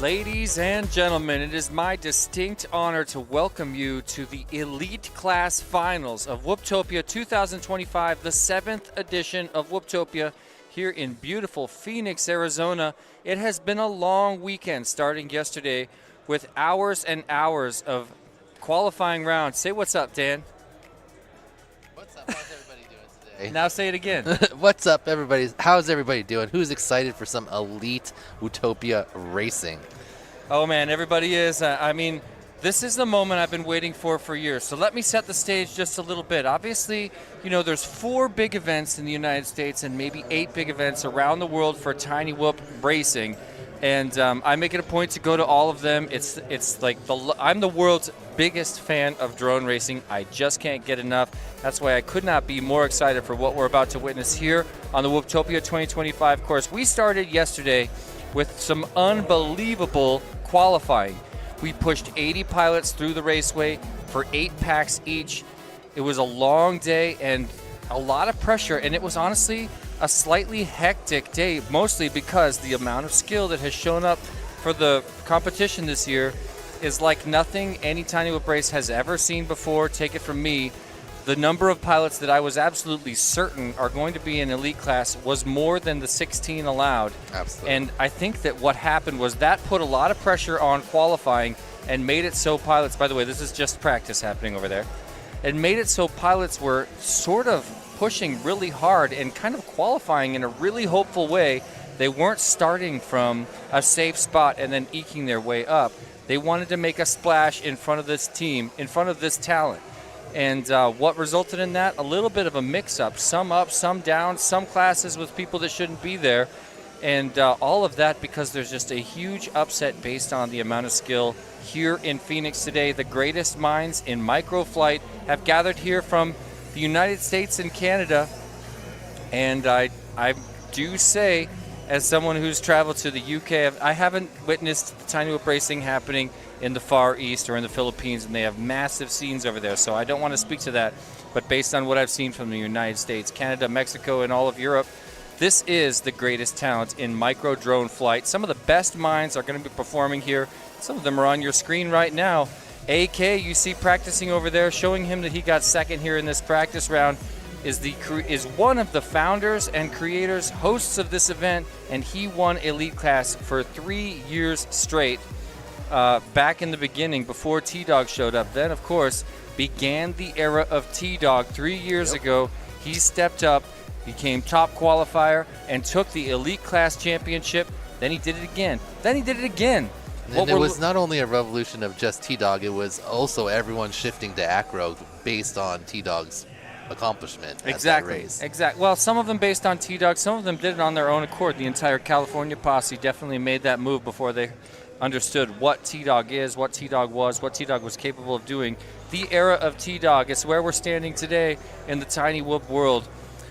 Ladies and gentlemen, it is my distinct honor to welcome you to the Elite Class Finals of Whooptopia 2025, the 7th edition of Whooptopia here in beautiful Phoenix, Arizona. It has been a long weekend starting yesterday with hours and hours of qualifying rounds. Say what's up, Dan. What's up? How's everybody doing today? Now say it again. What's up, everybody? How's everybody doing? Who's excited for some elite Whooptopia racing? Oh man, everybody is. This is the moment I've been waiting for years. So let me set the stage just a little bit. Obviously, there's 4 big events in the United States and maybe 8 big events around the world for Tiny Whoop racing. And I make it a point to go to all of them. It's like I'm the world's biggest fan of drone racing. I just can't get enough. That's why I could not be more excited for what we're about to witness here on the Whooptopia 2025 course. We started yesterday with some unbelievable qualifying. We pushed 80 pilots through the raceway for 8 packs each. It was a long day and a lot of pressure, and it was honestly a slightly hectic day, mostly because the amount of skill that has shown up for the competition this year is like nothing any Tiny Whoop race has ever seen before. Take it from me. The number of pilots that I was absolutely certain are going to be in elite class was more than the 16 allowed. Absolutely. And I think that what happened was that put a lot of pressure on qualifying and made it so pilots, by the way, this is just practice happening over there, and made it so pilots were sort of pushing really hard and kind of qualifying in a really hopeful way. They weren't starting from a safe spot and then eking their way up. They wanted to make a splash in front of this team, in front of this talent. And what resulted in that? A little bit of a mix-up. Some up, some down, some classes with people that shouldn't be there. And all of that because there's just a huge upset based on the amount of skill here in Phoenix today. The greatest minds in microflight have gathered here from the United States and Canada. And I do say, as someone who's traveled to the UK, I haven't witnessed the Tiny Whoop racing happening in the Far East or in the Philippines, and they have massive scenes over there, so I don't want to speak to that. But based on what I've seen from the United States, Canada, Mexico, and all of Europe, this is the greatest talent in micro drone flight. Some of the best minds are going to be performing here. Some of them are on your screen right now. AK, you see practicing over there, showing him that he got second here in this practice round, is one of the founders and creators, hosts of this event, and he won elite class for 3 years straight. Back in the beginning, before T-Dog showed up. Then, of course, began the era of T-Dog 3 years ago. He stepped up, became top qualifier, and took the Elite Class Championship. Then he did it again. Then he did it again. And it was not only a revolution of just T-Dog, it was also everyone shifting to acro based on T-Dog's accomplishment at that race. Exactly. Well, some of them based on T-Dog. Some of them did it on their own accord. The entire California posse definitely made that move before they understood what T-Dog is, what T-Dog was, what T-Dog was capable of doing. The era of T-Dog is where we're standing today in the Tiny Whoop world.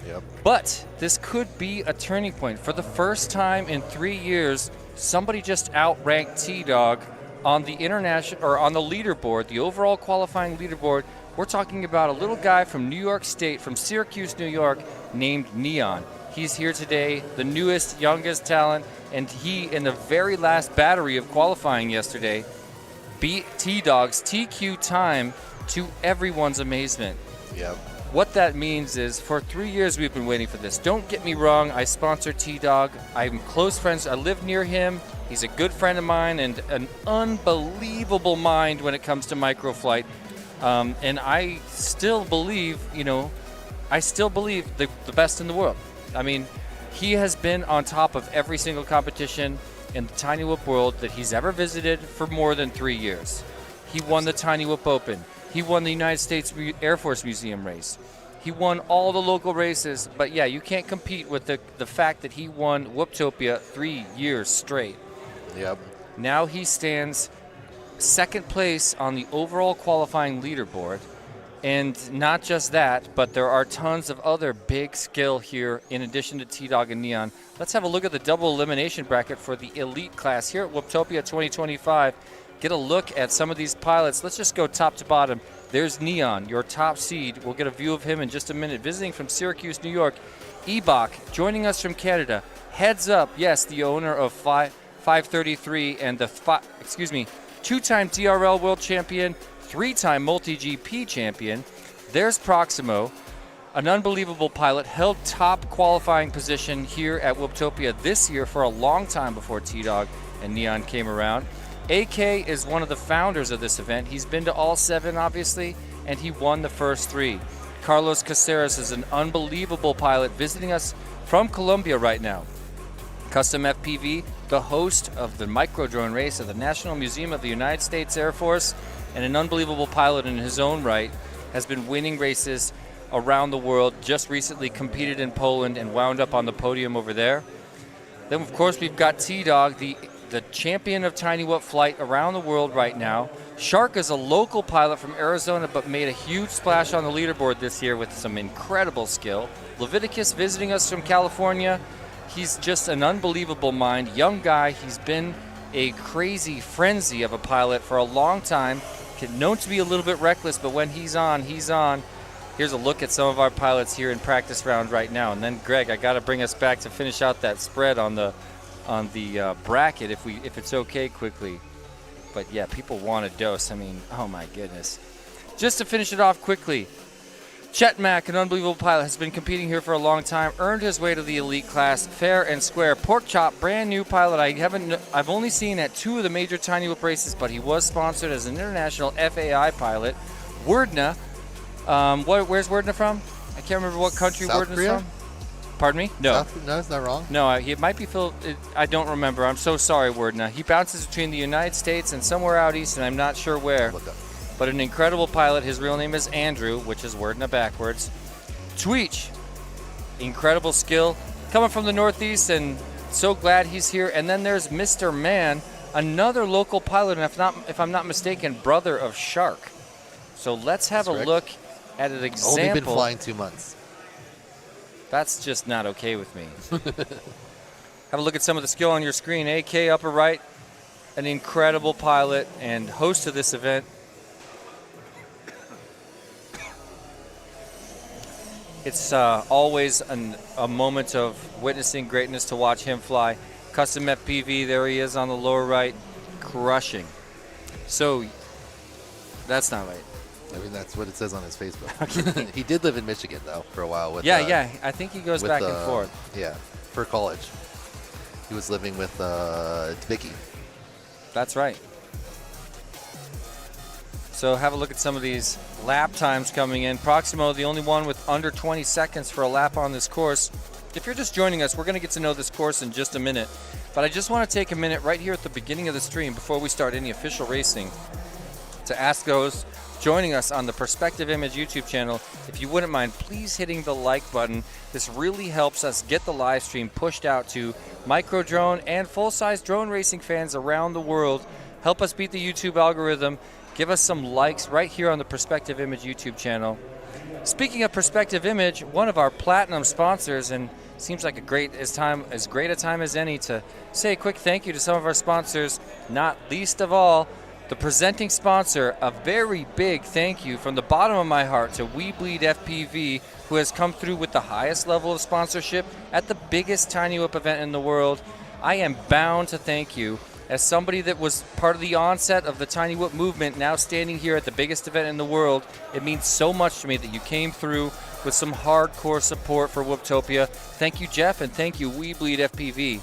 Yep. But this could be a turning point. For the first time in 3 years, somebody just outranked T-Dog on the international or on the leaderboard, the overall qualifying leaderboard. We're talking about a little guy from New York State, from Syracuse, New York, named Neon. He's here today, the newest, youngest talent, and he, in the very last battery of qualifying yesterday, beat T-Dog's TQ time to everyone's amazement. Yep. What that means is, for 3 years we've been waiting for this. Don't get me wrong, I sponsor T-Dog. I'm close friends. I live near him. He's a good friend of mine and an unbelievable mind when it comes to microflight. And I still believe, the best in the world. I mean, he has been on top of every single competition in the Tiny Whoop world that he's ever visited for more than 3 years. He won the Tiny Whoop Open. He won the United States Air Force Museum race. He won all the local races. But yeah, you can't compete with the fact that he won Whooptopia 3 years straight. Yep. Now he stands second place on the overall qualifying leaderboard. And not just that, but there are tons of other big skill here in addition to T-Dog and Neon. Let's have a look at the double elimination bracket for the elite class here at Whooptopia 2025. Get a look at some of these pilots. Let's just go top to bottom. There's Neon, your top seed. We'll get a view of him in just a minute. Visiting from Syracuse, New York, Ebok, joining us from Canada. Heads Up, yes, the owner of 533, and the two-time DRL world champion, 3-time multi-GP champion. There's Proximo, an unbelievable pilot, held top qualifying position here at Whooptopia this year for a long time before T-Dog and Neon came around. AK is one of the founders of this event. He's been to all 7, obviously, and he won the first 3. Carlos Caceres is an unbelievable pilot visiting us from Colombia right now. Custom FPV, the host of the micro drone race at the National Museum of the United States Air Force, and an unbelievable pilot in his own right, has been winning races around the world, just recently competed in Poland and wound up on the podium over there. Then, of course, we've got T-Dog, the champion of Tiny Whoop flight around the world right now. Shark is a local pilot from Arizona, but made a huge splash on the leaderboard this year with some incredible skill. Leviticus visiting us from California. He's just an unbelievable mind, young guy. He's been a crazy frenzy of a pilot for a long time. Known to be a little bit reckless, but when he's on, he's on. Here's a look at some of our pilots here in practice round right now. And then, Greg, I got to bring us back to finish out that spread on the bracket, if it's okay, quickly. But yeah, people want a dose. I mean, oh my goodness. Just to finish it off quickly, Chet Mack, an unbelievable pilot, has been competing here for a long time, earned his way to the elite class, fair and square. Pork Chop, brand new pilot. I've only seen at 2 of the major Tiny Whoop races, but he was sponsored as an international FAI pilot. Wordna, where's Wordna from? I can't remember what country South Wordna's Korea? from. Pardon me? No. No, it's not wrong. No, he might be I don't remember. I'm so sorry, Wordna. He bounces between the United States and somewhere out east, and I'm not sure where. Look up. But an incredible pilot. His real name is Andrew, which is Wordna backwards. Tweech, incredible skill. Coming from the Northeast, and so glad he's here. And then there's Mr. Man, another local pilot, and if I'm not mistaken, brother of Shark. So let's have a look at an example. Only been flying 2 months. That's just not okay with me. Have a look at some of the skill on your screen. AK upper right, an incredible pilot and host of this event. It's always a moment of witnessing greatness to watch him fly. Custom FPV, there he is on the lower right, crushing. So, that's not right. I mean, that's what it says on his Facebook. He did live in Michigan, though, for a while. With, yeah. I think he goes back and forth. Yeah, for college. He was living with Vicky. That's right. So have a look at some of these lap times coming in. Proximo, the only one with under 20 seconds for a lap on this course. If you're just joining us, we're going to get to know this course in just a minute. But I just want to take a minute right here at the beginning of the stream before we start any official racing to ask those joining us on the Perspective Image YouTube channel, if you wouldn't mind, please hitting the like button. This really helps us get the live stream pushed out to micro drone and full-size drone racing fans around the world. Help us beat the YouTube algorithm. Give us some likes right here on the Perspective Image YouTube channel. Speaking of Perspective Image, one of our platinum sponsors, and seems like as great a time as any to say a quick thank you to some of our sponsors, not least of all, the presenting sponsor. A very big thank you from the bottom of my heart to We Bleed FPV, who has come through with the highest level of sponsorship at the biggest Tiny Whoop event in the world. I am bound to thank you. As somebody that was part of the onset of the Tiny Whoop movement, now standing here at the biggest event in the world, it means so much to me that you came through with some hardcore support for Whooptopia. Thank you, Jeff, and thank you, We Bleed FPV.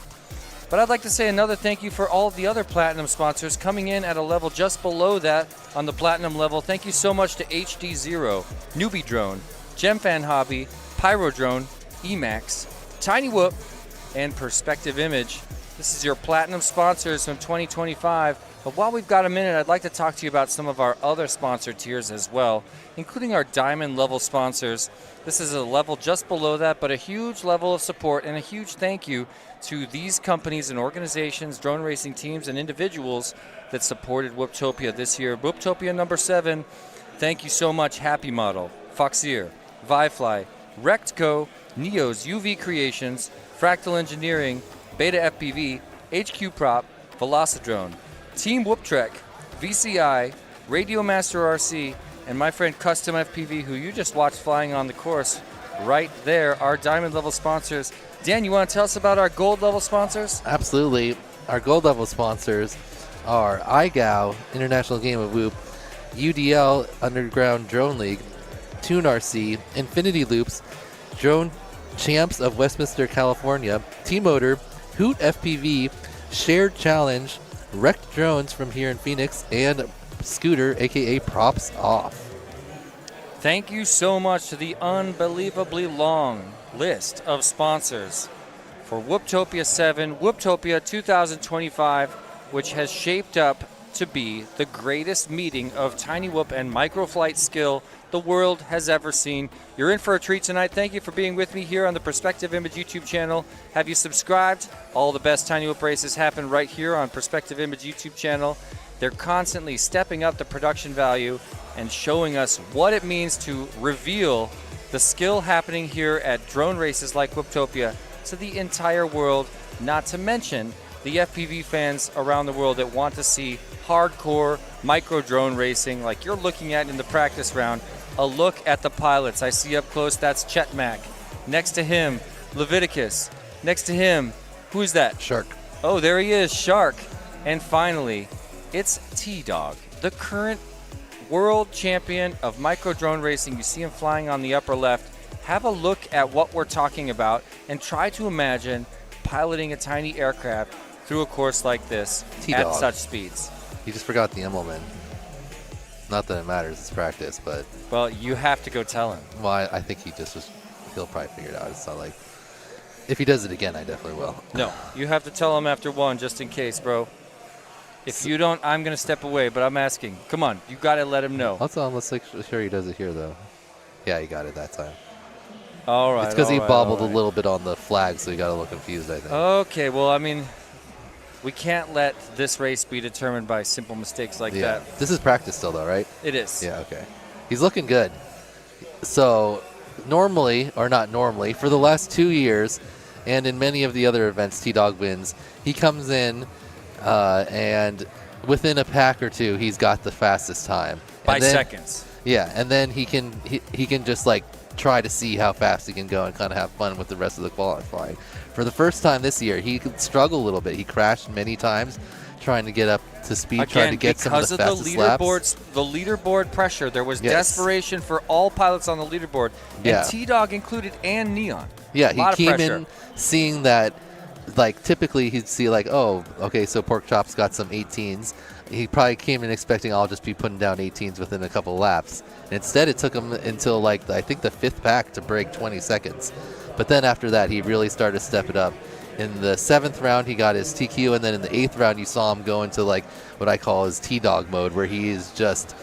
But I'd like to say another thank you for all of the other platinum sponsors coming in at a level just below that on the platinum level. Thank you so much to HD Zero, Newbie Drone, GemFan Hobby, Pyro Drone, Emax, Tiny Whoop, and Perspective Image. This is your platinum sponsors from 2025. But while we've got a minute, I'd like to talk to you about some of our other sponsor tiers as well, including our diamond level sponsors. This is a level just below that, but a huge level of support and a huge thank you to these companies and organizations, drone racing teams, and individuals that supported Whooptopia this year. Whooptopia number 7, thank you so much, Happy Model, Foxier, Vifly, Rectco, Neos, UV Creations, Fractal Engineering, Beta FPV, HQ Prop, Velocidrone, Team Whooptrek, VCI, Radio Master RC, and my friend Custom FPV, who you just watched flying on the course right there, our diamond level sponsors. Dan, you want to tell us about our gold level sponsors? Absolutely. Our gold level sponsors are iGao, International Game of Whoop, UDL, Underground Drone League, Tune RC, Infinity Loops, Drone Champs of Westminster, California, T-Motor, Hoot FPV, Shared Challenge, Wrecked Drones from here in Phoenix, and Scooter, aka Props Off. Thank you so much to the unbelievably long list of sponsors for Whooptopia 7, Whooptopia 2025, which has shaped up to be the greatest meeting of tiny whoop and microflight skill the world has ever seen. You're in for a treat tonight. Thank you for being with me here on the Perspective Image YouTube channel. Have you subscribed? All the best tiny whoop races happen right here on Perspective Image YouTube channel. They're constantly stepping up the production value and showing us what it means to reveal the skill happening here at drone races like Whooptopia to the entire world, not to mention the FPV fans around the world that want to see hardcore micro drone racing like you're looking at in the practice round. A look at the pilots. I see up close, that's Chet Mack. Next to him, Leviticus. Next to him, who's that? Shark. Oh, there he is, Shark. And finally, it's T-Dog, the current world champion of micro drone racing. You see him flying on the upper left. Have a look at what we're talking about and try to imagine piloting a tiny aircraft through a course like this T-Dog. at such speeds. You just forgot the emblem in. Not that it matters, it's practice, but... Well, you have to go tell him. Well, I think he'll probably figure it out. It's not like... If he does it again, I definitely will. No, you have to tell him after one just in case, bro. If you don't, I'm going to step away, but I'm asking. Come on, you got to let him know. Let's make sure he does it here, though. Yeah, he got it that time. All right. It's because he bobbled a little bit on the flag, so he got a little confused, I think. Okay, well, I mean, we can't let this race be determined by simple mistakes like that. This is practice still, though, right? It is. Yeah, okay. He's looking good. So, normally, or not normally, for the last 2 years, and in many of the other events T-Dog wins, he comes in and within a pack or two, he's got the fastest time. By seconds. Yeah, and then he can just like try to see how fast he can go and kind of have fun with the rest of the qualifying. For the first time this year, he could struggle a little bit. He crashed many times trying to get up to speed, Again, trying to get some of the fastest laps. The leaderboard pressure, there was desperation for all pilots on the leaderboard, and T-Dog included and Neon. Yeah, he came in seeing that, like, typically he'd see, like, oh, okay, so Pork Chop's got some 18s. He probably came in expecting I'll just be putting down 18s within a couple laps. And instead, it took him until, like, I think the 5th pack to break 20 seconds. But then after that, he really started to step it up. In the 7th round, he got his TQ, and then in the 8th round, you saw him go into, like, what I call his T-Dog mode, where he is just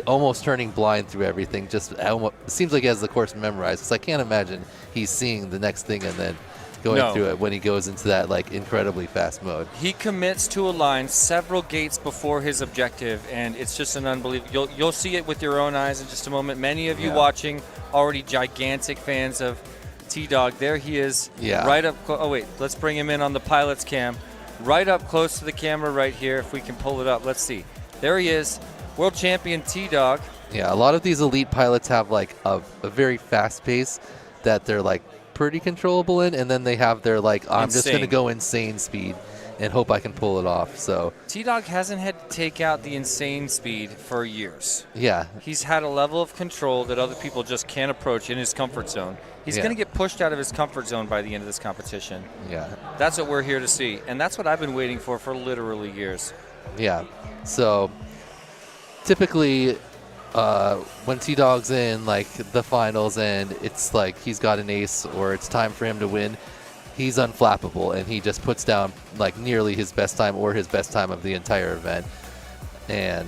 almost turning blind through everything. Just almost, it seems like he has the course memorized, because I can't imagine he's seeing the next thing and then going through it when he goes into that, like, incredibly fast mode. He commits to a line several gates before his objective, and it's just an unbelievable. You'll see it with your own eyes in just a moment. Many of you watching already gigantic fans of T-Dog. There he is, right up. Oh wait, let's bring him in on the pilot's cam, right up close to the camera right here. If we can pull it up, let's see. There he is, world champion T-Dog. Yeah, a lot of these elite pilots have like a very fast pace that they're like pretty controllable in, and then they have their like I'm just going to go insane speed and hope I can pull it off. So T-Dog hasn't had to take out the insane speed for years. Yeah. He's had a level of control that other people just can't approach in his comfort zone. He's going to get pushed out of his comfort zone by the end of this competition. Yeah. That's what we're here to see, and that's what I've been waiting for literally years. Yeah. So typically when T-Dog's in like the finals and it's like he's got an ace or it's time for him to win, he's unflappable and he just puts down like nearly his best time or his best time of the entire event and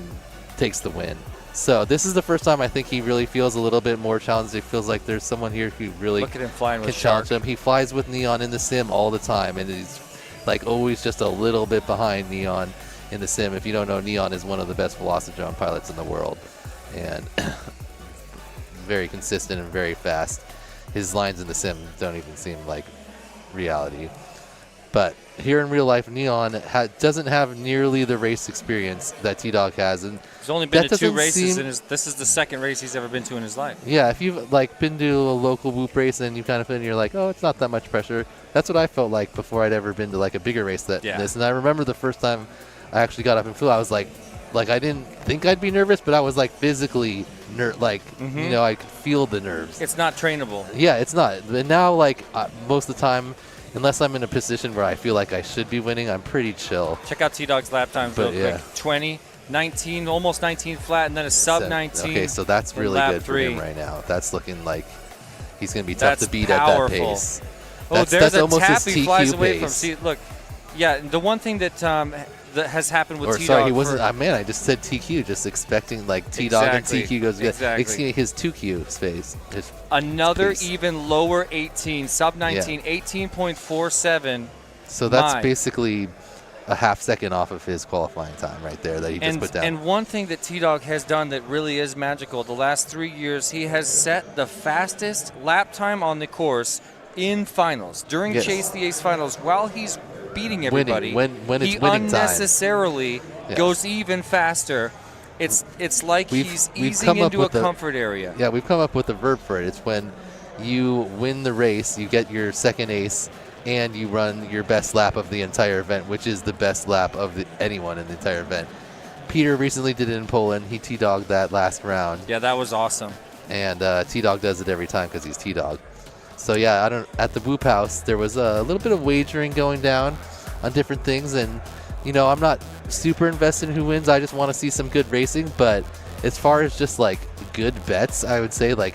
takes the win. So this is the first time I think he really feels a little bit more challenged. It feels like there's someone here who really Look at him flying with can challenge him. He flies with Neon in the sim all the time, and he's like always just a little bit behind Neon in the sim. If you don't know, Neon is one of the best Velocitron pilots in the world, and very consistent and very fast. His lines in the sim don't even seem like reality. But here in real life, Neon doesn't have nearly the race experience that T-Dog has. And he's only been to 2 races, seem, and this is the 2nd race he's ever been to in his life. Yeah, if you've like been to a local Whoop race and you kind of been, you're like, oh, it's not that much pressure. That's what I felt like before I'd ever been to like a bigger race than this. And I remember the first time I actually got up and flew, I was like I didn't think I'd be nervous, but I was like physically you know, I could feel the nerves. It's not trainable. Yeah, it's not. But now, like most of the time, unless I'm in a position where I feel like I should be winning, I'm pretty chill. Check out T-Dog's lap times real quick. 20, 19, almost 19 flat, and then a sub 19. Okay, so that's really good for him right now. That's looking like he's going to be tough to beat at that pace. Oh, there's a tap he flies TQ away pace. from. See, look. Yeah, the one thing that that has happened with T-Dog. Sorry, he wasn't. Man, I just said TQ, just expecting like T-Dog and TQ goes. Exactly. His 2Q space. Another pace. Even lower 18, sub 19, 18.47. So that's basically a half second off of his qualifying time right there that he just put down. And one thing that T-Dog has done that really is magical, the last 3 years, he has set the fastest lap time on the course in finals. During Chase the Ace finals, while he's beating everybody, when it's he winning unnecessarily goes even faster. It's like he's easing into a comfort area. Yeah, we've come up with a verb for it. It's when you win the race, you get your 2nd ace, and you run your best lap of the entire event, which is the best lap of anyone in the entire event. Peter recently did it in Poland. He T-Dogged that last round. Yeah, that was awesome. And T-Dog does it every time because he's T-Dog. So yeah, at the Whoop House, there was a little bit of wagering going down on different things, and you know, I'm not super invested in who wins. I just want to see some good racing. But as far as just like good bets, I would say like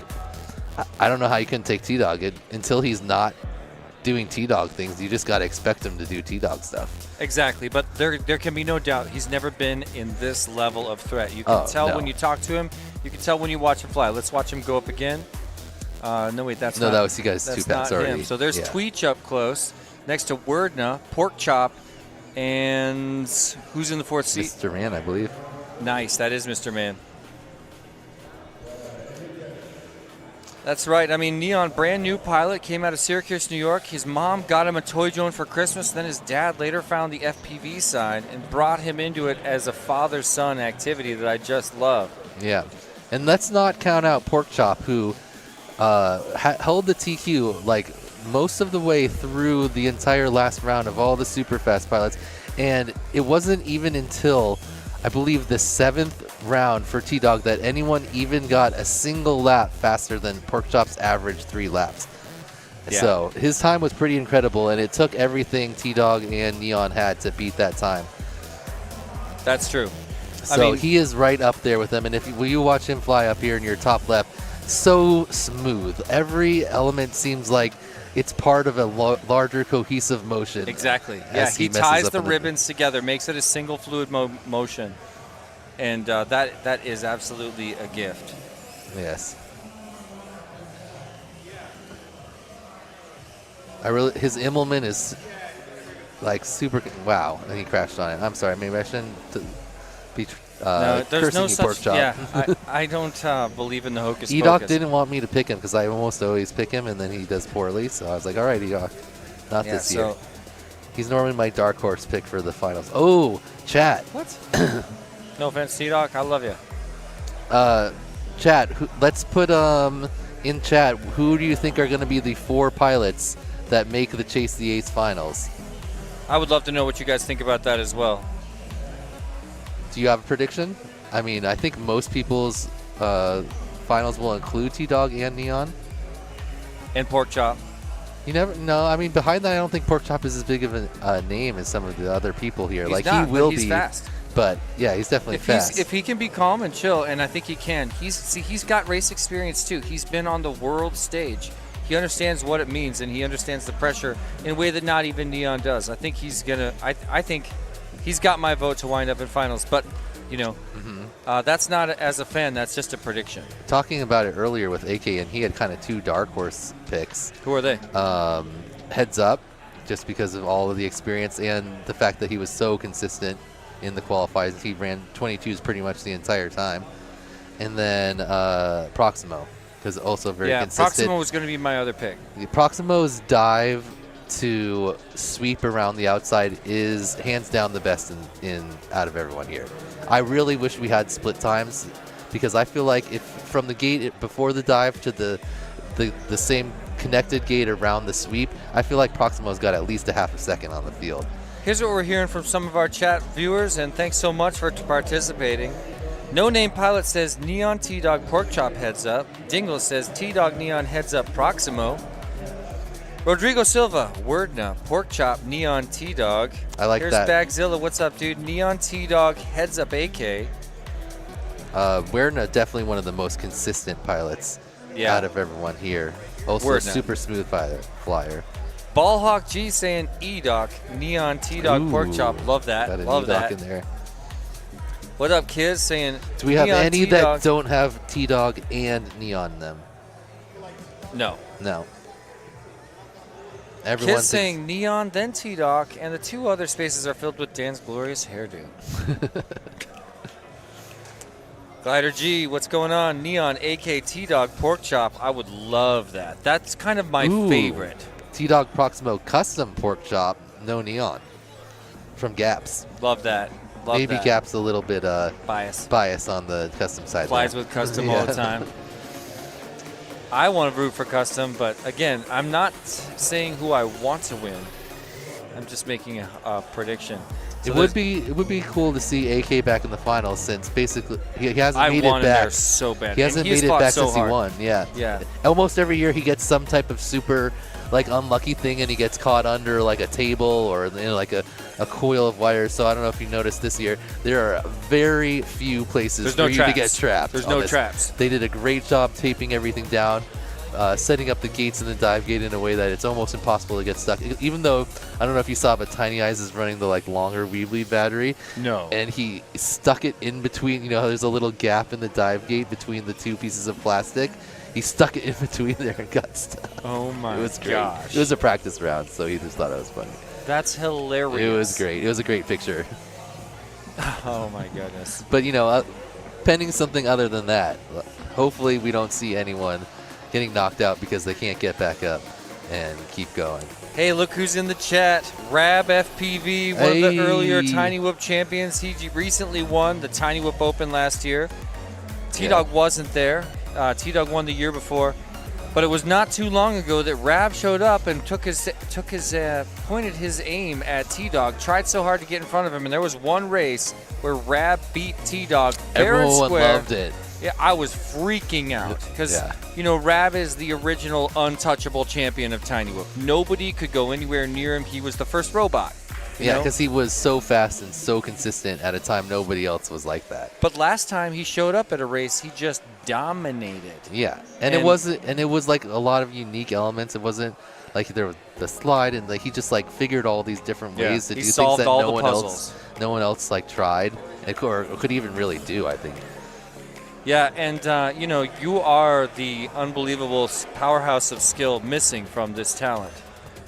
I don't know how you can take T-Dog until he's not doing T-Dog things. You just got to expect him to do T-Dog stuff. Exactly, but there can be no doubt he's never been in this level of threat. You can tell when you talk to him. You can tell when you watch him fly. Let's watch him go up again. No, wait, that's not. No, that was you guys 2 pats already. Him. So there's Tweech up close next to Wordna, Pork Chop, and who's in the 4th seat? Mr. Man, I believe. Nice, that is Mr. Man. That's right. I mean, Neon, brand new pilot, came out of Syracuse, New York. His mom got him a toy drone for Christmas. Then his dad later found the FPV side and brought him into it as a father-son activity that I just love. Yeah, and let's not count out Pork Chop, who held the TQ like most of the way through the entire last round of all the super fast pilots, and it wasn't even until I believe the 7th round for T-Dog that anyone even got a single lap faster than Pork Chop's average 3 laps. Yeah. So his time was pretty incredible, and it took everything T-Dog and Neon had to beat that time. That's true. So he is right up there with them, and if you watch him fly up here in your top left, so smooth. Every element seems like it's part of a larger cohesive motion. Exactly. Yeah, he ties the ribbons together, makes it a single fluid motion, and that is absolutely a gift. Yes. His Immelman is like super. Wow, and he crashed on it. I'm sorry, maybe I shouldn't be. No, there's cursing no you, such. Pork Chop. Yeah, I don't believe in the hocus Edok pocus. didn't want me to pick him because I almost always pick him, and then he does poorly. So I was like, all right, Edok, not this year. He's normally my dark horse pick for the finals. Oh, chat. What? No offense, Edok, I love you. Chat. Let's put in chat. Who do you think are going to be the 4 pilots that make the Chase the Ace finals? I would love to know what you guys think about that as well. Do you have a prediction? I mean, I think most people's finals will include T-Dog and Neon. And Pork Chop. You never know. I mean, behind that, I don't think Pork Chop is as big of a name as some of the other people here. He's not, he will he's be fast. But yeah, he's definitely fast. If he can be calm and chill, and I think he can. He's got race experience too. He's been on the world stage. He understands what it means, and he understands the pressure in a way that not even Neon does. I think he's gonna. I think he's got my vote to wind up in finals. But you know, that's not as a fan. That's just a prediction. Talking about it earlier with AK, and he had kind of 2 dark horse picks. Who are they? Heads Up, just because of all of the experience and the fact that he was so consistent in the qualifiers. He ran 22s pretty much the entire time. And then Proximo, because also very consistent. Proximo was going to be my other pick. Proximo's dive to sweep around the outside is hands down the best in out of everyone here. I really wish we had split times, because I feel like if from the gate before the dive to the same connected gate around the sweep, I feel like Proximo's got at least a half a second on the field. Here's what we're hearing from some of our chat viewers, and thanks so much for participating. No Name Pilot says Neon T-Dog Pork Chop heads up. Dingle says T-Dog Neon heads up Proximo. Rodrigo Silva, Wordna, Pork Chop, Neon T-Dog. I like Here's that. Bagzilla, what's up, dude? Neon T-Dog heads up AK. Werner, definitely one of the most consistent pilots out of everyone here. Also a super smooth flyer. Ballhawk G saying E-Doc, Neon T-Dog Pork Chop. Love that. Got an Love E-Doc that. in there. What up, kids? Saying Do we have Neon any T-Dog. that don't have T-Dog and Neon in them? No. No. Everyone Kids saying Neon, then T-Dog, and the two other spaces are filled with Dan's glorious hairdo. Glider G, what's going on? Neon, AK, T-Dog, Pork Chop. I would love that. That's kind of my favorite. T-Dog Proximo Custom Pork Chop, no Neon. From Gaps. Love that. Love Maybe that. Gaps a little bit bias on the custom side. Flies there. with custom all the time. I want to root for custom, but again, I'm not saying who I want to win. I'm just making a prediction. So it would be cool to see AK back in the finals, since basically he hasn't made it want him back. there so bad. He hasn't made it back since he won. Yeah. Yeah. Almost every year he gets some type of super unlucky thing, and he gets caught under like a table or like a coil of wires. So I don't know if you noticed this year, there are very few places for you to get trapped. There's no traps. They did a great job taping everything down, setting up the gates and the dive gate in a way that it's almost impossible to get stuck. Even though, I don't know if you saw, but Tiny Eyes is running the longer Weebly battery. No. And he stuck it in between, there's a little gap in the dive gate between the two pieces of plastic. He stuck it in between there and got stuck. Oh my It was great. gosh. It was a practice round, so he just thought it was funny. That's hilarious. It was great. It was a great picture. Oh my goodness. But, pending something other than that, hopefully we don't see anyone getting knocked out because they can't get back up and keep going. Hey, look who's in the chat. Rab FPV, one of the earlier Tiny Whoop champions. He recently won the Tiny Whoop Open last year. T-Dog wasn't there. T-Dog won the year before. But it was not too long ago that Rab showed up and pointed his aim at T-Dog, tried so hard to get in front of him, and there was one race where Rab beat T-Dog fair and square. Everyone loved it. Yeah, I was freaking out because, Rab is the original untouchable champion of Tiny Whoop. Nobody could go anywhere near him. He was the first robot. Yeah, because he was so fast and so consistent at a time nobody else was like that. But last time he showed up at a race, he just dominated. Yeah, and it was like a lot of unique elements. It wasn't like there was the slide, and he just figured all these different ways to do things that no one else tried or could even really do, I think. Yeah, and you are the unbelievable powerhouse of skill missing from this talent,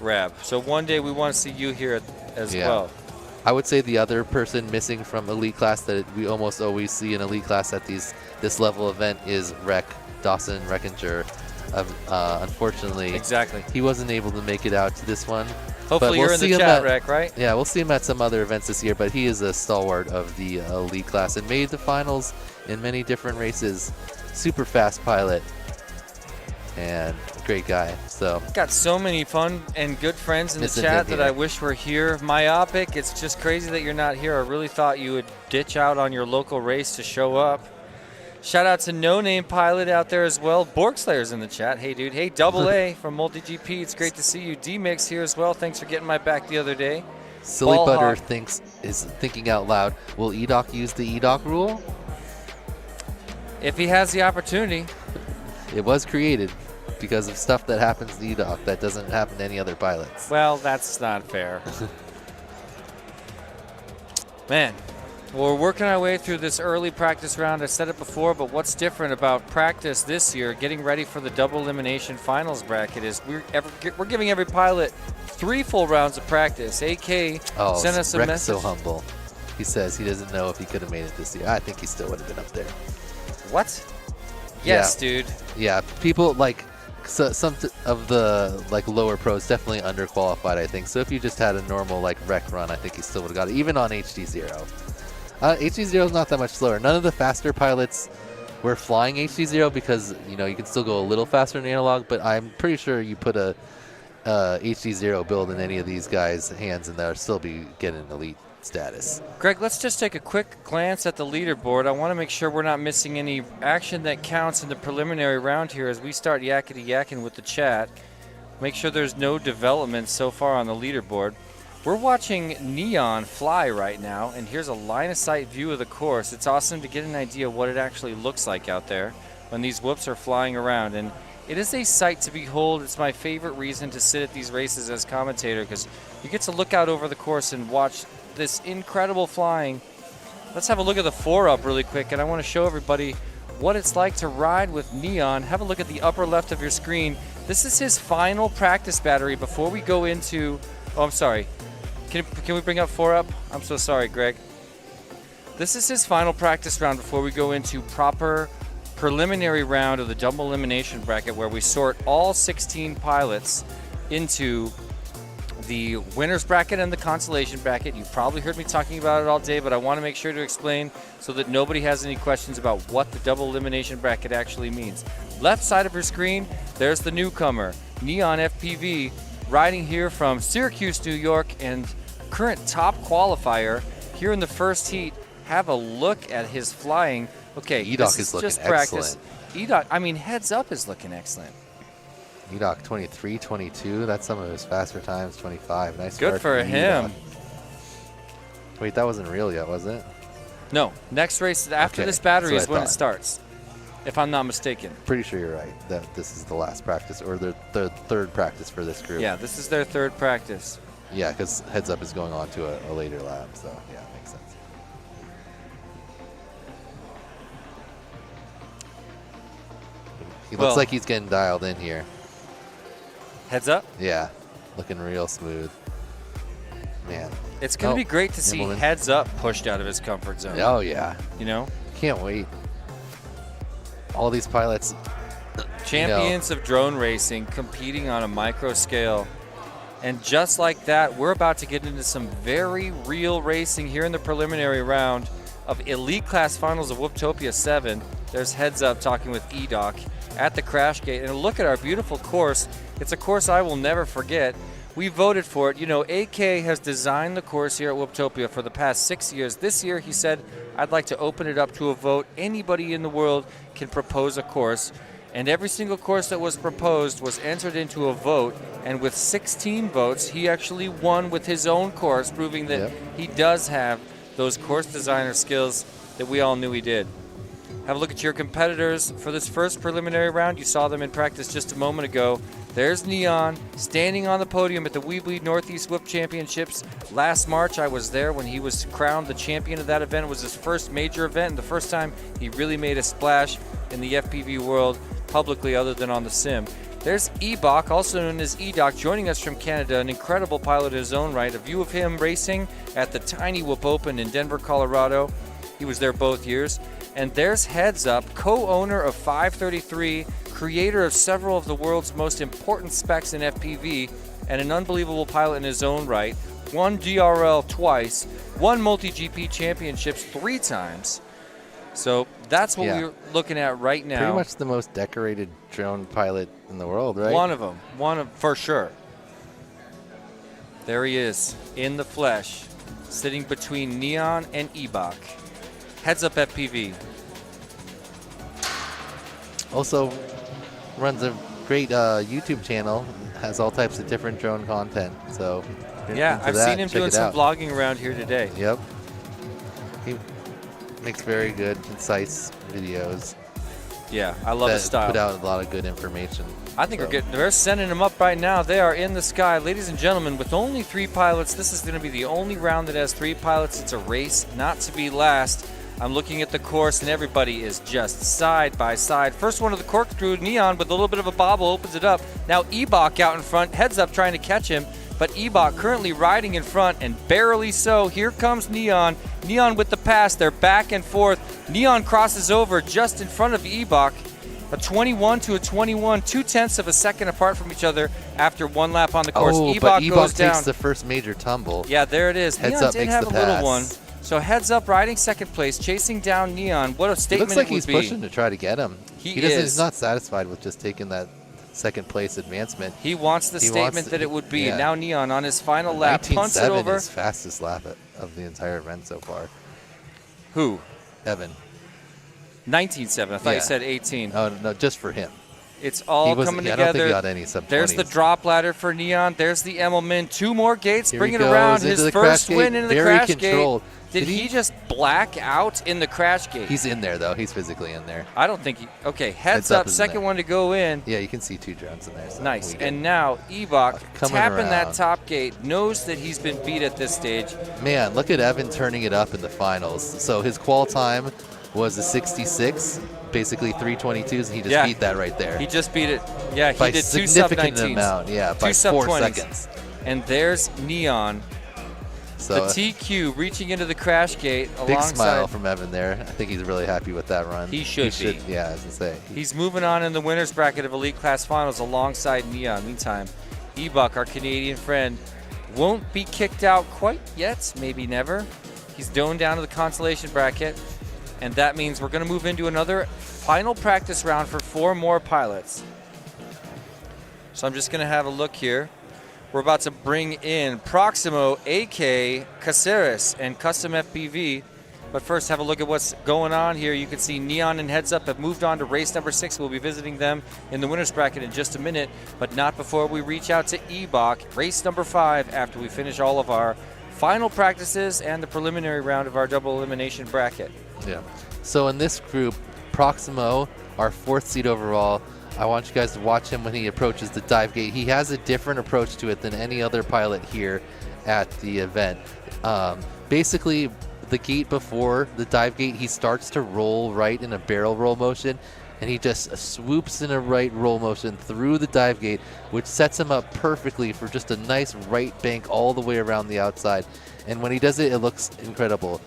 Rab. So one day we want to see you here as well. I would say the other person missing from elite class that we almost always see in elite class at this level event is Dawson Reckinger. Unfortunately, he wasn't able to make it out to this one. Hopefully you're in the chat, Rec, right? Yeah, we'll see him at some other events this year, but he is a stalwart of the elite class and made the finals in many different races. Super fast pilot and great guy. So got so many fun and good friends in the chat that I wish were here. Myopic, it's just crazy that you're not here. I really thought you would ditch out on your local race to show up. Shout out to No Name Pilot out there as well. Borgslayer's in the chat. Hey, dude. Hey, Double A from MultiGP. It's great to see you. D-Mix here as well. Thanks for getting my back the other day. Silly Butter is thinking out loud. Will E-Doc use the E-Doc rule? If he has the opportunity. It was created because of stuff that happens to E-Doc that doesn't happen to any other pilots. Well, that's not fair. Man. Well, we're working our way through this early practice round. I said it before, but what's different about practice this year, getting ready for the double elimination finals bracket, is we're giving every pilot 3 full rounds of practice. AK sent us a message. So humble. He says he doesn't know if he could have made it this year. I think he still would have been up there. What? Yes, dude. Yeah, people So of the like lower pros definitely underqualified, I think. So if you just had a normal like rec run, I think you still would have got it, even on HD0. HD0 is not that much slower. None of the faster pilots were flying HD0 because you can still go a little faster in analog. But I'm pretty sure you put a HD0 build in any of these guys' hands, and they'll still be getting elite status. Greg, let's just take a quick glance at the leaderboard. I want to make sure we're not missing any action that counts in the preliminary round here as we start yakety-yakking with the chat. Make sure there's no developments so far on the leaderboard. We're watching Neon fly right now, and here's a line-of-sight view of the course. It's awesome to get an idea of what it actually looks like out there when these whoops are flying around. And it is a sight to behold. It's my favorite reason to sit at these races as commentator because you get to look out over the course and watch this incredible flying. Let's have a look at the 4-up really quick, and I want to show everybody what it's like to ride with Neon. Have a look at the upper left of your screen. This is his final practice battery before we go into... Oh, I'm sorry. Can we bring up 4-up? I'm so sorry, Greg. This is his final practice round before we go into proper preliminary round of the double elimination bracket where we sort all 16 pilots into the winner's bracket and the consolation bracket. You've probably heard me talking about it all day, but I want to make sure to explain so that nobody has any questions about what the double elimination bracket actually means. Left side of your screen, there's the newcomer, Neon FPV, riding here from Syracuse, New York, and current top qualifier here in the first heat. Have a look at his flying. Okay, EDOC is looking excellent. EDOC, I mean, heads up is looking excellent. EDOC 23, 22. That's some of his faster times. 25. Nice. Good for him. Wait, that wasn't real yet, was it? No. Next race after this battery is when it starts, if I'm not mistaken. Pretty sure you're right. That this is the last practice or the third practice for this group. Yeah, this is their third practice. Yeah, because heads up is going on to a later lap. So yeah, makes sense. He looks like he's getting dialed in here. Heads up? Yeah, looking real smooth. Man. It's going to be great to see heads up pushed out of his comfort zone. Oh, yeah. Can't wait. All these pilots. Champions of drone racing competing on a micro scale. And just like that, we're about to get into some very real racing here in the preliminary round of Elite Class Finals of Whooptopia 7. There's heads up talking with EDOC at the crash gate. And look at our beautiful course. It's a course I will never forget. We voted for it. AK has designed the course here at Whooptopia for the past 6 years. This year, he said, I'd like to open it up to a vote. Anybody in the world can propose a course. And every single course that was proposed was entered into a vote. And with 16 votes, he actually won with his own course, proving that he does have those course designer skills that we all knew he did. Have a look at your competitors for this first preliminary round. You saw them in practice just a moment ago. There's Neon standing on the podium at the Weebly Northeast Whoop Championships. Last March, I was there when he was crowned the champion of that event. It was his first major event and the first time he really made a splash in the FPV world publicly other than on the sim. There's Ebok, also known as EDOC, joining us from Canada, an incredible pilot in his own right. A view of him racing at the Tiny Whoop Open in Denver, Colorado. He was there both years. And there's Heads Up, co-owner of 533, creator of several of the world's most important specs in FPV, and an unbelievable pilot in his own right. Won DRL twice, won multi-GP championships 3 times. So that's what we're looking at right now. Pretty much the most decorated drone pilot in the world, right? One of them, for sure. There he is, in the flesh, sitting between Neon and Ebok. Heads Up FPV. Also runs a great YouTube channel, has all types of different drone content. So yeah, I've seen him doing some vlogging around here today. Yep. He makes very good, concise videos. Yeah, I love his style. Put out a lot of good information. I think they're sending them up right now. They are in the sky. Ladies and gentlemen, with only 3 pilots, this is going to be the only round that has 3 pilots. It's a race not to be last. I'm looking at the course, and everybody is just side by side. First one of the corkscrew, Neon, with a little bit of a bobble, opens it up. Now Ebok out in front, Heads Up trying to catch him, but Ebok currently riding in front, and barely so. Here comes Neon. Neon with the pass. They're back and forth. Neon crosses over just in front of Ebok, A 21 to a 21, 0.2 of a second apart from each other after one lap on the course. Oh, but Ebok Ebok goes takes down. the first major tumble. Yeah, there it is. Heads Neon Up did makes have the a little pass. one. So Heads Up riding second place, chasing down Neon. What a It statement looks like it would he's be. pushing to try to get him. He He's not satisfied with just taking that second place advancement. He wants the statement that it would be. Yeah. Now Neon on his final lap punts it 19.7 over. is fastest lap of the entire event so far. Who? Evan. 19.7. I thought Yeah. you said 18. Oh no, just for him. It's all coming I together. don't think he got any sub-20s. There's the drop ladder for Neon. There's the Emmelman. 2 more gates. Here Bring he it around. goes into His the first crash win gate. into the Very crash controlled. gate. Did he just black out in the crash gate? He's in there though. He's physically in there. I don't think he. Okay, heads Heads Up up. is in Second there. one to go in. Yeah, you can see 2 drones in there. So Nice. we get- And now Ebok Coming tapping that around. top gate, knows that he's been beat at this stage. man, look at Evan turning it up in the finals. So his qual time was a 66, basically 322s, and he just beat that right there. He just beat it. Yeah, he by did 2 significant sub-19s. amount, yeah, by 2 4 sub-20s. seconds. And there's Neon. So The TQ reaching into the crash gate big alongside. smile from Evan there. I think he's really happy with that run. He should be. Yeah, as I say. He's moving on in the winners bracket of Elite Class Finals alongside Neon. Meantime, Ebok, our Canadian friend, won't be kicked out quite yet, maybe never. He's going down to the consolation bracket, and that means we're going to move into another final practice round for 4 more pilots. So I'm just going to have a look here. We're about to bring in Proximo, AK, Caceres, and Custom FPV. But first, have a look at what's going on here. You can see Neon and Heads Up have moved on to race number 6. We'll be visiting them in the winner's bracket in just a minute, but not before we reach out to Ebok, race number 5, after we finish all of our final practices and the preliminary round of our double elimination bracket. Yeah. So in this group, Proximo, our 4th seed overall, I want you guys to watch him when he approaches the dive gate. He has a different approach to it than any other pilot here at the event. Basically, the gate before the dive gate, he starts to roll right in a barrel roll motion, and he just swoops in a right roll motion through the dive gate, which sets him up perfectly for just a nice right bank all the way around the outside. And when he does it, it looks incredible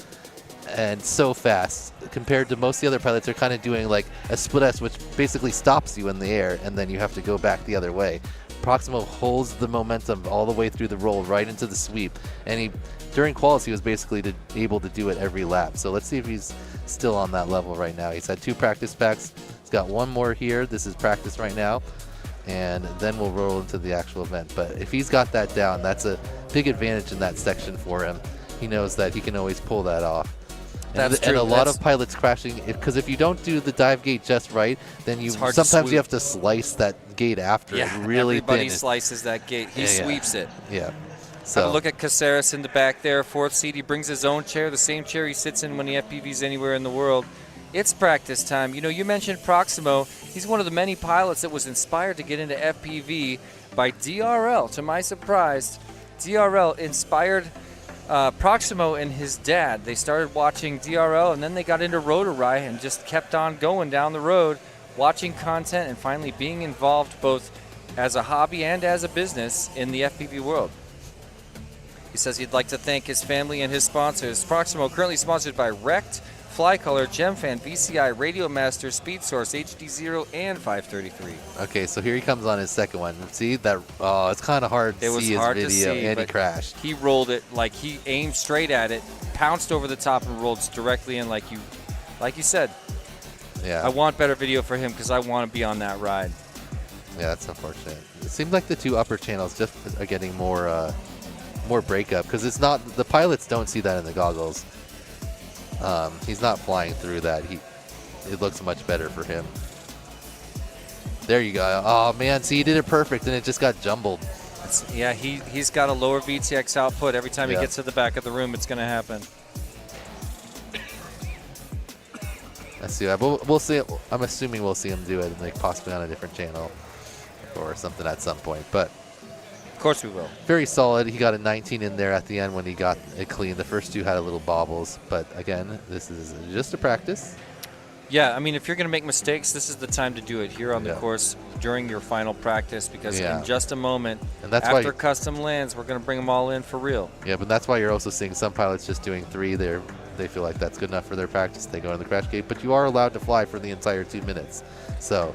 and so fast. Compared to most of the other pilots, they're kind of doing like a split S, which basically stops you in the air, and then you have to go back the other way. Proximo holds the momentum all the way through the roll right into the sweep, and during quals he was basically able to do it every lap. So let's see if he's still on that level right now. He's had 2 practice packs. He's got 1 more here. This is practice right now, and then we'll roll into the actual event. But if he's got that down, that's a big advantage in that section for him. He knows that he can always pull that off. That's And true. a lot of pilots crashing, because if you don't do the dive gate just right, then you It's hard to sometimes you swoop. have to slice that gate after Yeah, it really everybody thin. slices that gate. He Yeah, yeah. sweeps it. Yeah. Have So a look at Caceres in the back there, 4th seed. He brings his own chair, the same chair he sits in when he FPVs anywhere in the world. It's practice time. You know, you mentioned Proximo. He's one of the many pilots that was inspired to get into FPV by DRL. To my surprise, DRL inspired Proximo and his dad. They started watching DRL, and then they got into Rotorai and just kept on going down the road, watching content and finally being involved both as a hobby and as a business in the FPV world. He says he'd like to thank his family and his sponsors. Proximo currently sponsored by Rect, Flycolor, GemFan, VCI, Radio Master, Speed Source, HD0, and 533. okay, so here he comes on his second one. See that? Oh, it's kind of hard to It was see hard his to video, see, and he but crashed. He rolled it like he aimed straight at it, pounced over the top, and rolled directly in like you said. Yeah. I want better video for him because I want to be on that ride. Yeah, that's unfortunate. It seems like the 2 upper channels just are getting more breakup, because it's not, the pilots don't see that in the goggles. He's not flying through that. It looks much better for him. There you go. Oh man, see, he did it perfect, and it just got jumbled. Yeah, he's got a lower VTX output. Every time he Yeah. gets to the back of the room, it's going to happen. Let's see. We'll see. I'm assuming we'll see him do it, like possibly on a different channel or something at some point. But Of course we will. very solid. He got a 19 in there at the end when he got it clean. The first 2 had a little bobbles, but again, this is just a practice. Yeah, I mean, if you're going to make mistakes, this is the time to do it here on the Yeah. course during your final practice, because Yeah. in just a moment, And that's after why, custom lands, we're going to bring them all in for real. yeah, but that's why you're also seeing some pilots just doing 3. They're they feel like that's good enough for their practice, they go in the crash gate. But you are allowed to fly for the entire 2 minutes. So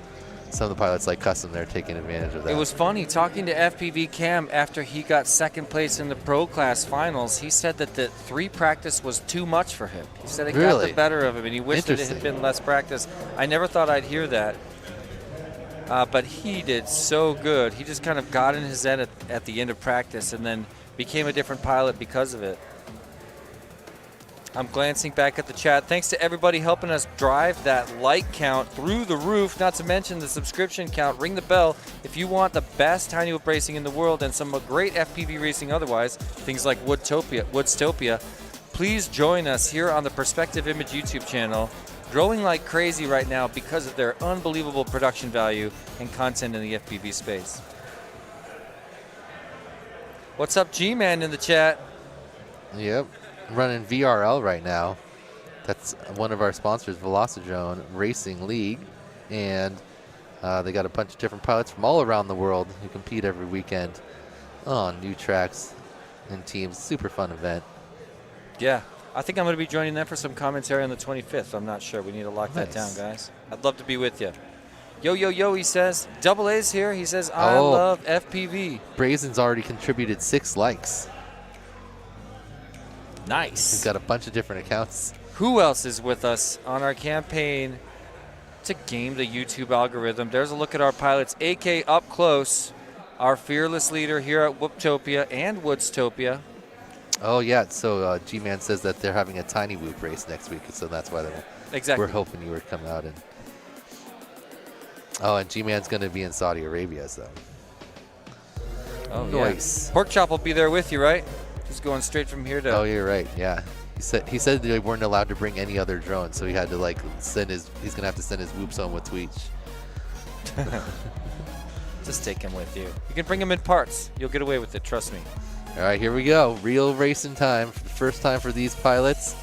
some of the pilots like Custom, they're taking advantage of that. It was funny talking to FPV Cam after he got second place in the pro class finals. He said that the 3 practice was too much for him. He said it got the better of him, and he wished that it had been less practice. I never thought I'd hear that. But he did so good. He just kind of got in his head at the end of practice and then became a different pilot because of it. I'm glancing back at the chat. Thanks to everybody helping us drive that like count through the roof, not to mention the subscription count. Ring the bell if you want the best tiny whoop racing in the world and some great FPV racing otherwise, things like Whooptopia. Please join us here on the Perspective Image YouTube channel, growing like crazy right now because of their unbelievable production value and content in the FPV space. What's up, G-Man in the chat? Yep. Running VRL right now. That's one of our sponsors, Velocidrone Racing League, and they got a bunch of different pilots from all around the world who compete every weekend on new tracks and teams. Super fun event. Yeah, I think I'm going to be joining them for some commentary on the 25th. I'm not sure. We need to lock that down, guys. I'd love to be with you. Yo, yo, yo, he says. Double A's here. He says, I love FPV. Brazen's already contributed 6 likes. Nice. He's got a bunch of different accounts. Who else is with us on our campaign to game the YouTube algorithm? There's a look at our pilots. AK up close, our fearless leader here at Whooptopia and Woodstopia. Oh, yeah. So G-Man says that they're having a tiny whoop race next week, so that's why we're hoping you would come out. And G-Man's going to be in Saudi Arabia, so. Oh, nice. Yeah. Porkchop will be there with you, right? Just going straight from here to. Oh, you're right. Yeah, he said they weren't allowed to bring any other drones, so he had to send his. He's gonna have to send his whoops home with Tweech. Just take him with you. You can bring him in parts. You'll get away with it. Trust me. All right, here we go. Real racing time. First time for these pilots.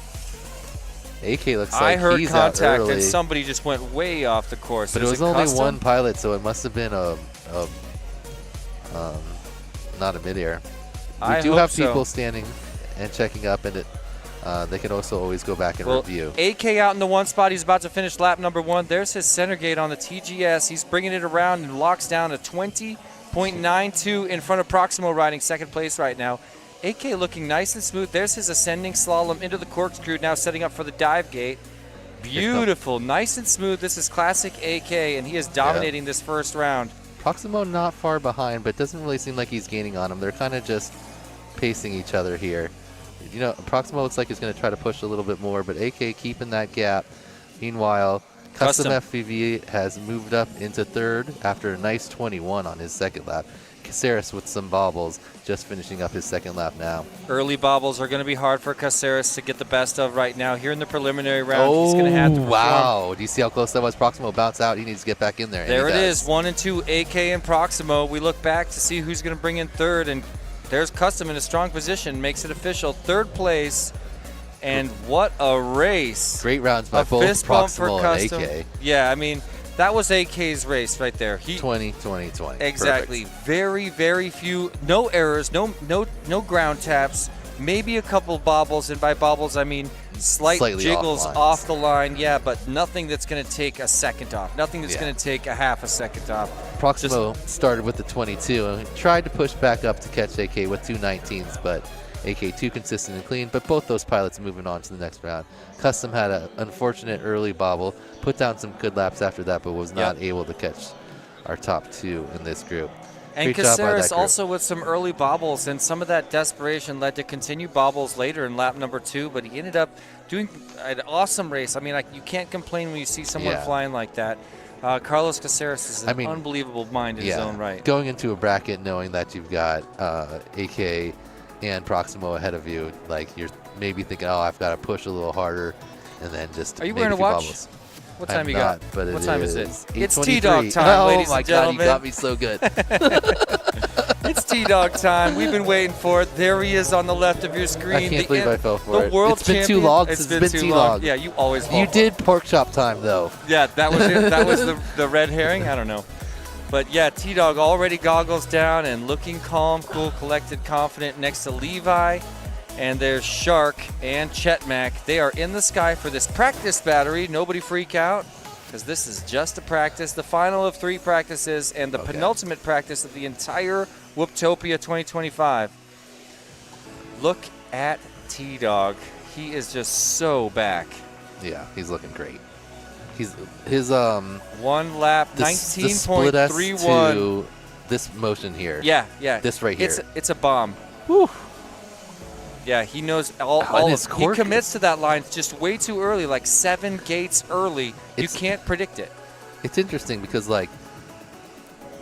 AK looks like I heard he's contact out early. and somebody just went way off the course. But it was only one pilot, so it must have been not a midair. We do have people standing and checking up, and they can also always go back and review. AK out in the 1 spot. He's about to finish lap number 1. There's his center gate on the TGS. He's bringing it around and locks down a 20.92 in front of Proximo, riding second place right now. AK looking nice and smooth. There's his ascending slalom into the corkscrew, now setting up for the dive gate. Beautiful, nice and smooth. This is classic AK, and he is dominating this first round. Proximo not far behind, but doesn't really seem like he's gaining on him. They're kind of just pacing each other here. You know, Proximo looks like he's going to try to push a little bit more, but AK keeping that gap. Meanwhile, Custom FPV has moved up into 3rd after a nice 21 on his second lap. Caceres with some bobbles, just finishing up his second lap now. Early bobbles are going to be hard for Caceres to get the best of right now. Here in the preliminary round, he's going to have to perform. Wow. Do you see how close that was? Proximo bounce out. He needs to get back in there. There it is, 1 and 2, AK and Proximo. We look back to see who's going to bring in 3rd, and there's Custom in a strong position, makes it official. 3rd place, and what a race. Great rounds by both Proximo and AK. Yeah, I mean, that was AK's race right there. 20, 20, 20. Exactly. Perfect. Very, very few, no errors, no ground taps, maybe a couple bobbles, and by bobbles I mean slightly jiggles off the line. Yeah, but nothing that's going to take a second off. Nothing that's going to take a half a second off. Proximo started with the 22 and tried to push back up to catch AK with 2 19s, but AK too consistent and clean, but both those pilots moving on to the next round. Custom had an unfortunate early bobble, put down some good laps after that, but was not able to catch our top 2 in this group. And Caceres also with some early bobbles, and some of that desperation led to continued bobbles later in lap number 2, but he ended up doing an awesome race. I mean, you can't complain when you see someone flying like that. Carlos Caceres is an unbelievable mind in his own right. Going into a bracket knowing that you've got AK and Proximo ahead of you, like you're maybe thinking, oh, I've got to push a little harder, and then just. Are you wearing a watch? Bobbles. What time you got? But what time is it? It's T-Dog time, ladies and gentlemen. Oh my God, you got me so good. It's T-Dog time. We've been waiting for it. There he is on the left of your screen. I can't believe I fell for it. The world it's been too long since it's been too long. Yeah, you always fall. You did pork chop time, though. Yeah, that was it. That was the red herring? I don't know. But yeah, T-Dog already goggles down and looking calm, cool, collected, confident next to Levi. And there's Shark and Chetmac. They are in the sky for this practice battery. Nobody freak out, because this is just a practice. The final of 3 practices and the penultimate practice of the entire Whooptopia 2025. Look at T-Dog. He is just so back. Yeah, he's looking great. His 1 lap, the split S 19.31. to this motion here. Yeah. This right here. It's a bomb. Whew. Yeah, he knows all his he cork commits to that line just way too early, like 7 gates early. You can't predict it. It's interesting because like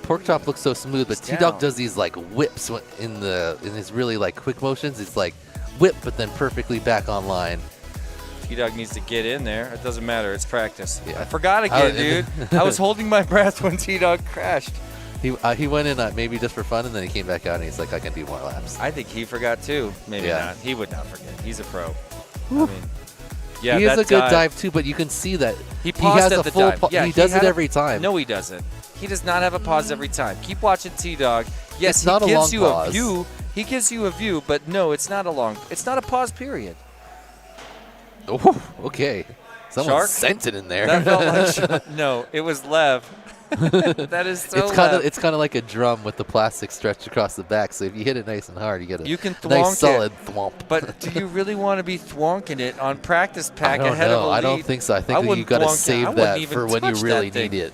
Porkchop looks so smooth, but It's T-Dog down. does these like whips in his really like quick motions. It's like whip, but then perfectly back online. T-Dog needs to get in there. It doesn't matter. It's practice. Yeah. I forgot again, dude. I was holding my breath when T-Dog crashed. He went in maybe just for fun, and then he came back out and he's like, I can do more laps. I think he forgot too. Maybe Yeah. not. He would not forget. He's a pro. I mean, yeah, he is that a good dive too, but you can see that He paused has at a the full. dive. Yeah, he does had it a- every time. No, he doesn't. He does not have a pause every time. Keep watching T-Dog. Yes, It's he not a gives long you pause. a view. He gives you a view, but no, it's not a long. It's not a pause period. Oh, okay. Someone Shark? sent it in there. That felt like no, it was Lev. That is so Lev. It's kind of like a drum with the plastic stretched across the back. So if you hit it nice and hard, you get a You can thwonk nice solid it. thwomp. But do you really want to be thwonking it on practice I pack don't ahead know. of a I don't lead? think so. I think that you wouldn't got to thwonk it. I save wouldn't that even for when you touch really that thing. need it.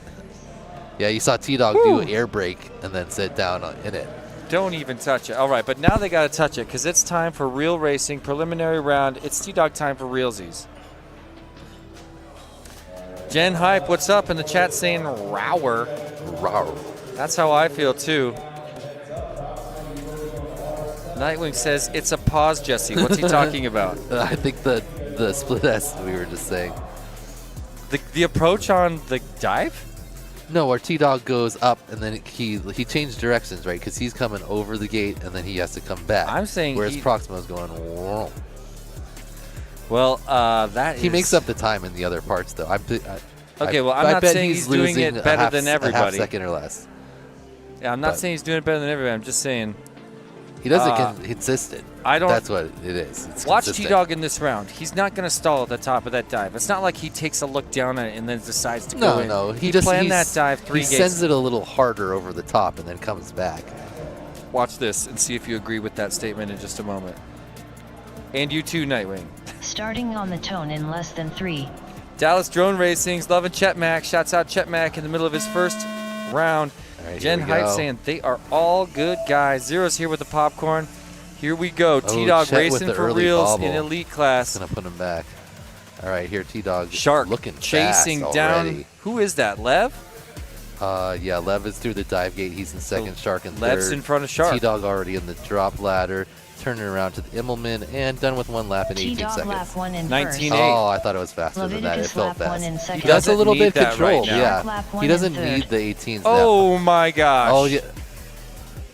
Yeah, you saw T-Dog do an air brake and then sit down in it. Don't even touch it. All right, but now they got to touch it because it's time for real racing, preliminary round. It's T-Dog time for realsies. Jen Hype, what's up in the chat saying rower? Rawr. That's how I feel too. Nightwing says it's a pause, Jesse. What's he talking about? I think the split S we were just saying. The approach on the dive? No, where T-Dog goes up and then he changed directions, right? Because he's coming over the gate and then he has to come back. I'm saying whereas he- Proximo's going. Whoa. Well, that He is- makes up the time in the other parts, though. Okay, well, I'm I not bet saying he's doing losing it a better half- than A half everybody. second or less. Yeah, I'm not but- saying he's doing it better than everybody. I'm just saying He doesn't consistent. I don't- That's what it is. It's watch consistent. T-Dog in this round. He's not going to stall at the top of that dive. It's not like he takes a look down at it and then decides to go in. No. He planned that dive 3 He gates. sends it a little harder over the top and then comes back. Watch this and see if you agree with that statement in just a moment. And you too, Nightwing. Starting on the tone in less than 3. Dallas Drone Racing's loving Chetmac. Shouts out Chetmac in the middle of his first round. All right, Jen here we Hype go. saying they are all good guys. Zero's here with the popcorn. Here we go. Oh, T-Dog Chet with racing the for early reals bobble. in elite class. Gonna put him back. All right, here T-Dog. Shark looking chasing fast down. already. Who is that? Lev? Yeah, Lev is through the dive gate. He's in second. Shark in Lev's third. in front of Shark. T-Dog already in the drop ladder. Turning around to the Immelman and done with 1 lap in 18 T-Dog seconds. lap 1 in 19. first. Oh, I thought it was faster than that. It Leviticus felt lap 1 fast. in second. He That's a doesn't little need bit that control. right now. Yeah, Lap one he doesn't in need third. the 18s. Oh my gosh. Oh yeah.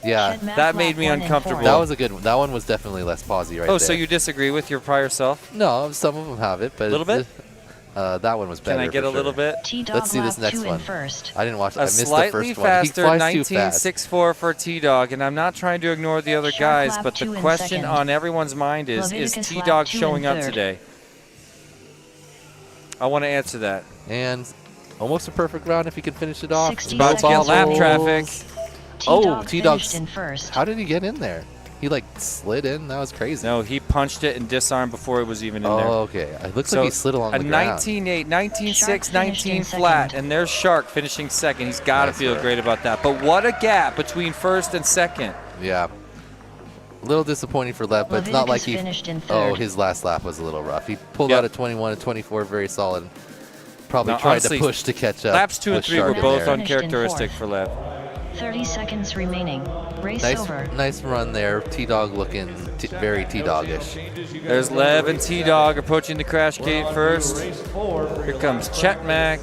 Yeah, Chet Mack That lap made me 1 in uncomfortable. fourth. that was a good one. That one was definitely less pausey right Oh, there. so you disagree with your prior self? No, some of them have it, but A little bit? That one was better. Can I get for a little sure. bit? T-Dog Let's see this lap next 2 one. in first. I didn't watch. I A missed the slightly first one. He faster flies too fast. 19.64 for T-Dog, and I'm not trying to ignore the other Shark guys, lap but the 2 in question second. on everyone's mind is Leviticus lap T-Dog 2 in showing up third. today? I want to answer that. And almost a perfect round if he could finish it off. 60 About to get seconds. lap traffic. T-Dog T-Dog's- finished in first. How did he get in there? He like slid in. That was crazy. No, he punched it and disarmed before it was even in there. Oh, okay. It looks So like he slid along a the ground. 19.8, 19.6, Shark finished 19 in flat, second. and there's Shark finishing second. He's got to Nice feel work. great about that. But what a gap between first and second. Yeah. A little disappointing for Lev, but it's not like Leviticus he. finished in Oh, third. his last lap was a little rough. He pulled Yep. out a 21 and 24, very solid. Probably Now, tried honestly, to push to catch up. Laps 2 and with 3 were Shark in both there. Finished in uncharacteristic fourth. for Lev. 30 seconds remaining. Race over. Nice run there. T-Dog looking very T-Dog-ish. There's Lev and T-Dog approaching the crash gate first. Here comes Chetmac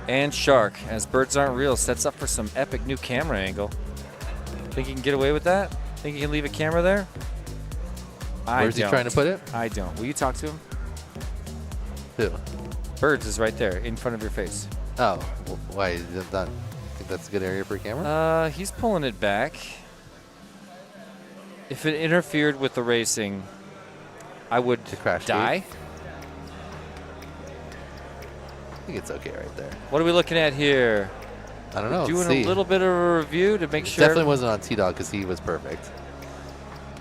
and Shark as Birds Aren't Real sets up for some epic new camera angle. Think he can get away with that? Think he can leave a camera there? Where's he trying to put it? I don't. Will you talk to him? Who? Birds is right there in front of your face. Oh, why is that not? Think that's a good area for a camera? He's pulling it back. If it interfered with the racing, I would crash die. gate. I think it's okay right there. What are we looking at here? I don't know. Doing see. a little bit of a review to make It sure. definitely wasn't on T-Dog because he was perfect.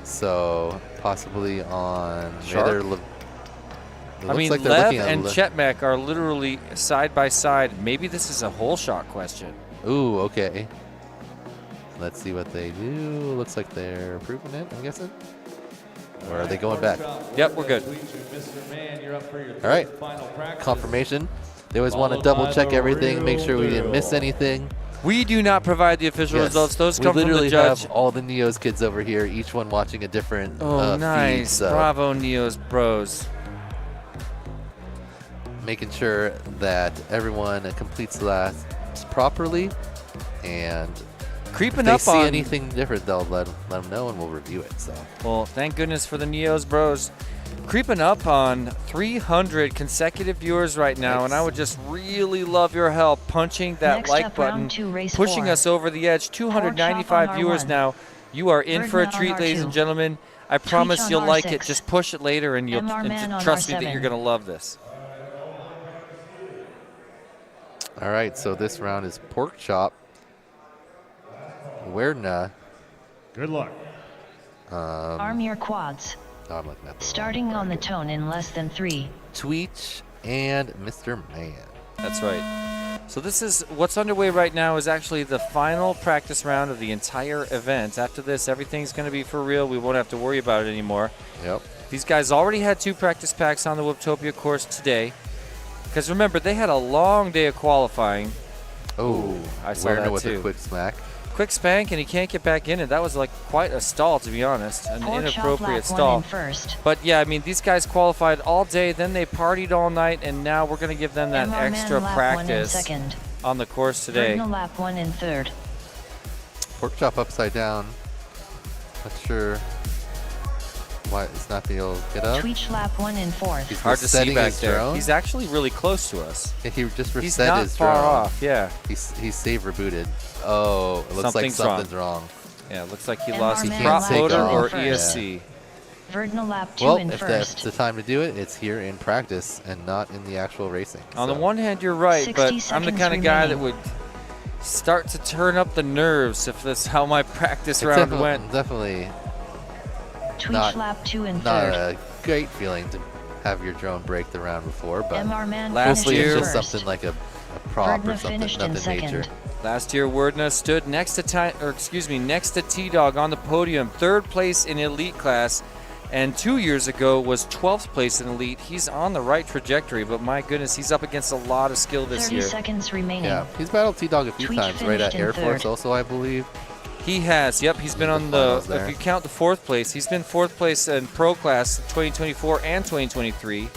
So possibly on Shark? It I mean, like they're Lev looking at and Chetmek are literally side by side. Maybe this is a whole shot question. Ooh, okay. Let's see what they do. Looks like they're approving it, I'm guessing. Or are they going back? Yep, we're good. All right. Confirmation. They always want to double check everything, make sure we didn't miss anything. We do not provide the official Yes. results. Those We come from literally the judge. have all the Neos kids over here, each one watching a different Oh, feed. nice. So Bravo, Neos Bros. making sure that everyone completes the laps properly, and Creeping if they up see on. anything different, they'll let them know, and we'll review it. So Well, thank goodness for the Neos Bros. Creeping up on 300 consecutive viewers right now, Nice. and I would just really love your help punching that Next like up, button, round 2, race pushing 4. us over the edge. 295 on viewers R1. now. You are in for a Birdman on treat, ladies R2. and gentlemen. I promise on you'll like it. R6. Just push it later, and you'll MR and Man on trust me that R7. you're going to love this. all right, so this round is pork chop. Werna. Good luck. Arm your quads. Oh, I'm looking at the Starting on the tone in less than 3. Tweech and Mr. Man. That's right. So this is what's underway right now is actually the final practice round of the entire event. After this, everything's going to be for real. We won't have to worry about it anymore. Yep. These guys already had 2 practice packs on the Whooptopia course today. Because remember, they had a long day of qualifying. Oh, I saw Werner that with too. a quick smack. Quick spank, and he can't get back in it. That was like quite a stall, to be honest. An Pork chop inappropriate lap 1 stall. in first. But yeah, I mean, these guys qualified all day, then they partied all night, and now we're going to give them that MR Man extra lap 1 in practice second. on the course today. Birdman lap 1 in third. Pork chop upside down. Not sure why it's not being able to get up. Tweech lap 1 in fourth. He's Hard to see resetting back his there. drone. He's actually really close to us. Yeah, he just He's reset not his far drone. off, yeah. He's save rebooted. Oh, it looks Something's like something's wrong. Yeah, it looks like he MR lost Man prop lap motor 2 or in first. ESC. Verdna lap 2 Well, in if that's first. the time to do it, it's here in practice and not in the actual racing. On the So, one hand, you're right, 60 but I'm the seconds kind of guy that remaining. would start to turn up the nerves if that's how my practice it's round defi- went. definitely Tweech not- lap 2 in not third. a great feeling to have your drone break the round before, but MR Man Last hopefully finished year- it's in just first. something like a prop or Verdna something, finished in nothing major. second. Last year, Wordna stood next to T-Dog on the podium, 3rd place in elite class, and 2 years ago was 12th place in elite. He's on the right trajectory, but my goodness, he's up against a lot of skill this 30 year. seconds remaining. Yeah, he's battled T-Dog a few Tweech times, right at finished in Air Force third. also, I believe. He has, yep. He's been on the, finals there. if you count the 4th place, he's been 4th place in pro class 2024 and 2023.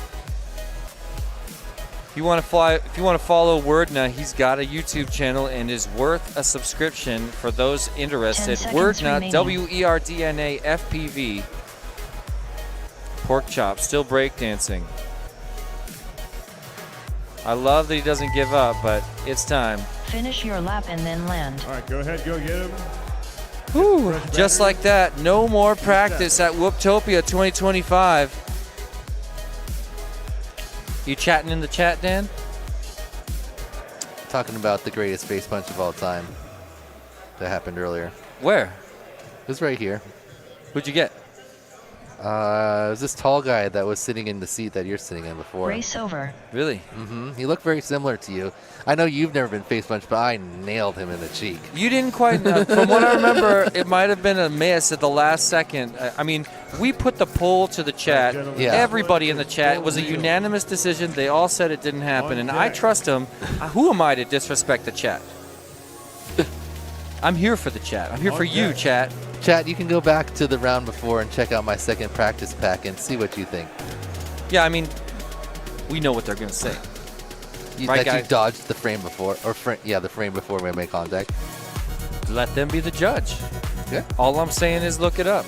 If you want to follow Wordna, he's got a YouTube channel and is worth a subscription for those 10 interested. seconds Wordna, remaining. WERDNA FPV. Pork chop, still breakdancing. I love that he doesn't give up, but it's time. Finish your lap and then land. All right, go ahead, go get him. Whew, just like that, no more practice at Whooptopia 2025. You chatting in the chat, Dan? Talking about the greatest face punch of all time that happened earlier. Where? It was right here. Who'd you get? It was this tall guy that was sitting in the seat that you're sitting in before. Race over. Really? He looked very similar to you. I know you've never been face punched, but I nailed him in the cheek. You didn't quite know. From what I remember, it might have been a miss at the last second. I mean, we put the poll to the chat. Yeah. Everybody in the chat. It was a unanimous decision. They all said it didn't happen, and I trust them. Who am I to disrespect the chat? I'm here for the chat. I'm here for you, chat. Chat, you can go back to the round before and check out my second practice pack and see what you think. Yeah, I mean, we know what they're going to say. Right, That guys? you dodged the frame before, the frame before we made contact. Let them be the judge. Yeah. All I'm saying is look it up.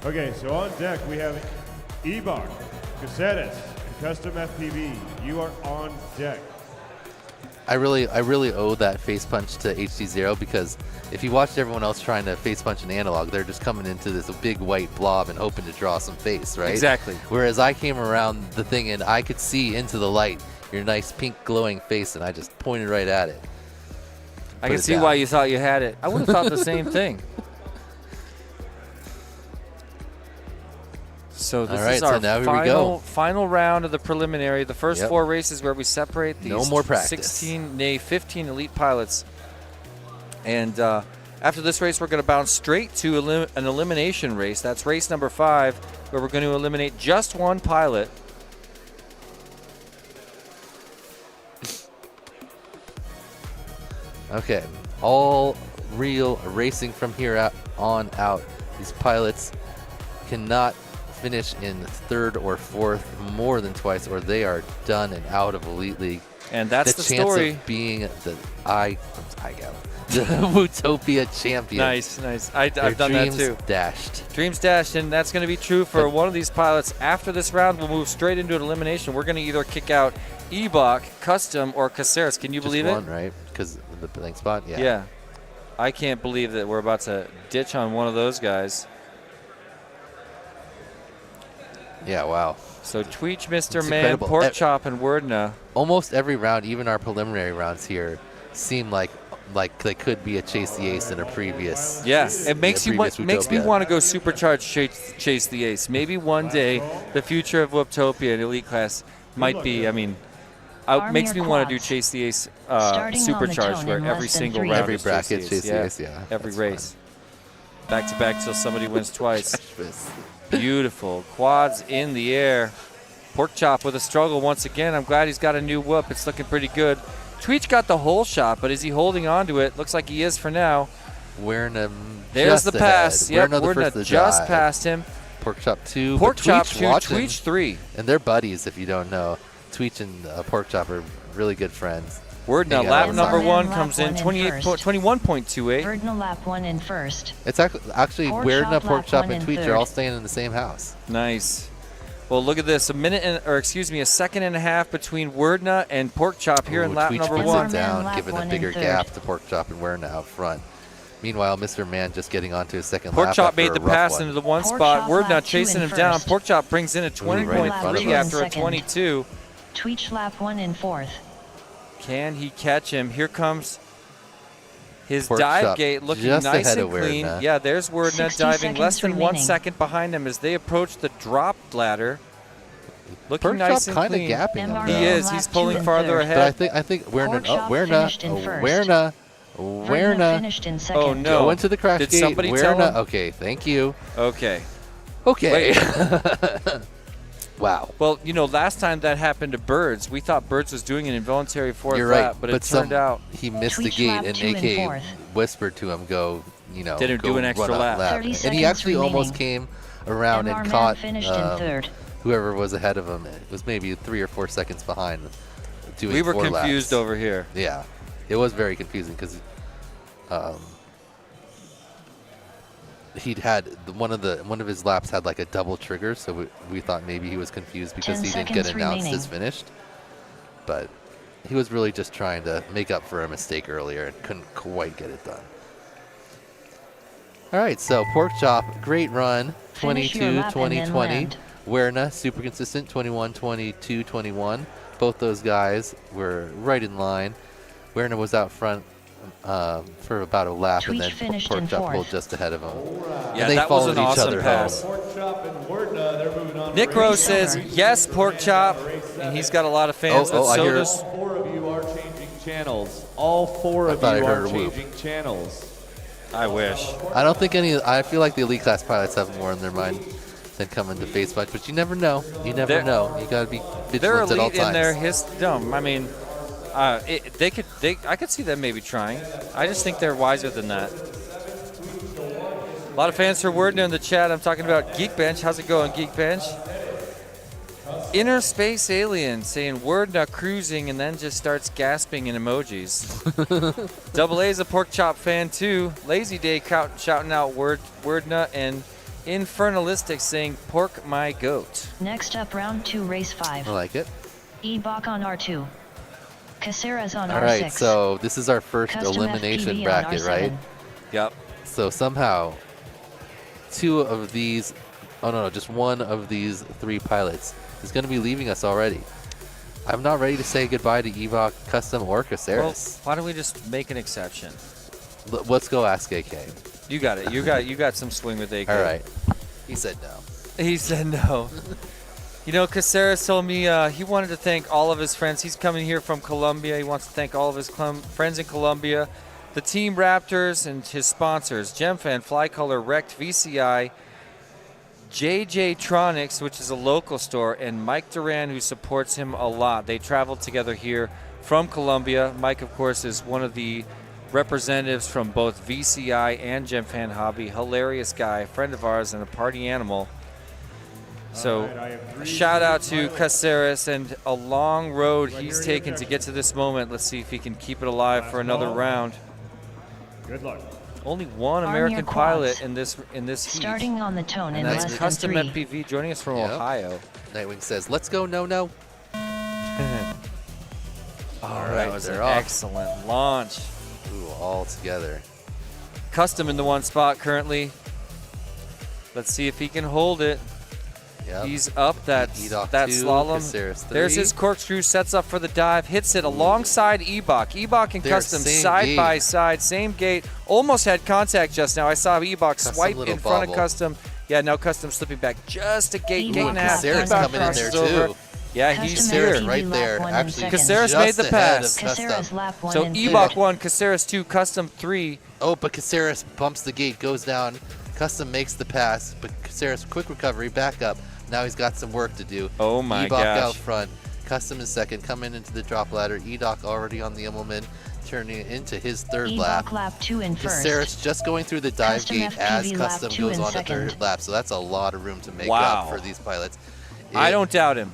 Okay, so on deck we have Ebar, Casetas, and Custom FPV. You are on deck. I really owe that face punch to HD0 because if you watched everyone else trying to face punch an analog, they're just coming into this big white blob and hoping to draw some face, right? Exactly. Whereas I came around the thing and I could see into the light your nice pink glowing face, and I just pointed right at it. I can see why you thought you had it. I would have thought the same thing. So this is our final round of the preliminary. The first 4 races where we separate these 16, nay 15 elite pilots. And after this race, we're going to bounce straight to an elimination race. That's race number 5, where we're going to eliminate just one pilot. Okay, all real racing from here on out. These pilots cannot finish in 3rd or 4th more than twice, or they are done and out of Elite League. And that's the chance story of being the Whooptopia champion. Nice. I've done that too. Dreams dashed. Dreams dashed, and that's going to be true for one of these pilots. After this round, we'll move straight into an elimination. We're going to either kick out Ebok, Custom, or Caceres. Can you believe it? Just one, right? Because of the blank spot? Yeah. Yeah. I can't believe that we're about to ditch on one of those guys. Yeah, wow. So Tweech, Mr. Man, incredible. Pork Chop, and Wordna. Almost every round, even our preliminary rounds here, seem like they could be a Chase the Ace in a previous. Yeah, it makes me want to go supercharged chase the Ace. Maybe one day the future of Whooptopia in Elite Class might be. I mean, makes me want to do Chase the Ace supercharged, where every single round every is bracket Chase the Ace. Yeah, every race, back to back till somebody wins twice. Beautiful quads in the air. Pork Chop with a struggle once again. I'm glad he's got a new whoop. It's looking pretty good. Tweech got the whole shot, but is he holding on to it? Looks like he is for now. There's the pass. Yep, Wordna just passed him. Pork Chop 2. Pork Chop 2, Tweech 3. And they're buddies, if you don't know. Tweech and Pork Chop are really good friends. Wordna, lap number 1 comes in 21.28. Wordna lap 1 in first. It's actually Wordna, Pork Chop, and Tweech are all staying in the same house. Nice. Well, look at this. A second and a half between Wordna and Pork Chop here in lap Tweech number puts 1. it down, giving a bigger gap to Pork Chop and Wordna out front. Meanwhile, Mr. Man just getting onto his second lap. Pork Chop made the pass into the one spot. Wordna chasing him down. Pork Chop brings in a 20.3 after a 22. Tweech lap 1 in fourth. Can he catch him? Here comes his Pork dive Chop gate looking just nice ahead and of clean. Wordna. Yeah, there's Wordna 60 diving less than 1 remaining. second behind him as they approach the drop ladder. Looking Pork nice Chop and kind of clean. gapping him. MR He though. is. lap He's 2 pulling in farther third. ahead. But I think Pork Chop finished in first. Wordna Wordna. finished in second. Oh, no. Go into the crash Did gate. somebody tell Wordna. him? Okay, thank you. Okay. Okay. Wait. Wow. Well, last time that happened to Birds, we thought Birds was doing an involuntary fourth You're right, lap, but it turned out he missed the Tweech gate, lap and 2 in AK fourth. whispered to him, "Go, Didn't go do an extra run lap. 30 And he seconds actually almost remaining. came around MR and man caught finished in third. whoever was ahead of him. It was maybe 3 or 4 seconds behind. Doing we were 4 confused laps. over here. Yeah, it was very confusing because he'd had one of his laps had like a double trigger, so we thought maybe he was confused because 10 he didn't get seconds announced remaining. as finished. But he was really just trying to make up for a mistake earlier and couldn't quite get it done. All right, so Pork Chop, great run, Finish your 22, lap and 20, then 20. land. Werner, super consistent, 21, 22, 21. Both those guys were right in line. Werner was out front for about a lap, Tweech and then finished Pork in Chop fourth. pulled just ahead of him. Yeah, and they that was followed an each awesome other pass. home. Pork Chop and Wordna, they're moving on. Nick Rose says, yes, Pork Chop, and he's got a lot of fans. Oh, I so hear- does All 4 of you are changing channels. All 4 of thought I you heard are a whoop. changing channels. I wish. I don't think I feel like the elite class pilots have more in their mind than coming to face punch, but you never know. You never They're- know. You gotta be They're vigilant at all elite in their times. I mean, I could see them maybe trying. I just think they're wiser than that. A lot of fans for Wordna in the chat. I'm talking about Geekbench. How's it going, Geekbench? Inner Space Alien saying Wordna cruising and then just starts gasping in emojis. Double A's a Pork Chop fan too. Lazy Day shouting out Wordna, and Infernalistic saying Pork my goat. Next up, round 2, race 5. I like it. Ebok on R2. Caceres on All R6. right, so this is our first Custom elimination FPV bracket, on right? R7. Yep. So somehow, two of these, oh no, just one of these 3 pilots is going to be leaving us already. I'm not ready to say goodbye to Evok, Custom, or Well, Caceres. why don't we just make an exception? Let's go ask AK. You got it. You got some swing with AK. All right. He said no. He said no. You know, Caceres told me he wanted to thank all of his friends. He's coming here from Colombia. He wants to thank all of his friends in Colombia, the Team Raptors, and his sponsors, GemFan, Flycolor, Rect, VCI, JJ Tronics, which is a local store, and Mike Duran, who supports him a lot. They traveled together here from Colombia. Mike, of course, is one of the representatives from both VCI and GemFan Hobby. Hilarious guy, a friend of ours, and a party animal. So, All right, I have a 3 shout out to pilots. Caceres and a long road When he's you're taken here, to get to this moment. Let's see if he can keep it alive Last for another ball. round. Good luck. Only one Arm American your quads. pilot in this heat, Starting on the tone in and that's less than Custom 3. FPV joining us from Yep. Ohio. Nightwing says, let's go, no. All right, that was an they're off. excellent launch. Ooh, all together. Custom in the one spot currently. Let's see if he can hold it. Yep. He's up that Edok that 2, slalom. Caceres 3. There's his corkscrew, sets up for the dive, hits it alongside Ebok. Ebok and They're Custom same side gate. by side, same gate. Almost had contact just now. I saw Ebok Custom swipe little in front bobble. of Custom. Yeah, now Custom slipping back just a gate, Ebok gate and a half. Caceres Ebok coming in there crosses over. too. Yeah, Custom he's Caceres here. FPV right there. lap 1 in Actually, second. Caceres just made the ahead pass. of Caceres Custom. lap 1 So in Ebok third. 1, Caceres 2, Custom 3. Oh, but Caceres bumps the gate, goes down. Custom makes the pass, but Caceres quick recovery, back up. Now he's got some work to do. Oh my Ebok gosh. out front. Custom is second, coming into the drop ladder. Edok already on the Immelman, turning it into his third lap. Ebok lap 2 in first. Caceres just going through the dive Custom gate as FPV lap Custom 2 goes in on to second. third lap, so that's a lot of room to make Wow. up for these pilots. I It- don't doubt him.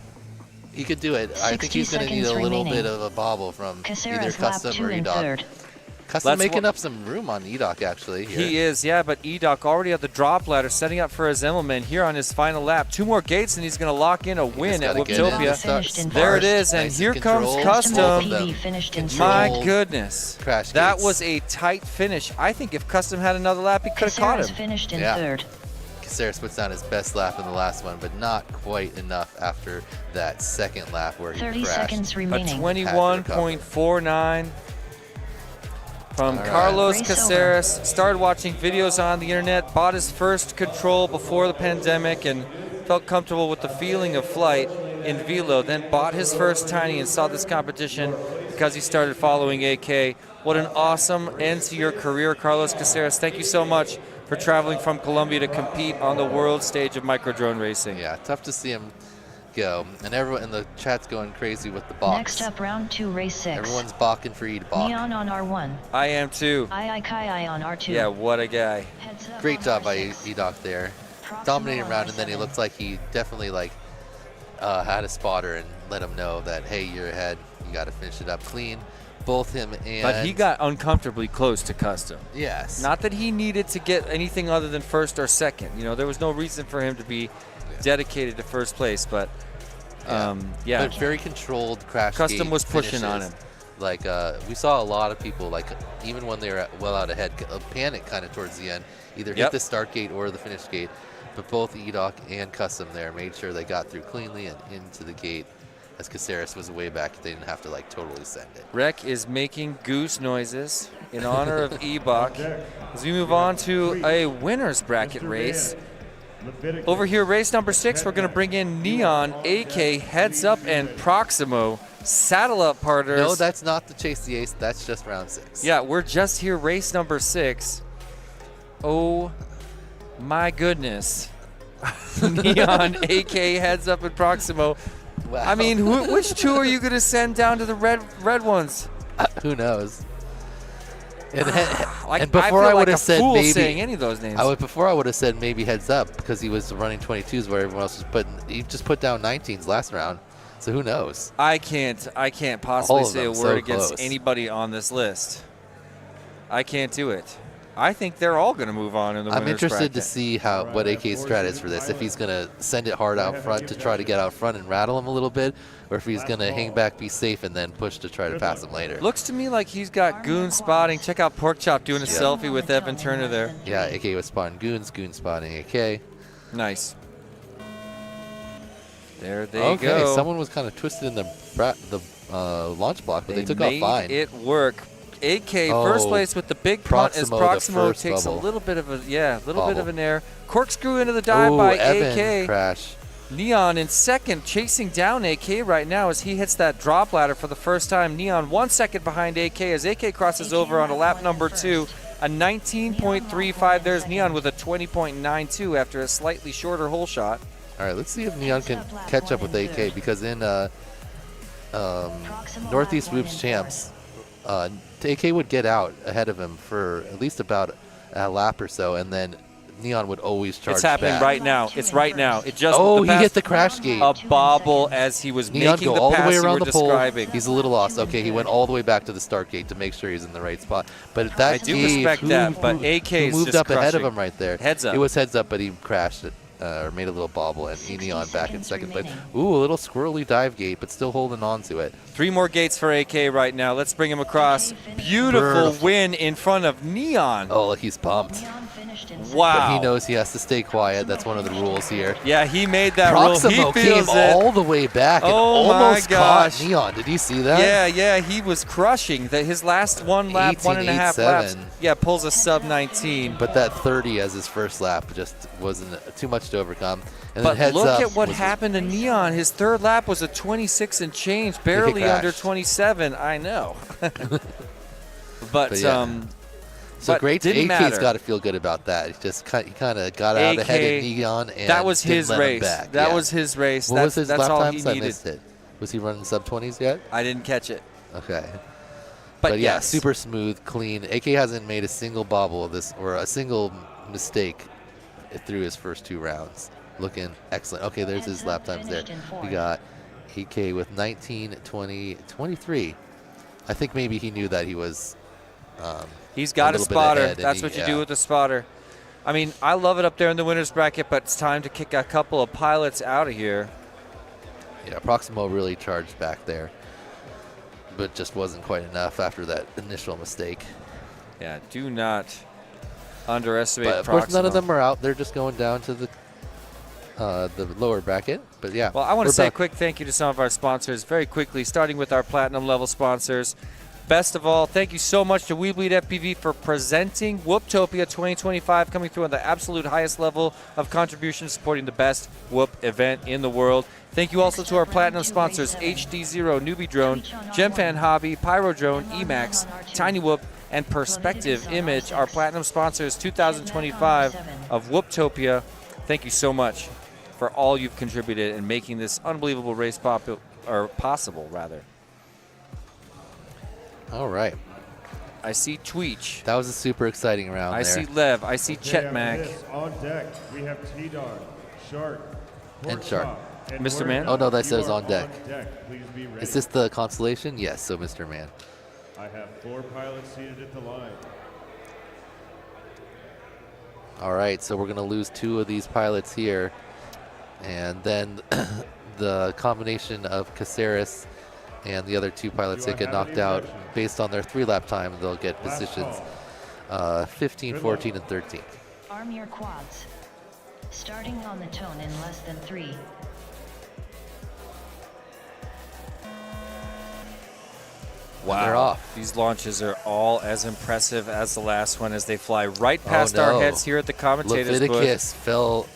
He could do it. I think 60 he's going to need a seconds little remaining. bit of a bobble from either Caceres lap Custom 2 or in Edok. third. Custom Let's making wa- up some room on Edok, actually. Here. He is, yeah, but Edok already at the drop ladder, setting up for his Immelman here on his final lap. 2 more gates, and he's going to lock in a win at gotta get in. Whooptopia. Finished in There it first. is, and Nice here comes controlled. Custom Both of Custom. them. FPV finished in Control. My third. goodness. Crash That gates. was a tight finish. I think if Custom had another lap, he could have caught Caceres him. finished in Yeah. third. Caceres puts down his best lap in the last one, but not quite enough after that second lap where he 30 crashed. seconds A remaining. 21.49 from All right. Carlos Race Caceres. Started watching videos on the internet, bought his first control before the pandemic, and felt comfortable with the feeling of flight in Velo. Then bought his first Tiny and saw this competition because he started following AK. What an awesome end to your career, Carlos Caceres. Thank you so much for traveling from Colombia to compete on the world stage of micro drone racing. Yeah, tough to see him go. And everyone in the chat's going crazy with the box. Next up, round 2, race 6. Everyone's balking for Edok. Neon on R1. I am too. Kai on R2. Yeah, what a guy. Heads up Great on job by R6. Edok there. Proximal Dominating on round, and then he R7. looked like he definitely had a spotter and let him know that, hey, you're ahead. You got to finish it up clean. Both him and... But he got uncomfortably close to Custom. Yes. Not that he needed to get anything other than first or second. You know, there was no reason for him to be dedicated to first place, but yeah. But very controlled crash Custom gate was pushing on finishes. him. Like, we saw a lot of people, like, even when they were well out ahead, panic kind of towards the end. Either hit Yep. the start gate or the finish gate. But both Edok and Custom there made sure they got through cleanly and into the gate. As Caceres was way back, they didn't have to, like, totally send it. Rec is making goose noises in honor of Ebok. As we move on to a winner's bracket race. Over here, race number 6, we're going to bring in Neon, AK, Heads Up, and Proximo. Saddle up, partners. No, that's not the Chase the Ace. That's just round 6. Yeah, we're just here, race number 6. Oh my goodness. Neon, AK, Heads Up, and Proximo. Wow. I mean, which 2 are you going to send down to the red ones? Who knows? And, Like, and before feel I like would a have said fool maybe, saying any of those names. before I would have said maybe Heads Up because he was running 22s where everyone else was putting. He just put down 19s last round, so who knows? I can't possibly All of say a them word so against close. anybody on this list. I can't do it. I think they're all going to move on in the I'm winners interested to bracket. see what AK's strat is for this. If he's going to send it hard out front to try to get out front and rattle him a little bit, or if he's going to hang back, be safe, and then push to try to pass him later. Looks to me like he's got goon spotting. Check out Porkchop doing a selfie with Evan Turner there. Yeah, AK was spotting goons, goon spotting AK. Nice. There they Okay, go. someone was kind of twisted in the launch block, but they took off made fine. it work. AK Oh, first place with the big punt as Proximo, the Proximo first takes bubble. a little bit of a little bit Bobble. of an air. Corkscrew into the dive Ooh, by Evan AK. crash. Neon in second, chasing down AK right now as he hits that drop ladder for the first time. Neon 1 second behind AK as AK crosses over onto lap number 2. A 19.35. There's Neon with a 20.92 after a slightly shorter hole shot. All right, let's see if Neon can catch up with AK, because in Northeast Whoops Champs, AK would get out ahead of him for at least about a lap or so, and then Neon would always charge It's happening back. right now. It's right now. It just Oh, the he hit past- the crash gate. a bobble as he was Neon making go the all the pass way you around were the pole. describing. He's a little lost. Okay, he went all the way back to the start gate to make sure he's in the right spot. But that I do gave respect that, but AK is moved just up ahead of crushing. him right there. Heads up. It was heads up, but he crashed it. Or made a little bobble, and Neon back in second place. Ooh, a little squirrely dive gate, but still holding on to it. 3 more gates for AK right now. Let's bring him across. Beautiful win in front of Neon. Oh, look, he's pumped. Wow. But he knows he has to stay quiet. That's one of the rules here. Yeah, he made that Proximo rule. He came feels it. all the way back and Oh my almost gosh. caught Neon. Did you see that? Yeah, he was crushing. His last 1 lap, 1.5 laps. 18.87. Yeah, pulls a sub 19. But that 30 as his first lap just wasn't too much to overcome. And But then heads look up at what was- happened to Neon. His third lap was a 26 and change, barely crashed. under 27. I know. but yeah. So but great. didn't AK's matter. got to feel good about that. he kind of got out ahead of Neon, and that was didn't his let him race. back. That Yeah. was his race. What that's was his that's lap all times? he I needed. missed it. Was he running sub 20s yet? I didn't catch it. Okay. But yeah, yes. super smooth, clean. AK hasn't made a single bobble of this or a single mistake through his first 2 rounds. Looking excellent. Okay, there's his lap times there. We got AK with 19, 20, 23. I think maybe he knew that he was. He's got a little bit spotter. ahead, and That's what you do with a spotter. I mean, I love it up there in the winner's bracket, but it's time to kick a couple of pilots out of here. Yeah, Proximo really charged back there, but just wasn't quite enough after that initial mistake. Yeah, do not underestimate But of course, none of Proximo. them are out. They're just going down to the lower bracket. But yeah. Well, I want we're to say a back. quick thank you to some of our sponsors very quickly, starting with our platinum level sponsors. Best of all, thank you so much to We Bleed FPV for presenting Whooptopia 2025, coming through on the absolute highest level of contribution, supporting the best Whoop event in the world. Thank you also to our platinum sponsors, HD0, Newbie Drone, GemFan Hobby, Pyro Drone, Emax, Tiny Whoop, and Perspective Image, our platinum sponsors 2025 of Whooptopia. Thank you so much for all you've contributed in making this unbelievable race possible, rather. All right. I see Tweech. That was a super exciting round I there. see Lev. I see Okay, after Chetmac. this, on deck, we have T-Dog, Shark, And Shark. Porkchop, and Mr. Man? Oh, no, that you says are on deck. Please be ready. Is this the constellation? Yes, so Mr. Man. I have 4 pilots seated at the line. All right, so we're going to lose 2 of these pilots here. And then the combination of Caceres and the other 2 pilots that get knocked out based on their 3-lap time, they'll get Last positions call. 15, 14, and 13. Arm your quads. Starting on the tone in less than 3. Wow. They're off. These launches are all as impressive as the last one as they fly right past our no. heads here at the commentators booth. Leviticus fell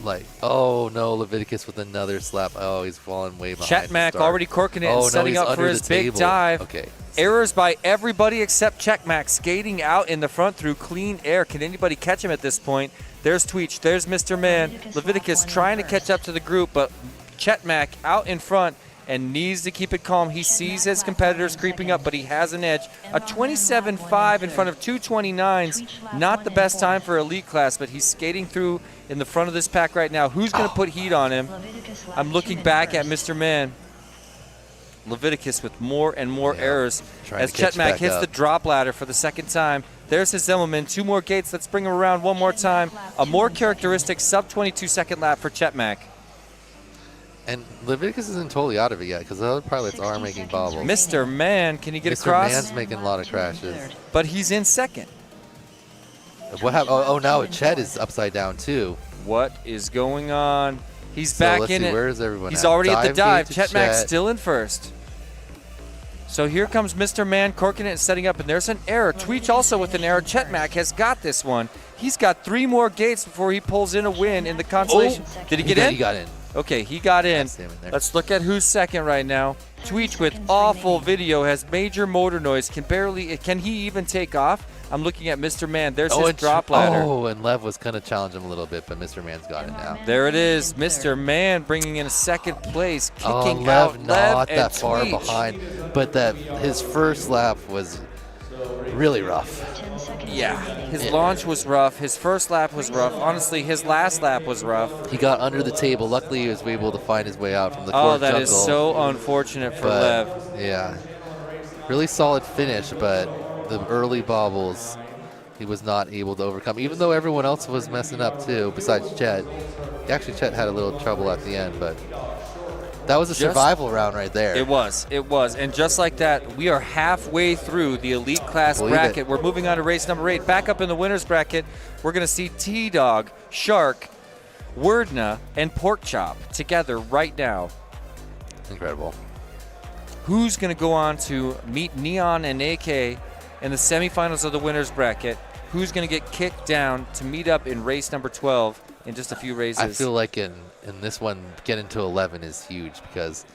like, oh no, Leviticus with another slap. Oh, he's falling way behind. Chetmac the start. already corking it Oh, and no, setting he's up for under his the big table. dive. Okay. Errors by everybody except Chetmac, skating out in the front through clean air. Can anybody catch him at this point? There's Tweech. There's Mr. Man. Leviticus trying to catch up to the group, but Chetmac out in front and needs to keep it calm. He sees his competitors creeping up, but he has an edge. A 27.5 in front of 229s. Not the best time for elite class, but he's skating through in the front of this pack right now. Who's going to put heat on him? I'm looking back at Mr. Man. Leviticus with more and more errors trying as to catch Chetmac back hits up. the drop ladder for the second time. There's his Zimmelman. 2 more gates. Let's bring him around one more time. A more characteristic sub-22-second lap for Chetmack. And Leviticus isn't totally out of it yet because the other pilots are making bobbles. Mr. Man, can you get Mr. across? Man's making a lot of crashes. But he's in second. What happened? Oh, now Chet is upside down too. What is going on? He's So back let's in see, it. where is everyone He's at? already at the dive. Gate to Chetmack's Chet. still in first. So here comes Mr. Man corking it and setting up, and there's an error. Tweech also with an error. Chetmack has got this one. He's got 3 more gates before he pulls in a win in the consolation. Did he get in? He got in. Okay, he got in. That's him in there. Let's look at who's second right now. Tweech with awful video has major motor noise. Can he even take off? I'm looking at Mr. Man. There's his drop ladder. Oh, and Lev was going to challenge him a little bit, but Mr. Man's got it now. There it is. Mr. Man bringing in a second place, kicking Lev out not Lev that and far Tweech. behind, but his first lap was really rough. Yeah, his launch was rough. His first lap was rough. Honestly, his last lap was rough. He got under the table. Luckily, he was able to find his way out from the Oh, court that jungle. is so unfortunate for But, Lev. yeah, really solid finish, but the early bobbles he was not able to overcome, even though everyone else was messing up too, besides Chet. Actually, Chet had a little trouble at the end, but that was a survival round right there. It was. And just like that, we are halfway through the elite class bracket. We're moving on to race number 8. Back up in the winner's bracket, we're going to see T-Dog, Shark, Wordna, and Porkchop together right now. Incredible. Who's going to go on to meet Neon and AK in the semifinals of the winner's bracket? Who's going to get kicked down to meet up in race number 12 in just a few races? I feel like in this one, getting to 11 is huge because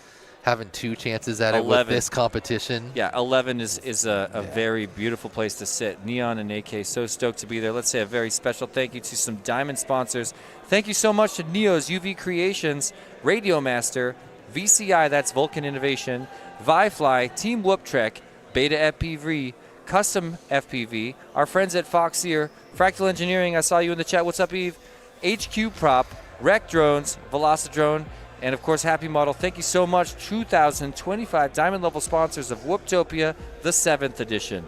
having 2 chances at it with this competition. Yeah, 11 is a very beautiful place to sit. Neon and AK, so stoked to be there. Let's say a very special thank you to some diamond sponsors. Thank you so much to Neo's UV Creations, Radio Master, VCI, that's Vulcan Innovation, Vifly, Team Whooptrek, Beta FPV, Custom FPV, our friends at Foxier, Fractal Engineering, I saw you in the chat. What's up, Eve? HQ Prop, Rec Drones, Velocidrone, and of course Happy Model. Thank you so much. 2025 diamond level sponsors of Whooptopia, the 7th edition.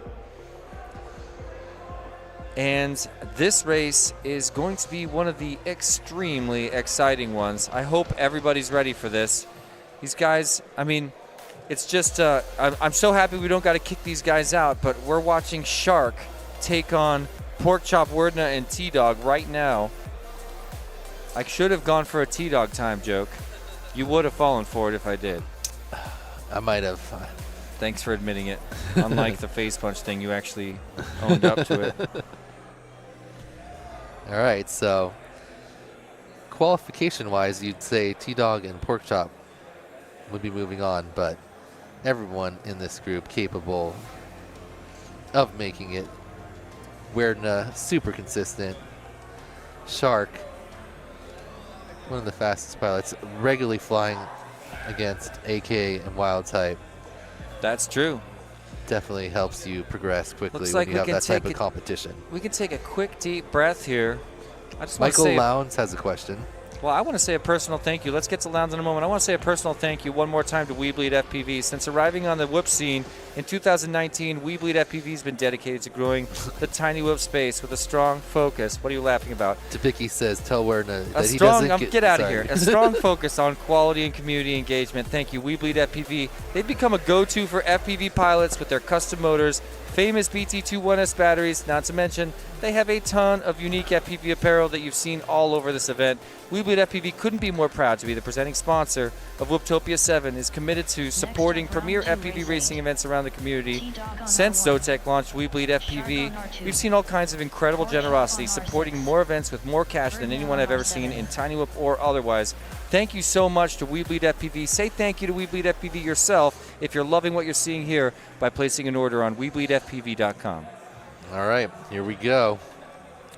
And this race is going to be one of the extremely exciting ones. I hope everybody's ready for this. These guys, I mean, it's just, I'm so happy we don't got to kick these guys out, but we're watching Shark take on Porkchop, Wordna, and T-Dog right now. I should have gone for a T-Dog time joke. You would have fallen for it if I did. I might have. Thanks for admitting it. Unlike the face punch thing, you actually owned up to it. All right, so qualification-wise, you'd say T-Dog and Porkchop would be moving on, but everyone in this group capable of making it. Werdna, super consistent. Shark, one of the fastest pilots, regularly flying against AK and Wild type. That's true. Definitely helps you progress quickly Looks when like you we have can that type take of competition. We can take a quick, deep breath here. I just want to Michael say, Lowndes has a question. well, I want to say a personal thank you. Let's get to Lowndes in a moment. I want to say a personal thank you one more time to Weebleed FPV. Since arriving on the Whoop scene in 2019, Weebleed FPV has been dedicated to growing the tiny whoop space with a strong focus. What are you laughing about? Topiki says, tell Werdna A that he strong, doesn't get out of sorry. here. A strong focus on quality and community engagement. Thank you, Weebleed FPV. They've become a go-to for FPV pilots with their custom motors, famous BT21S batteries, not to mention they have a ton of unique FPV apparel that you've seen all over this event. Weebleed FPV couldn't be more proud to be the presenting sponsor of Whooptopia 7, is committed to supporting premier FPV racing events around the community. Since Zotac launched Weebleed FPV, we've seen all kinds of incredible generosity, supporting more events with more cash than anyone I've ever seen in Tiny Whoop or otherwise. Thank you so much to Weebleed FPV. Say thank you to Weebleed FPV yourself if you're loving what you're seeing here by placing an order on WeebleedFPV.com. All right, here we go.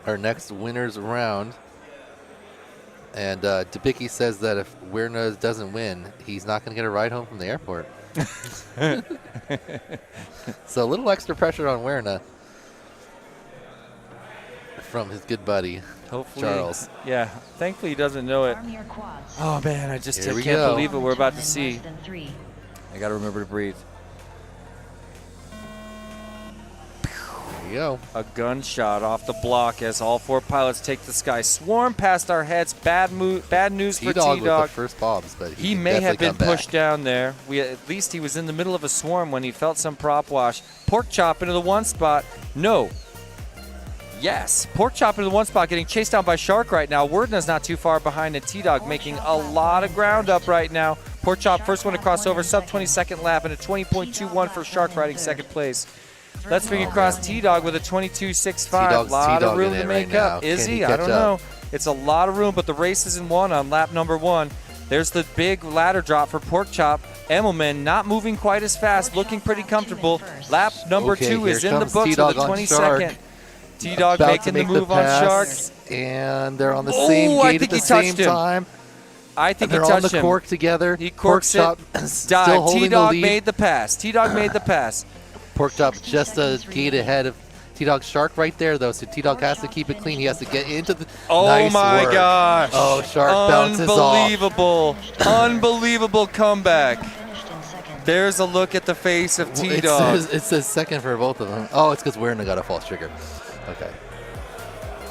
Our next winner's round. And Dubicki says that if Werdna doesn't win, he's not going to get a ride home from the airport. So a little extra pressure on Werdna from his good buddy, Hopefully, Charles. Yeah, thankfully he doesn't know it. Arm your quads. Oh man, I just Here we can't go. believe what we're about to see. Less than 3. I gotta remember to breathe. you go. A gunshot off the block as all 4 pilots take the sky. Swarm past our heads. Bad news for T-Dog T-Dog. with the first bobs, but He may have been pushed down there. At least he was in the middle of a swarm when he felt some prop wash. Pork Chop into the 1 spot. No. Yes. Pork Chop into the 1 spot, getting chased down by Shark right now. Wordna's not too far behind, and T-Dog making a lot of ground up right now. Pork Chop, first one to cross over, sub 22nd lap, and a 20.21 for Shark riding second place. Let's bring across T-Dog with a 22.65. A lot of room to make up. Is he? I don't know. It's a lot of room, but the race isn't won on lap number 1. There's the big ladder drop for Pork Chop. Emmelman not moving quite as fast, looking pretty comfortable. Lap number 2 is in the books with a 22nd. T-Dog making the move on Shark. And they're on the same gate at the same time. I think they're he touched on the him. cork together. He corks it. Still holding T-Dog the lead. made the pass. T-Dog made the pass. Pork Chop just a gate ahead of T-Dog. Shark right there, though, so T-Dog has to keep it clean. He has to get into the nice my work. gosh. Oh, Shark bounces off. Unbelievable. Unbelievable comeback. There's a look at the face of T-Dog. It says second for both of them. Oh, it's because Werner got a false trigger. Okay.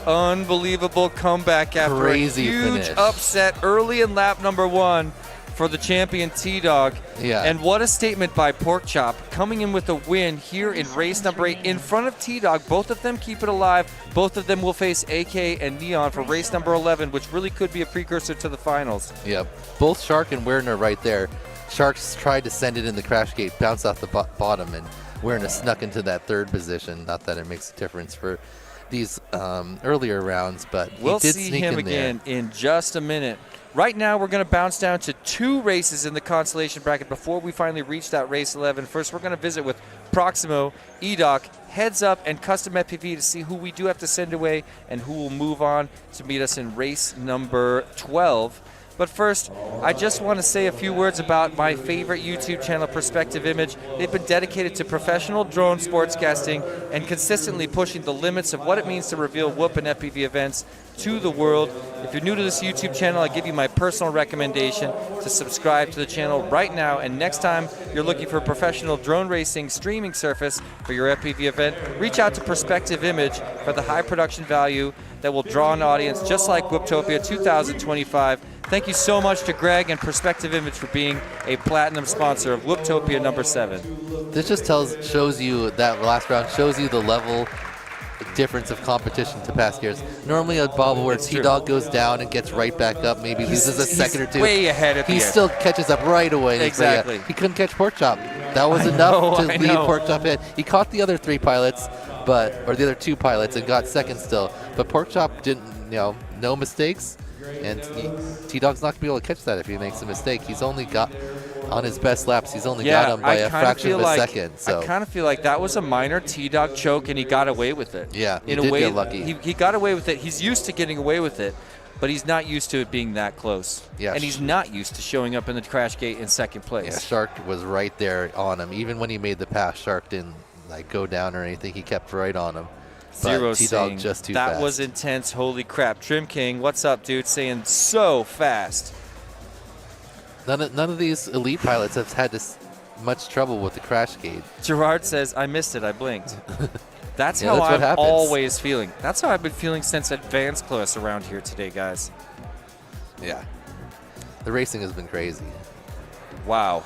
Unbelievable comeback after Crazy a huge finish. upset early in lap number 1 for the champion T-Dog. Yeah. And what a statement by Pork Chop, coming in with a win here in race number 8 in front of T-Dog. Both of them keep it alive. Both of them will face AK and Neon for race number 11, which really could be a precursor to the finals. Yeah. Both Shark and Werner right there. Sharks tried to send it in the crash gate, bounced off the bottom, and Werner snuck into that 3rd position. Not that it makes a difference for these earlier rounds, but we'll he did see sneak him in there. again in just a minute. Right now, we're going to bounce down to 2 races in the consolation bracket before we finally reach that race 11. First, we're going to visit with Proximo, EDOC, Heads Up, and Custom FPV to see who we do have to send away and who will move on to meet us in race number 12. But first, I just want to say a few words about my favorite YouTube channel, Perspective Image. They've been dedicated to professional drone sportscasting and consistently pushing the limits of what it means to reveal Whoop and FPV events to the world. If you're new to this YouTube channel, I give you my personal recommendation to subscribe to the channel right now. And next time you're looking for a professional drone racing streaming surface for your FPV event, reach out to Perspective Image for the high production value that will draw an audience just like Whooptopia 2025. Thank you so much to Greg and Perspective Image for being a platinum sponsor of Whooptopia number 7. This just shows you that last round shows you the level difference of competition to past years. Normally a bobble where T-Dog goes down and gets right back up, maybe loses a second or two. Way ahead at the He end. still catches up right away. Exactly. So, yeah, he couldn't catch Pork Chop. That was enough to lead Pork Chop in. He caught the other 3 pilots, or the other 2 pilots, and got second still. But Pork Chop didn't, no mistakes. And T-Dog's not going to be able to catch that if he makes a mistake. He's only got, on his best laps, he's only got him by a fraction of a second. So I kind of feel like that was a minor T-Dog choke, and he got away with it. Yeah, he in did a way, get lucky. He got away with it. He's used to getting away with it, but he's not used to it being that close. Yeah, and he's not used to showing up in the crash gate in second place. Yeah, Shark was right there on him. Even when he made the pass, Shark didn't go down or anything. He kept right on him. Zero T-Dog just too that fast. was intense. Holy crap. Trim King, what's up, dude? Saying so fast. None of these elite pilots have had this much trouble with the crash gate. Gerard says, I missed it. I blinked. That's Yeah, how that's what I'm happens. always feeling. That's how I've been feeling since advanced class around here today, guys. Yeah. The racing has been crazy. Wow.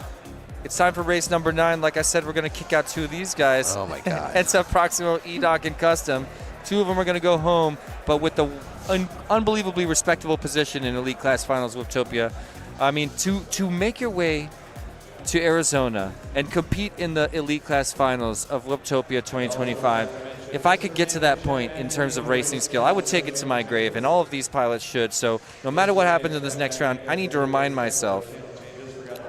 It's time for race number 9. Like I said, we're going to kick out 2 of these guys. Oh, my God. It's a Proximo, EDOC, and Custom. 2 of them are going to go home, but with the unbelievably respectable position in Elite Class Finals Whooptopia. I mean, to make your way to Arizona and compete in the Elite Class Finals of Whooptopia 2025, if I could get to that point in terms of racing skill, I would take it to my grave, and all of these pilots should. So no matter what happens in this next round, I need to remind myself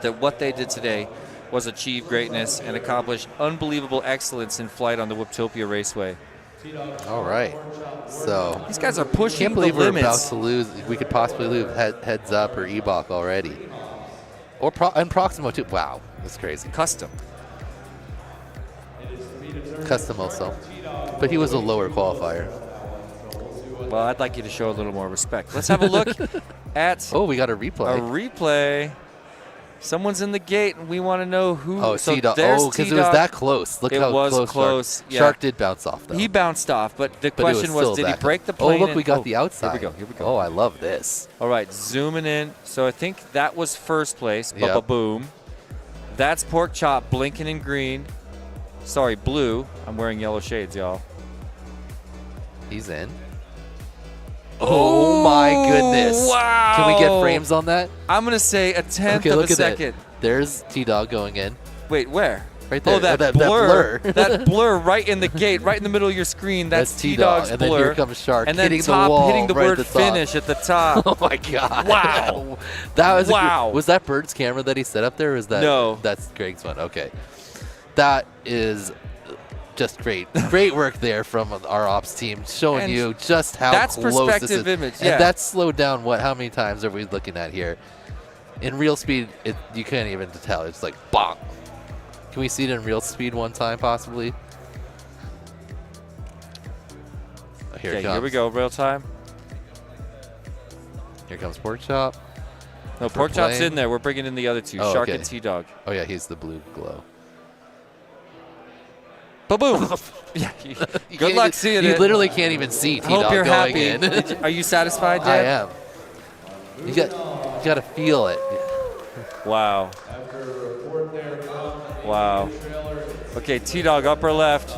that what they did today was achieve greatness and accomplish unbelievable excellence in flight on the Whooptopia Raceway. All right. So These guys are pushing can't believe the we're about limits. to lose. We could possibly lose Heads Up or Ebok already. And Proximo too. Wow, that's crazy. Custom. Custom also. But he was a lower qualifier. Well, I'd like you to show a little more respect. Let's have a look at Oh, we got a a replay. replay. Someone's in the gate, and we want to know who. Oh, so T-Dog. there's Oh, because it T-Dog. was that close. Look It how was close. close, Shark. yeah. Shark did bounce off, though. He bounced off, but the But it was question was, still did he back. break the plane? Oh, look, we got and- the outside. Here we go. Oh, I love this. All right, zooming in. So I think that was first place. Yep. Ba-ba-boom. That's Pork Chop blinking in green. Sorry, blue. I'm wearing yellow shades, y'all. He's in. Oh, my goodness. Wow. Can we get frames on that? I'm going to say a tenth Okay, of look a at second. that. There's T-Dog going in. Wait, where? Right there. Oh, that, that blur. blur. That blur right in the gate, right in the middle of your screen. That's T-Dog's And blur. then here comes Shark and then hitting top, the wall hitting the right word at the top. finish at the top. Oh my God! Wow. That was Wow. was that Bird's camera that he set up there? Or is that No. That's Greg's one. Okay, that is just great. Great work there from our ops team, showing And you just how that's close this is. perspective image, yeah. And that's slowed down. What? How many times are we looking at here? In real speed, you can't even tell. It's like bonk. Can we see it in real speed one time, possibly? Oh, here it Okay, comes. here we go, real time. Here comes Pork Chop. No, For Pork Chop's playing. in there. We're bringing in the other two, Oh, Shark okay. and T-Dog. Oh yeah, he's the blue glow. Ba-boom. Yeah, You good can't luck even- seeing you it. literally can't even see T-Dog Hope you're going happy. in. Are you satisfied, I Dad? am. You got to feel it. Wow. Wow. Okay, T-Dog upper left.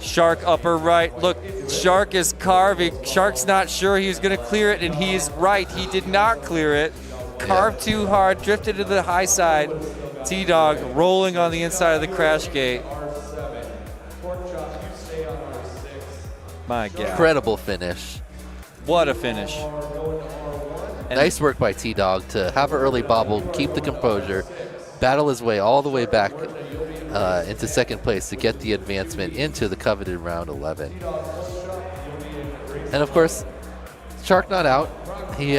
Shark upper right. Look, Shark is carving. Shark's not sure he's going to clear it, and he's right. He did not clear it. Carved too hard, drifted to the high side. T-Dog rolling on the inside of the crash gate. My God. Incredible finish. What a finish. And Nice work by T-Dog to have an early bobble, keep the composure, battle his way all the way back into second place to get the advancement into the coveted round 11. And of course, Shark not out. He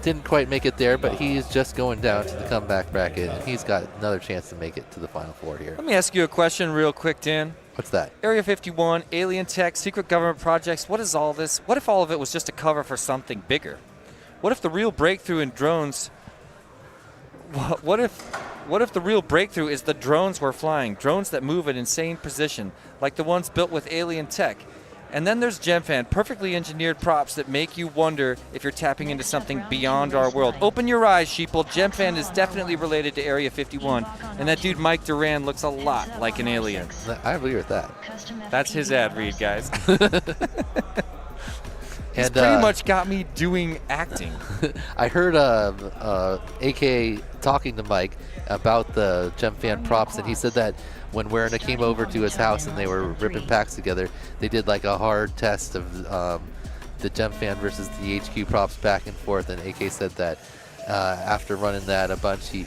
didn't quite make it there, but he's just going down to the comeback bracket, and he's got another chance to make it to the Final Four here. Let me ask you a question real quick, Dan. What's that? Area 51, alien tech, secret government projects. What is all this? What if all of it was just a cover for something bigger? What if the real breakthrough in drones? What if the real breakthrough is the drones we're flying? Drones that move at insane precision, like the ones built with alien tech. And then there's GemFan, perfectly engineered props that make you wonder if you're tapping into something beyond our world. Open your eyes, sheeple. GemFan is definitely related to Area 51, and that dude Mike Duran looks a lot like an alien. I agree with that. That's his ad read, guys. He's And pretty much got me doing acting. I heard AK talking to Mike about the GemFan props, and he said that when Werner came over to his house and they were ripping packs together, they did like a hard test of the GemFan versus the HQ props back and forth, and AK said that after running that a bunch, he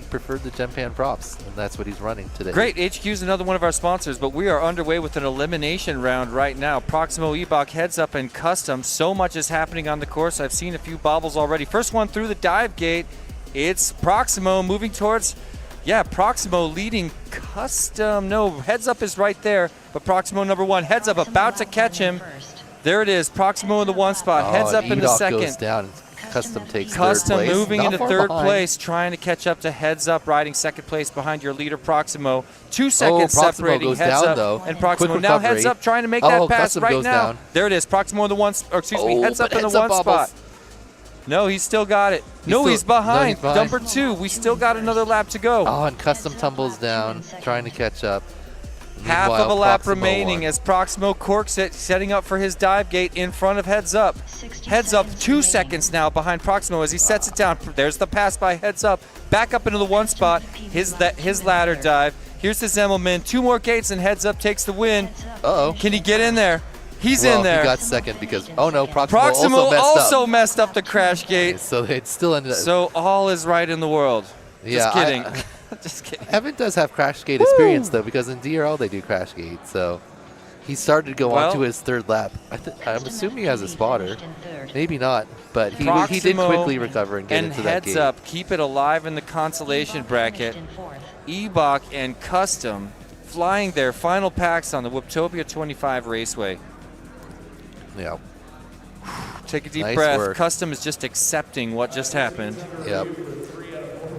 preferred the GemFan props, and that's what he's running today. Great, HQ is another one of our sponsors, but we are underway with an elimination round right now. Proximo, Ebach, Heads Up, and Custom. So much is happening on the course. I've seen a few bobbles already. First one through the dive gate. It's Proximo moving towards, Proximo leading Custom. No, Heads Up is right there, but Proximo number one. Heads Up about to catch him. There it is, Proximo in the one spot. Heads Up in the Edok second. goes down. Custom takes Custom third place. moving Not into far third behind. place, trying to catch up to Heads Up, riding second place behind your leader Proximo. 2 seconds Proximo separating goes Heads down, Up though. and Proximo. Quick Now recovery. Heads Up trying to make that pass Custom right goes now. down. There it is, Proximo in the one. Or excuse me, Heads Up but in the Heads Up one bobbles. spot. No, he's still got it. He's behind. No, he's behind. Number 2. We still got another lap to go. Oh, and Custom tumbles down, trying to catch up. Half of a Meanwhile, lap Proximo remaining won. as Proximo corks it, setting up for his dive gate in front of Heads Up. Heads Up 2 seconds now behind Proximo as he sets it down. There's the pass by Heads Up. Back up into the one spot. His ladder dive. Here's the Zemmelman. 2 more gates and Heads Up takes the win. Uh-oh. Can he get in there? He's Well, in there. he got second because, Proximo Proximo also messed up the crash gate. So it still ended up. So all is right in the world. Yeah, Just kidding. Just kidding. Evan does have crash gate experience, though, because in DRL they do crash gate. So he started to go on to his third lap. I'm assuming he has a spotter. Maybe not, but he did Proximo quickly recover and get and into that Heads gate. Up keep it alive in the consolation bracket. Ebach and Custom flying their final packs on the Whooptopia 25 Raceway. Yeah. Take a deep Nice breath. work. Custom is just accepting what just happened. Yep.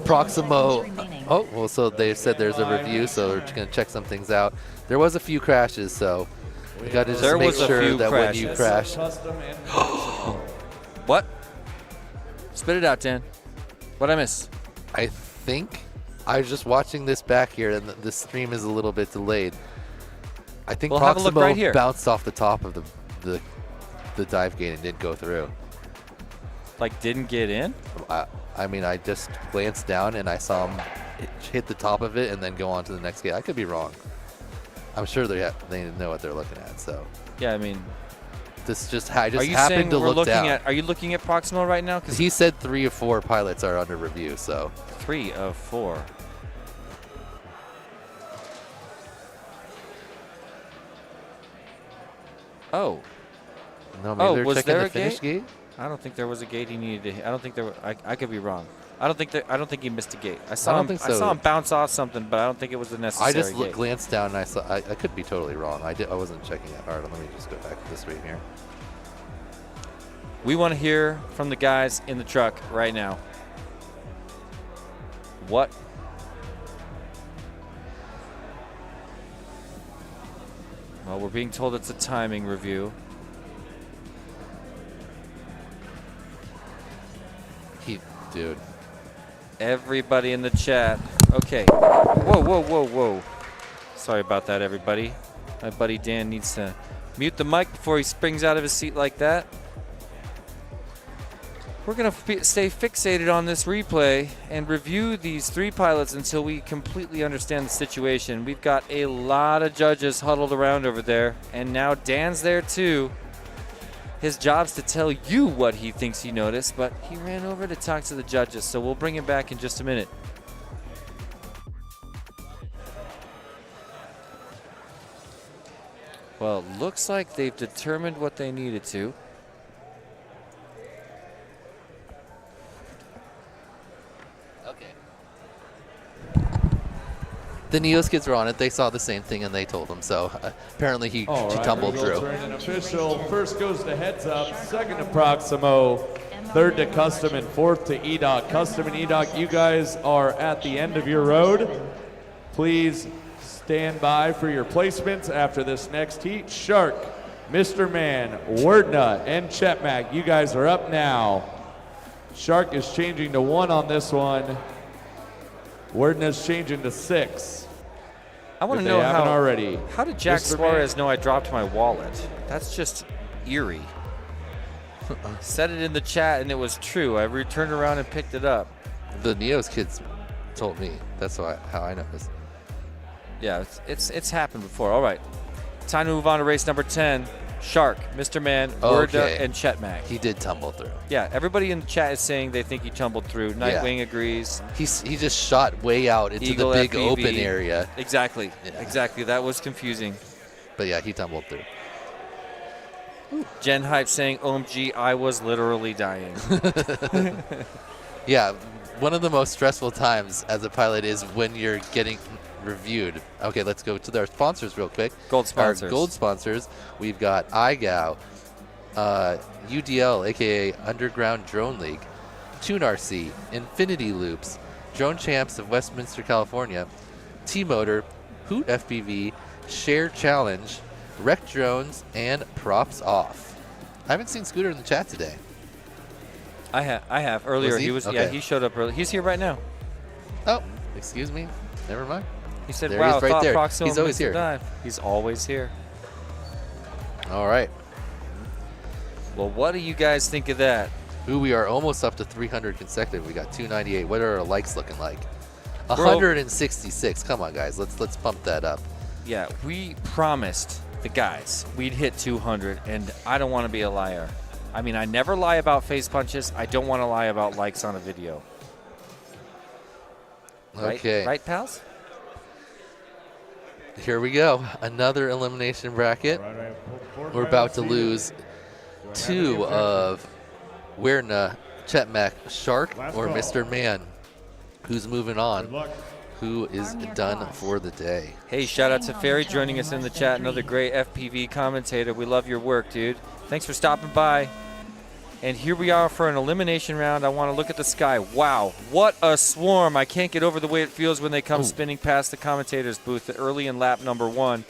Proximo. remaining. Oh, well, so they said there's a review, so we're just going to check some things out. There was a few crashes, so we got to just There make was a sure few that when you crashes. crash. Custom and personal. What? Spit it out, Dan. What'd I miss? I think I was just watching this back here, and the stream is a little bit delayed. I think Well, have a look Proximo right here. bounced off the top of the dive gate and didn't go through. Like, didn't get in? I mean, I just glanced down and I saw him hit the top of it and then go on to the next gate. I could be wrong. I'm sure they know what they're looking at. So Yeah, I mean, this just I just are you happened saying to we're look looking down. at? Are you looking at Proximo right now? Because He said 3 of 4 pilots are under review. So 3 of 4. Oh, no, maybe they're was checking there the a finish gate. I don't think there was a gate he needed to hit. I don't think there. I could be wrong. I don't think he missed a gate. I saw don't him. think I so. saw him bounce off something, but I don't think it was the necessary I just gate. glanced down and I saw. I could be totally wrong. I wasn't checking it hard. Let me just go back to the screen here. We want to hear from the guys in the truck right now. What? Well, we're being told it's a timing review. Dude. Everybody in the chat. Okay. Whoa, whoa, whoa, whoa. Sorry about that, everybody. My buddy Dan needs to mute the mic before he springs out of his seat like that. We're going to stay fixated on this replay and review these 3 pilots until we completely understand the situation. We've got a lot of judges huddled around over there, and now Dan's there too. His job's to tell you what he thinks he noticed, but he ran over to talk to the judges, so we'll bring him back in just a minute. Well, looks like they've determined what they needed to. The Neos kids were on it. They saw the same thing and they told him. So apparently he tumbled results through. are in an official. First goes to Heads Up, second to Proximo, third to Custom, and fourth to EDOC. Custom and EDOC, you guys are at the end of your road. Please stand by for your placements after this next heat. Shark, Mr. Man, Wordnut, and Chetmac, you guys are up now. Shark is changing to 1 on this one. Wordnut's changing to 6. I want If to they know haven't how already. How did Jack Mr. Suarez know I dropped my wallet? That's just eerie. Said it in the chat and it was true. I returned around and picked it up. The Neos kids told me. That's how I know this. Yeah, it's happened before. All right, time to move on to race number 10. Shark, Mr. Man, Word, Okay. and Chetmac. He did tumble through. Yeah, everybody in the chat is saying they think he tumbled through. Nightwing agrees. He just shot way out into Eagle the big FPV. open area. Exactly. Yeah. Exactly. That was confusing. But yeah, he tumbled through. Jen Hype saying, OMG, I was literally dying. Yeah, one of the most stressful times as a pilot is when you're getting reviewed. Okay, let's go to their sponsors real quick. Gold sponsors. Our gold sponsors. We've got iGow, UDL, aka Underground Drone League, TuneRC, Infinity Loops, Drone Champs of Westminster, California, T-Motor, Hoot FPV, Share Challenge, Wreck Drones, and Props Off. I haven't seen Scooter in the chat today. I have. Earlier, Was he? he was. Okay. Yeah, he showed up early. He's here right now. Oh, excuse me. Never mind. He said, There he wow, is right thought there. Proximo He's always missed a here. dive. He's always here. All right. Well, what do you guys think of that? Ooh, we are almost up to 300 consecutive. We got 298. What are our likes looking like? We're 166. Come on, guys. Let's pump that up. Yeah, we promised the guys we'd hit 200, and I don't want to be a liar. I mean, I never lie about face punches. I don't want to lie about likes on a video. Right? Okay. Right, pals? Here we go. Another elimination bracket. We're about to lose 2 of Werna, Chetmac, Shark, Last or call. Mr. Man. Who's moving Good on? luck. Who is Arm your done quads. for the day? Hey, shout out to Staying on Ferry the joining town us in the less chat. than Another 3. great FPV commentator. We love your work, dude. Thanks for stopping by. And here we are for an elimination round. I want to look at the sky. Wow, what a swarm. I can't get over the way it feels when they come spinning past the commentator's booth early in lap number 1.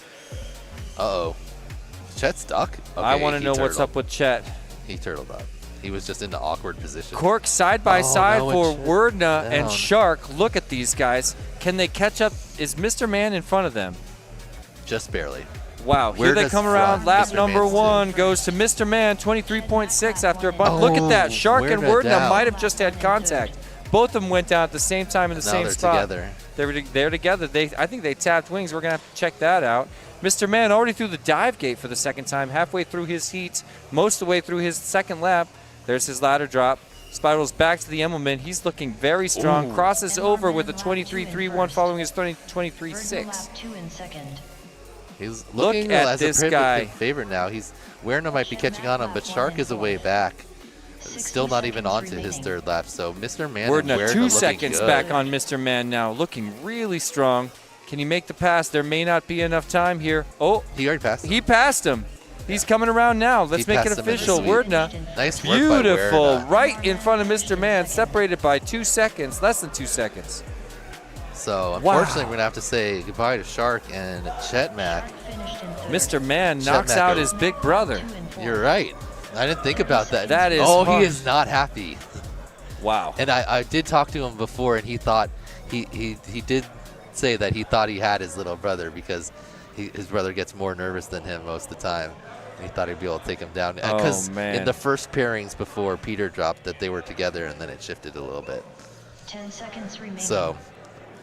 Uh-oh. Chet stuck? Okay, I want to he know what's turtled. up with Chet. He turtled up. He was just in an awkward position. Cork side by side no, for and Chet Werdna and down. Shark. Look at these guys. Can they catch up? Is Mr. Man in front of them? Just barely. Wow, here they Werdna's come around. front. Lap Mr. number Man's 1 goes to Mr. Man, 23.6 after a bunch. Look at that. Shark and Werdna Werdna down. might have just had contact. Both of them went down at the same time in the Now same they're spot. together. They're together. I think they tapped wings. We're going to have to check that out. Mr. Man already through the dive gate for the second time, halfway through his heat, most of the way through his second lap. There's his ladder drop. Spirals back to the Emmelman. He's looking very strong. Crosses over with a 23.31 following his 23.6. Lap 2 in second. He's Look looking at as this a guy. favorite now. Werdna might be catching on him, but Shark is a way back. Still not even onto his third lap. So Mr. Man and Werdna Werdna 2 looking seconds good. back on Mr. Man now, looking really strong. Can he make the pass? There may not be enough time here. Oh, He already passed him. he passed him. He's coming around now. Let's He make it passed him in the official. sweep. Werdna, Nice work by beautiful, Werdna. right in front of Mr. Man, separated by 2 seconds, less than 2 seconds. So Wow. unfortunately, we're going to have to say goodbye to Shark and Chet Mack. Finished in third. Mr. Man Chet knocks Mack out over. his big brother. 2 and 4. You're right. I didn't think about that. That is Oh, harsh. he is not happy. Wow. And I did talk to him before, and he thought he did say that he thought he had his little brother because his brother gets more nervous than him most of the time. And he thought he'd be able to take him down. Oh, Because man. in the first pairings before Peter dropped that they were together, and then it shifted a little bit. 10 seconds remaining. So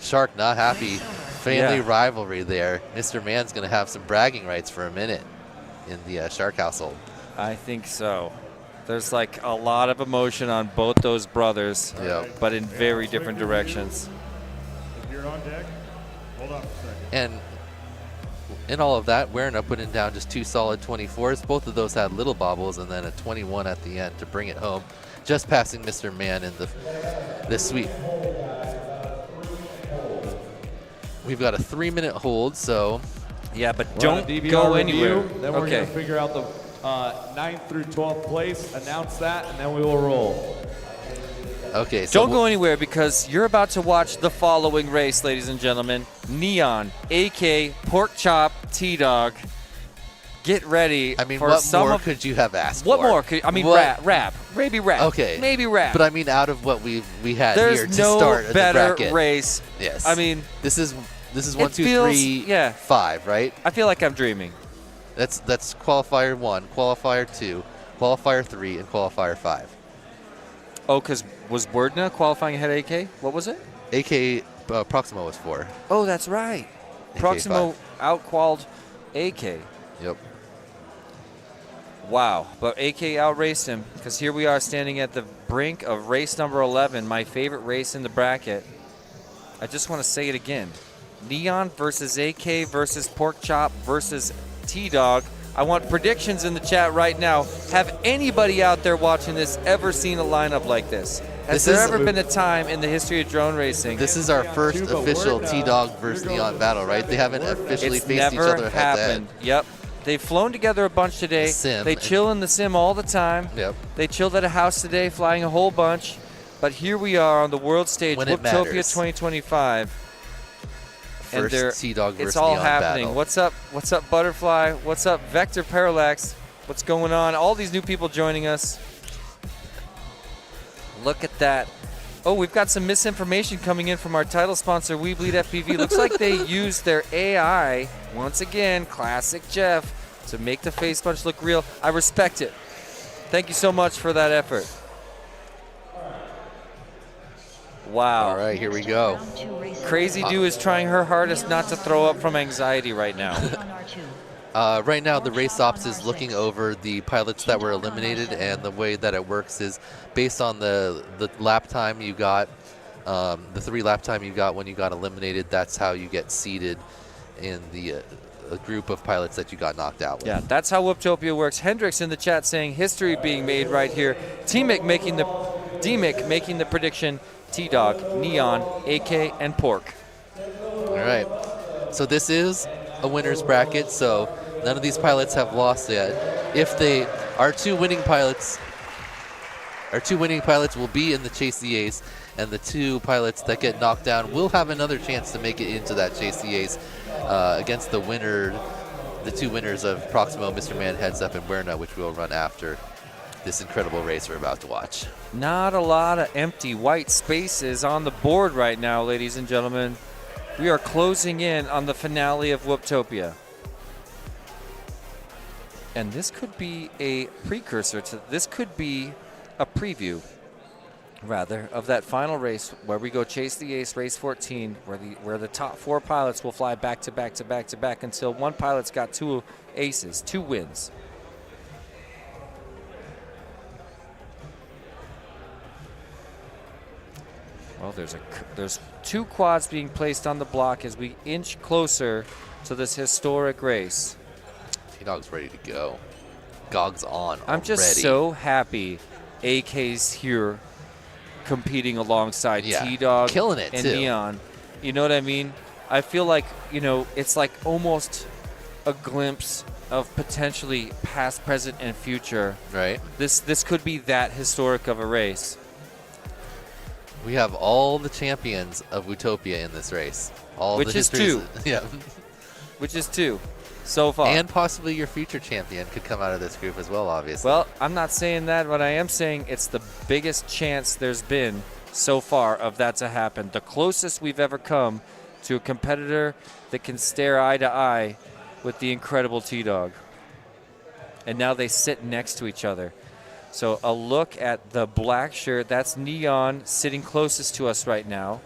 Shark not happy. Family Yeah. rivalry there. Mr. Man's going to have some bragging rights for a minute in the Shark household. I think so. There's like a lot of emotion on both those brothers, Yeah. but in very different directions. If you're on deck, hold up a second. And in all of that, Werdna putting down just 2 solid 24s. Both of those had little bobbles and then a 21 at the end to bring it home, just passing Mr. Man in the sweep. We've got a 3-minute hold, so Yeah, but We're on a don't DVR go review, anywhere. Then we're Okay. going to figure out the 9th through 12th place, announce that, and then we will roll. okay. So Don't go anywhere because you're about to watch the following race, ladies and gentlemen. Neon, AK, Pork Chop, T-Dog. Get ready I mean, for what some more of... could you have asked What for? more? Could, I mean, What- rap. Maybe rap. Okay. Maybe rap. But I mean, out of what we had There's here to no start the better bracket. race. Yes. I mean, this is it 1, 2, feels- 3, yeah. 5, right? I feel like I'm dreaming. That's qualifier 1, qualifier 2, qualifier 3, and qualifier 5. Oh, because was Werdna qualifying ahead of AK? What was it? AK Proximo was 4. Oh, that's right. AK Proximo outqualled AK. Yep. Wow, but AK outraced him because here we are standing at the brink of race number 11, my favorite race in the bracket. I just want to say it again. Neon versus AK versus Pork Chop versus T-Dog. I want predictions in the chat right now. Have anybody out there watching this ever seen a lineup like this? Has This there is- ever been a time in the history of drone racing? This is our first official T-Dog versus Neon battle, right? They haven't officially It's faced each never other head to happened. Yep. They've flown together a bunch today. The sim. They chill in the sim all the time. Yep. They chilled at a house today, flying a whole bunch. But here we are on the world stage, When it Whooptopia matters. 2025. And they're- First T-Dog versus it's all Neon happening. battle. What's up? What's up, Butterfly? What's up, Vector Parallax? What's going on? All these new people joining us. Look at that. Oh, we've got some misinformation coming in from our title sponsor, We Bleed FPV. Looks like they used their AI, once again, classic Jeff, to make the face punch look real. I respect it. Thank you so much for that effort. Wow. All right, here we go. Round 2 race Crazy Dew is trying her hardest not to throw up from anxiety right now. on R2. Right now, the race ops is looking over the pilots that were eliminated, and the way that it works is based on the lap time you got, the 3 lap time you got when you got eliminated. That's how you get seated in the a group of pilots that you got knocked out with. Yeah, that's how Whooptopia works. Hendricks in the chat saying history being made right here. D-Mick making the prediction. T-Dog, Neon, AK, and Pork. All right. So this is a winner's bracket, so none of these pilots have lost yet. If they are 2 winning pilots, two winning pilots will be in the Chase the Ace, and the 2 pilots that get knocked down will have another chance to make it into that Chase the Ace against the 2 winners of Proximo, Mr. Man, Heads Up, and Buerna, which we'll run after this incredible race we're about to watch. Not a lot of empty white spaces on the board right now, ladies and gentlemen. We are closing in on the finale of Whooptopia. And this could be a precursor to, this could be a preview, rather, of that final race where we go Chase the Ace, race 14, where the top 4 pilots will fly back to back to back to back until one pilot's got 2 aces, 2 wins. Well, there's 2 quads being placed on the block as we inch closer to this historic race. T-Dog's ready to go. Gog's on I'm just so happy AK's here competing alongside T-Dog killing it and too. Neon. You know what I mean? I feel like, it's like almost a glimpse of potentially past, present, and future. Right. This could be that historic of a race. We have all the champions of Whooptopia in this race. Which is 2. Yeah. Which is 2 so far. And possibly your future champion could come out of this group as well, obviously. Well, I'm not saying that, but I am saying it's the biggest chance there's been so far of that to happen. The closest we've ever come to a competitor that can stare eye to eye with the incredible T-Dog. And now they sit next to each other. So a look at the black shirt, that's Neon sitting closest to us right now.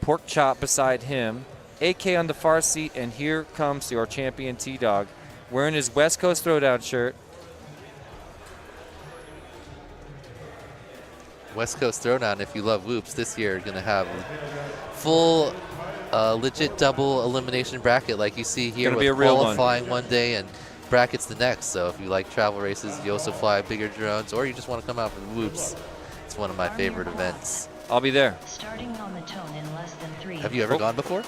Pork Chop beside him. AK on the far seat, and here comes your champion T-Dog wearing his West Coast Throwdown shirt. West Coast Throwdown, if you love Whoops, this year going to have full legit double elimination bracket like you see here with qualifying one day and brackets the next. So if you like travel races, you also fly bigger drones, or you just want to come out for the Whoops, it's one of my favorite events. I'll be there. Starting on the tone in less than 3. Have you ever gone before?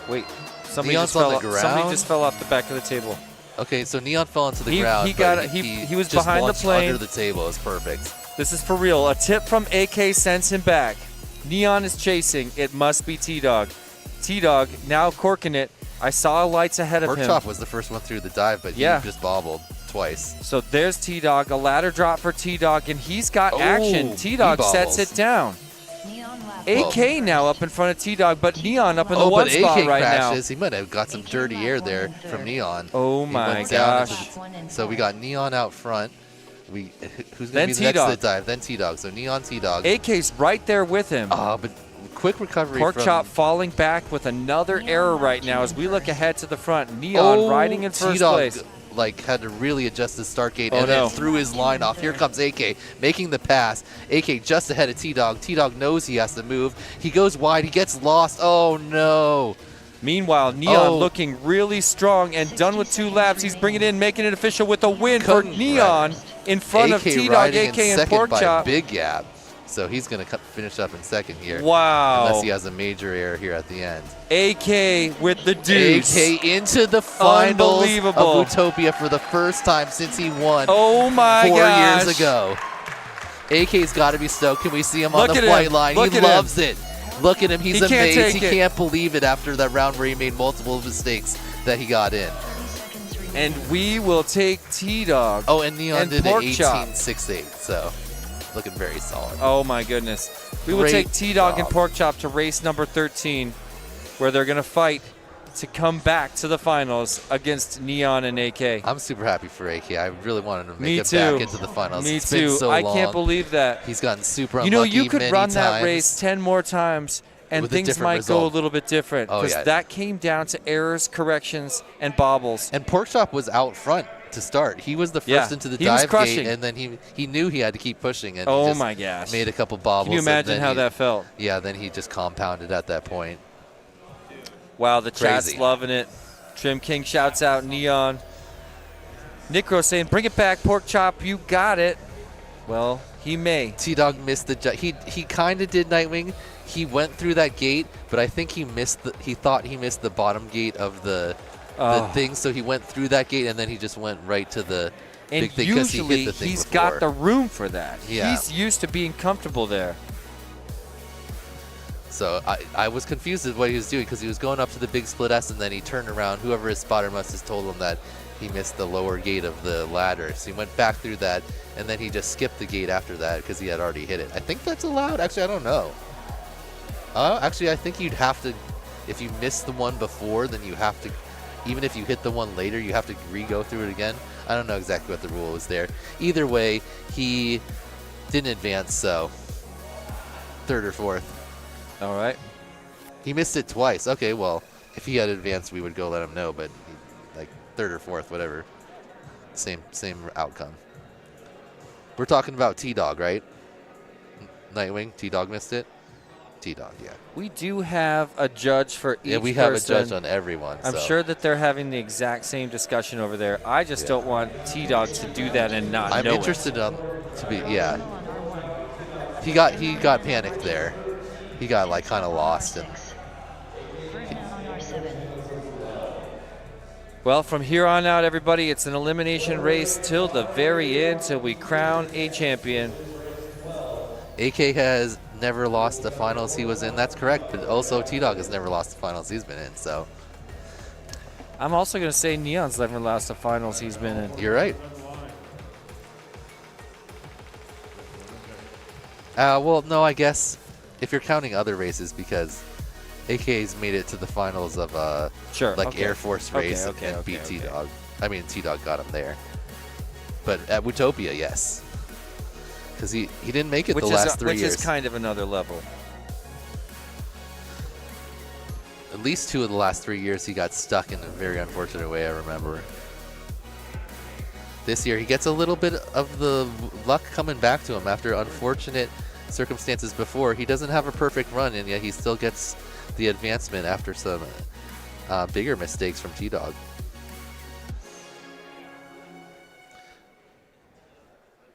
Wait, somebody Neon's just, on the ground? somebody just fell off the back of the table. Okay, so Neon fell into the ground. He was just behind the launched plane. under the table. It's perfect. This is for real. A tip from AK sends him back. Neon is chasing. It must be T-Dog. T-Dog now corking it. I saw lights ahead of him. Workshop was the first one through the dive, but he just bobbled twice. So there's T-Dog. A ladder drop for T-Dog, and he's got action. T-Dog sets it down. AK now up in front of T-Dog, but Neon up in the one spot right crashes. He might have got some dirty air there from Neon. Oh my gosh. So we got Neon out front. Who's going to be next to the dive? Then T-Dog. So Neon, T-Dog. AK's right there with him. But quick recovery. Pork Chop falling back with another error right now as we look ahead to the front. Neon riding in first place. Had to really adjust his start gate and then threw his line off. Here comes AK making the pass. AK just ahead of T-Dog. T-Dog knows he has to move. He goes wide. He gets lost. Oh, no. Meanwhile, Neon looking really strong and done with 2 laps. He's bringing it in, making it official with a win for Neon in front of T-Dog, AK, and Pork Chop. Big gap. So he's going to finish up in second here. Wow. Unless he has a major error here at the end. AK with the deuce. AK into the finals of Unbelievable. Whooptopia for the first time since he won 4 years ago. AK's got to be stoked. Can we see him on the flight line? He loves it. Look at him. He's amazed. He can't believe it after that round where he made multiple mistakes that he got in. And we will take T-Dog. Oh, and Neon did an 18.68, so looking very solid. Oh my goodness. We will take T-Dog and Pork Chop to race number 13, where they're going to fight to come back to the finals against Neon and AK. I'm super happy for AK. I really wanted to make it back into the finals. Me it's too. Been so I long. can't believe that. He's gotten super unlucky. You could run that times. race 10 more times and things might go a little bit different, because that came down to errors, corrections, and bobbles. And Pork Chop was out front to start. He was the first into the dive gate, and then he knew he had to keep pushing, and oh my gosh, made a couple bobbles. Can you imagine how that felt? Yeah, then he just compounded at that point. Wow, the chat's loving it. Trim King shouts out Neon. Nicro saying, bring it back, Pork Chop, you got it. Well, he may. T-Dog missed the he kind of did Nightwing. He went through that gate, but I think he thought he missed the bottom gate of the thing, so he went through that gate and then he just went right to the And Big thing 'cause he hit usually the thing he's before. got the room for that. Yeah. He's used to being comfortable there. So I was confused at what he was doing because he was going up to the big split S and then he turned around. Whoever his spotter must have told him that he missed the lower gate of the ladder. So he went back through that and then he just skipped the gate after that because he had already hit it. I think that's allowed. Actually, I don't know. Actually, I think you'd have to, if you missed the one before, then you have to, even if you hit the one later, you have to re-go through it again. I don't know exactly what the rule was there. Either way, he didn't advance, so third or fourth. All right. He missed it twice. Okay, well, if he had advanced, we would go let him know, but like third or fourth, whatever. Same outcome. We're talking about T-Dog, right? Nightwing, T-Dog missed it? T-Dog, yeah. We do have a judge for each Yeah, we have person. a judge on everyone. I'm so. sure that they're having the exact same discussion over there. I just don't want T-Dog to do that and not know I'm interested it. to be, yeah. He got panicked there. He got like kind of lost. And Well, from here on out, everybody, it's an elimination race till the very end, till we crown a champion. AK has never lost the finals he was in. That's correct, but also T-Dog has never lost the finals he's been in. So I'm also going to say Neon's never lost the finals he's been in. you're right. Well, no, I guess if you're counting other races, because AK's made it to the finals of Sure, like okay. Air Force race and beat T-Dog. I mean, T-Dog got him there. But at Whooptopia, yes. Because he didn't make it the last 3 years. Which is kind of another level. At least 2 of the last 3 years he got stuck in a very unfortunate way, I remember. This year he gets a little bit of the luck coming back to him after unfortunate circumstances before. He doesn't have a perfect run, and yet he still gets the advancement after some bigger mistakes from T-Dog.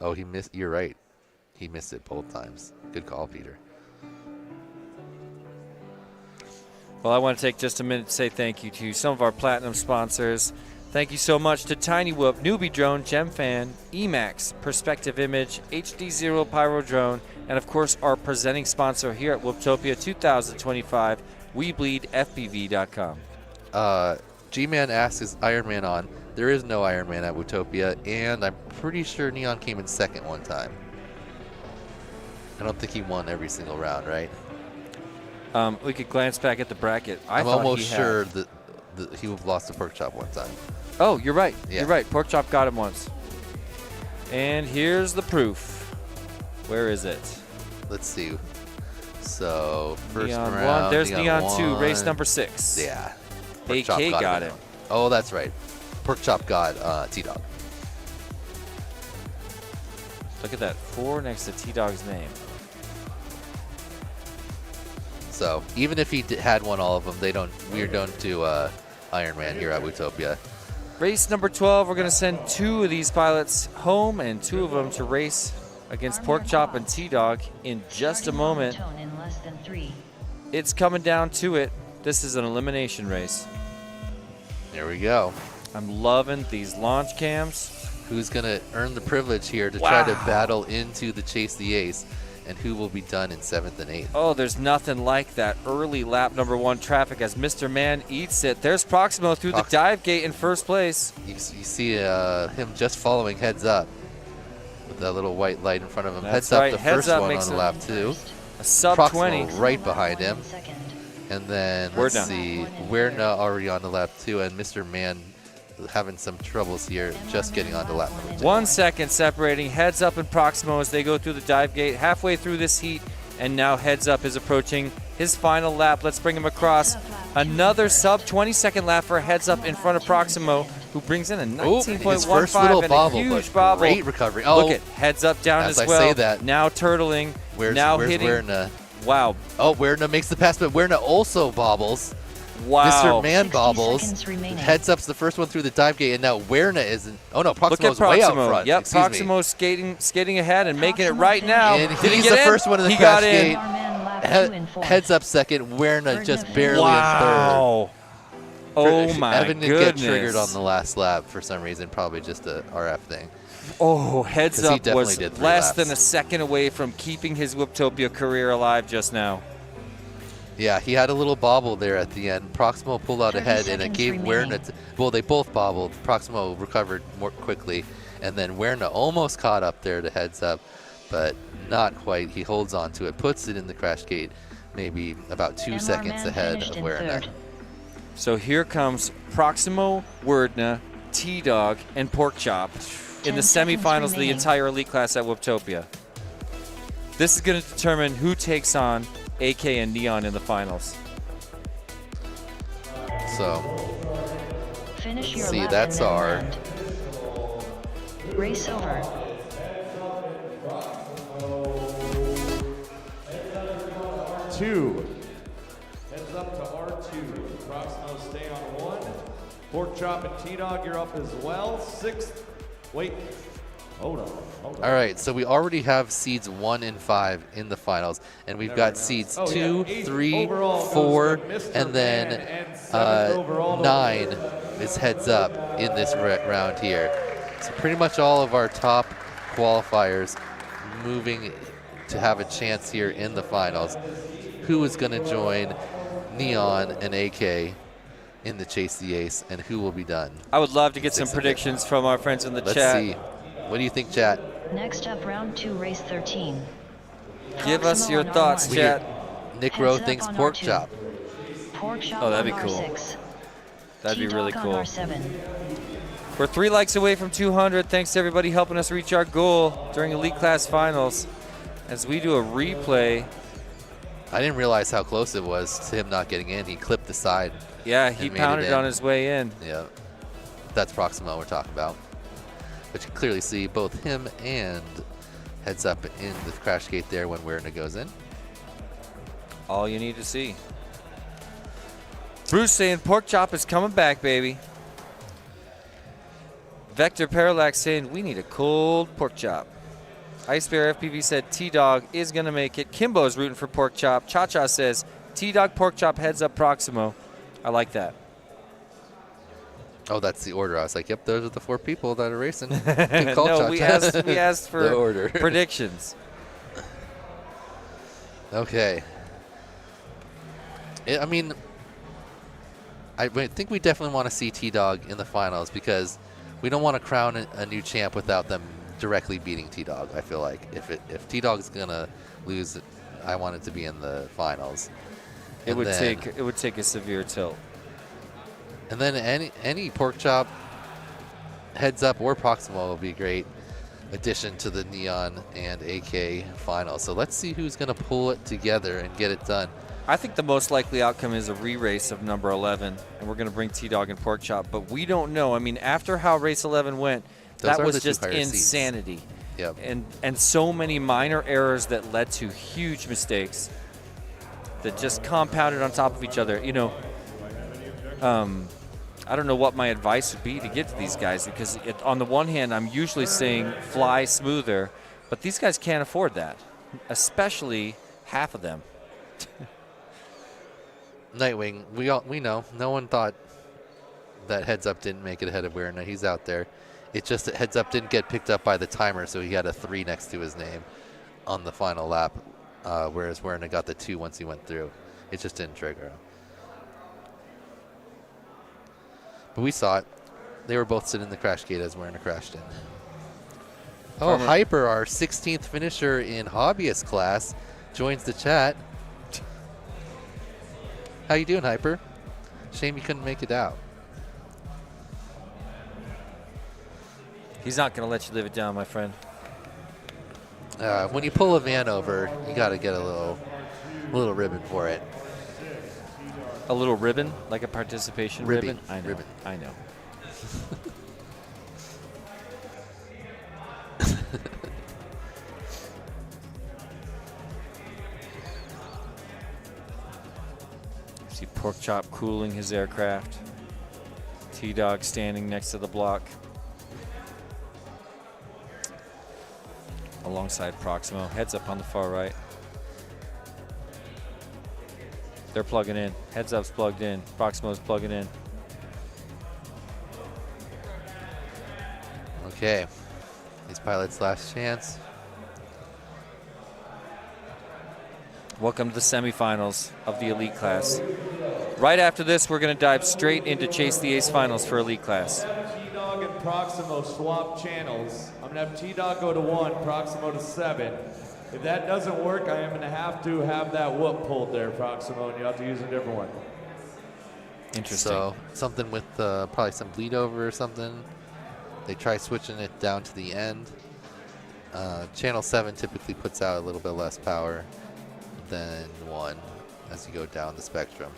Oh, he missed. You're right. He missed it both times. Good call, Peter. Well, I want to take just a minute to say thank you to some of our platinum sponsors. Thank you so much to Tiny Whoop, Newbie Drone, GemFan, Emax, Perspective Image, HD0 Pyro Drone, and of course our presenting sponsor here at Whooptopia 2025, WeBleedFPV.com. G-Man asks, is Iron Man on? There is no Iron Man at Whooptopia, and I'm pretty sure Neon came in second one time. I don't think he won every single round, right? We could glance back at the bracket. I'm almost sure that he lost to Pork Chop one time. Oh, you're right. Yeah. You're right. Pork Chop got him once. And here's the proof. Where is it? Let's see. So, first Neon round. one. There's Neon 2, won. race number 6. Yeah. AK Chop got him. Oh, that's right. Pork Chop got T-Dog. Look at that. 4 next to T-Dog's name. So, even if he had won all of them, we don't do Iron Man here at Whooptopia. Race number 12, we're going to send 2 of these pilots home and 2 of them to race against Pork Chop and T-Dog in just a moment. It's coming down to it. This is an elimination race. There we go. I'm loving these launch cams. Who's going to earn the privilege here to try to battle into the Chase the Ace, and who will be done in 7th and 8th? Oh, there's nothing like that early lap number 1 traffic as Mr. Man eats it. There's Proximo through the dive gate in first place. You see him just following Heads Up with that little white light in front of him. That's Heads Up, right. the Heads first Up one makes on it lap 2. A sub Proximo 20. right behind him. And then, let's Werner. see, Werner already on the lap 2, and Mr. Man having some troubles here, just getting onto lap number 2. 1 second separating Heads Up and Proximo as they go through the dive gate halfway through this heat, and now Heads Up is approaching his final lap. Let's bring him across. Another sub 20-second lap for Heads Up in front of Proximo, who brings in a 19.15 and a huge bobble. Great recovery. Oh, look at Heads Up down as I well. say that, now turtling. where's hitting. Werner? Wow. Oh, Werner makes the pass, but Werner also bobbles. Wow. Mr. Man bobbles. Heads Up's the first one through the dive gate, and now Werner isn't. Oh no, Proximo's way out front. Yep, Excuse Proximo's skating ahead and making it right now. And Did he he's get the in? first one in the He crash got in. gate. Heads Up second. Werner just barely in third. Wow. Oh my Evan didn't get triggered goodness. on the last lap for some reason, probably just a RF thing. Oh, heads 'Cause he up definitely was did 3 less laps. than a second away from keeping his Whooptopia career alive just now. Yeah, he had a little bobble there at the end. Proximo pulled out 30 ahead, and it seconds gave remaining. Werner. Well, they both bobbled. Proximo recovered more quickly, and then Werner almost caught up there to heads up, but not quite. He holds on to it, puts it in the crash gate, maybe about 2 MR seconds Man ahead finished of in Werner. third. So here comes Proximo, Wordna, T-Dog, and Porkchop in 10 the seconds semifinals of the remaining. entire elite class at Whooptopia. This is going to determine who takes on AK and Neon in the finals. So Finish your See, lap that's and then our- land. Race over. Two. Heads up to R2. Proximo stay on 1. Pork Chop and T-Dog, you're up as well. 6th. Wait. Hold on. all right, so we already have seeds 1 and 5 in the finals, and we've got seeds Oh, yeah, 2, 8th 3, overall goes 4, to Mr. and then Man, and 7th overall to 9 is heads up in this round here. So pretty much all of our top qualifiers moving to have a chance here in the finals. Who is going to join Neon and AK in the Chase the Ace, and who will be done? I would love to get some 6 of it. predictions from our friends in the Let's chat. see. What do you think, chat? Next up, round 2, race 13. Give us Proximo your on thoughts, R1. chat. Nick Heads Rowe up thinks on pork R2. chop. Pork chop Oh, that'd be on cool. R6. That'd be really T-Dog cool. on R7. We're 3 likes away from 200. Thanks to everybody helping us reach our goal during Elite Class Finals. As we do a replay, I didn't realize how close it was to him not getting in. He clipped the side. yeah, he And made pounded it on in. his way in. Yeah, that's Proximo we're talking about. But you can clearly see both him and heads up in the crash gate there when Werner goes in. All you need to see. Bruce saying pork chop is coming back, baby. Vector Parallax saying we need a cold pork chop. Ice Bear FPV said T-Dog is going to make it. Kimbo's rooting for pork chop. Cha-Cha says T-Dog, pork chop, heads up, Proximo. I like that. Oh, that's the order. I was like, yep, those are the 4 people that are racing. Good call, No, Cha-Cha. we asked The for order. predictions. Okay. I mean, I think we definitely want to see T-Dog in the finals because we don't want to crown a new champ without them directly beating T-Dog. I feel like if T-Dog's gonna lose, I want it to be in the finals. It And would then- take a severe tilt. And then any pork chop, heads up or Proximo will be great addition to the Neon and AK final. So let's see who's gonna pull it together and get it done. I think the most likely outcome is a re-race of number 11, and we're going to bring T-Dog and Pork Chop, but we don't know. I mean, after how race 11 went, Those that are was the two just higher seeds. insanity. Yep. And so many minor errors that led to huge mistakes that just compounded on top of each other. You know, I don't know what my advice would be to get to these guys because on the one hand, I'm usually saying fly smoother, but these guys can't afford that, especially half of them. Nightwing, we know. No one thought that heads up didn't make it ahead of Werner. He's out there. It's just that heads up didn't get picked up by the timer, so he had a 3 next to his name on the final lap, whereas Werner got the 2 once he went through. It just didn't trigger. But we saw it. They were both sitting in the crash gate as Werner crashed in. Oh, Farmer- Hyper, our 16th finisher in hobbyist class, joins the chat. How you doing, Hyper? Shame you couldn't make it out. He's not going to let you live it down, my friend. When you pull a van over, you got to get a little ribbon for it. A little ribbon, like a participation Ribbing. ribbon? I know. Ribbon. I know. See Pork Chop cooling his aircraft. T-Dog standing next to the block. Alongside Proximo. Heads up on the far right. They're plugging in. Heads up's plugged in. Proximo's plugging in. Okay. These pilots' last chance. Welcome to the semifinals of the elite class. Right after this, we're going to dive straight into Chase the Ace finals for elite class. T-Dog and Proximo swap channels. I'm going to have T-Dog go to 1, Proximo to 7. If that doesn't work, I am going to have that whoop pulled there, Proximo, and you have to use a different one. Interesting. So something with probably some bleed over or something. They try switching it down to the end. Channel 7 typically puts out a little bit less power than 1 as you go down the spectrum.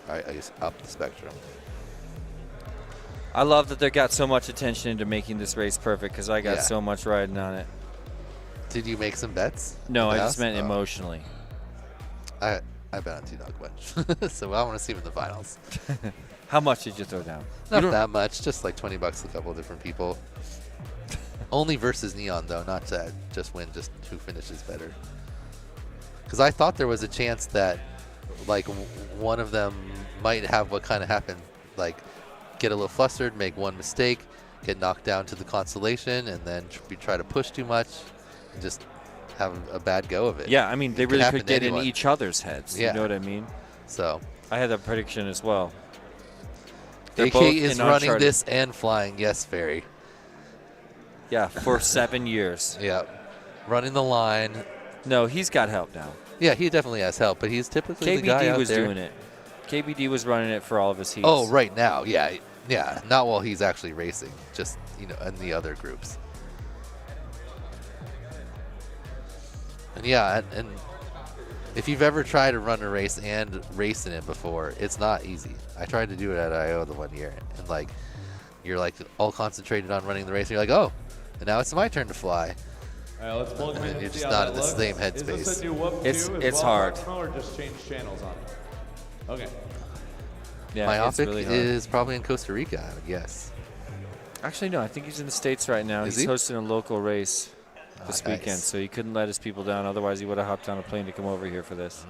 All right, I guess up the spectrum. I love that they got so much attention into making this race perfect because I got so much riding on it. Did you make some bets? No, I just meant emotionally. I bet on T-Dog bunch. So I want to see him in the finals. How much did you throw down? Not that much, just like $20 a couple of different people. Only versus Neon though, not to just win, just who finishes better. Because I thought there was a chance that like one of them might have what kind of happened, like get a little flustered, make one mistake, get knocked down to the constellation, and then try to push too much and just have a bad go of it. Yeah, I mean, they really could get in anyone. each other's heads. Yeah. You know what I mean? So I had that prediction as well. They're AK both is in running Uncharted. this and flying. Yes, Ferry. Yeah, for 7 years. Yeah. Running the line. No, he's got help now. Yeah, he definitely has help, but he's typically the guy KBD out was there. doing it. KBD was running it for all of his heats. Oh, right now, yeah, yeah. Not while he's actually racing, just in the other groups. And yeah, and if you've ever tried to run a race and race in it before, it's not easy. I tried to do it at I/O the one year, and like you're like all concentrated on running the race, and you're like, oh, and now it's my turn to fly. All right, let's plug them in And and you're see just how not that in the looks. same Is this headspace. a new whoop It's- too as it's well, hard. Proximo, or just change channels on it? Okay. Yeah, Myopic it's really hard. is probably in Costa Rica, I would guess. Actually, no, I think he's in the States right now. Is He's he? hosting a local race this nice. weekend, so he couldn't let his people down. Otherwise, he would have hopped on a plane to come over here for this.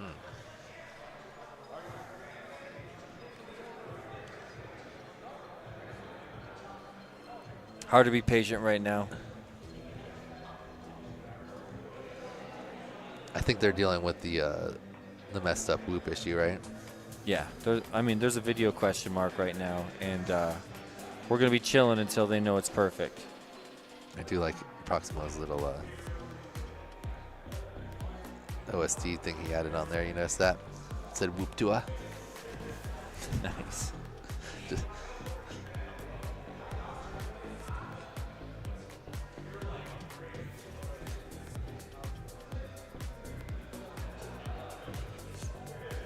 Hard to be patient right now. I think they're dealing with the messed up whoop issue, right? Yeah, there's a video question mark right now, and we're going to be chilling until they know it's perfect. I do like Proximo's little OST thing he added on there. You notice that? It said Whooptopia. Nice. Just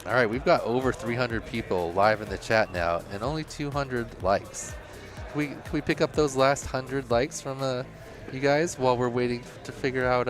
all right, we've got over 300 people live in the chat now, and only 200 likes. Can we pick up those last 100 likes from you guys while we're waiting to figure out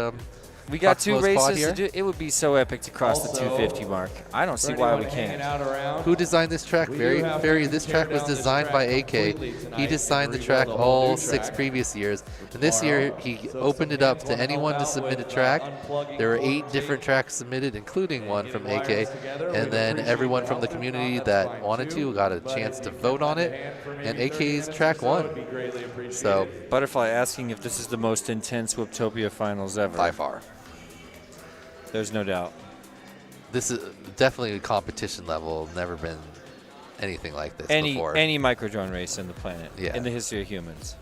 We got two Proximo's pod races here? to do. It would be so epic to cross the Also, 250 mark. I don't see For why we anyone hanging can't. out around, Who designed this track? We Very, do have very. to This tear track was down this designed track by AK. completely He tonight designed and the rebuild track a whole all new 6 track previous years. for And this year, tomorrow. he So opened it some up to hands wanna anyone help to out submit a with, track. unplugging There were cord 8 different tape tracks submitted, including one getting from AK. wires together. We'd And then appreciate everyone the from the help. If not, community that's that fine wanted too. to got a But chance if to you can vote on lend a it. hand for maybe And 30 AK's minutes track or so, won. it'd be greatly appreciated. So Butterfly asking if this is the most intense Whooptopia finals ever. by far, There's no doubt. this is definitely a competition level. Never been anything like this before. Any microdrone race in the planet, Yeah. in the history of humans.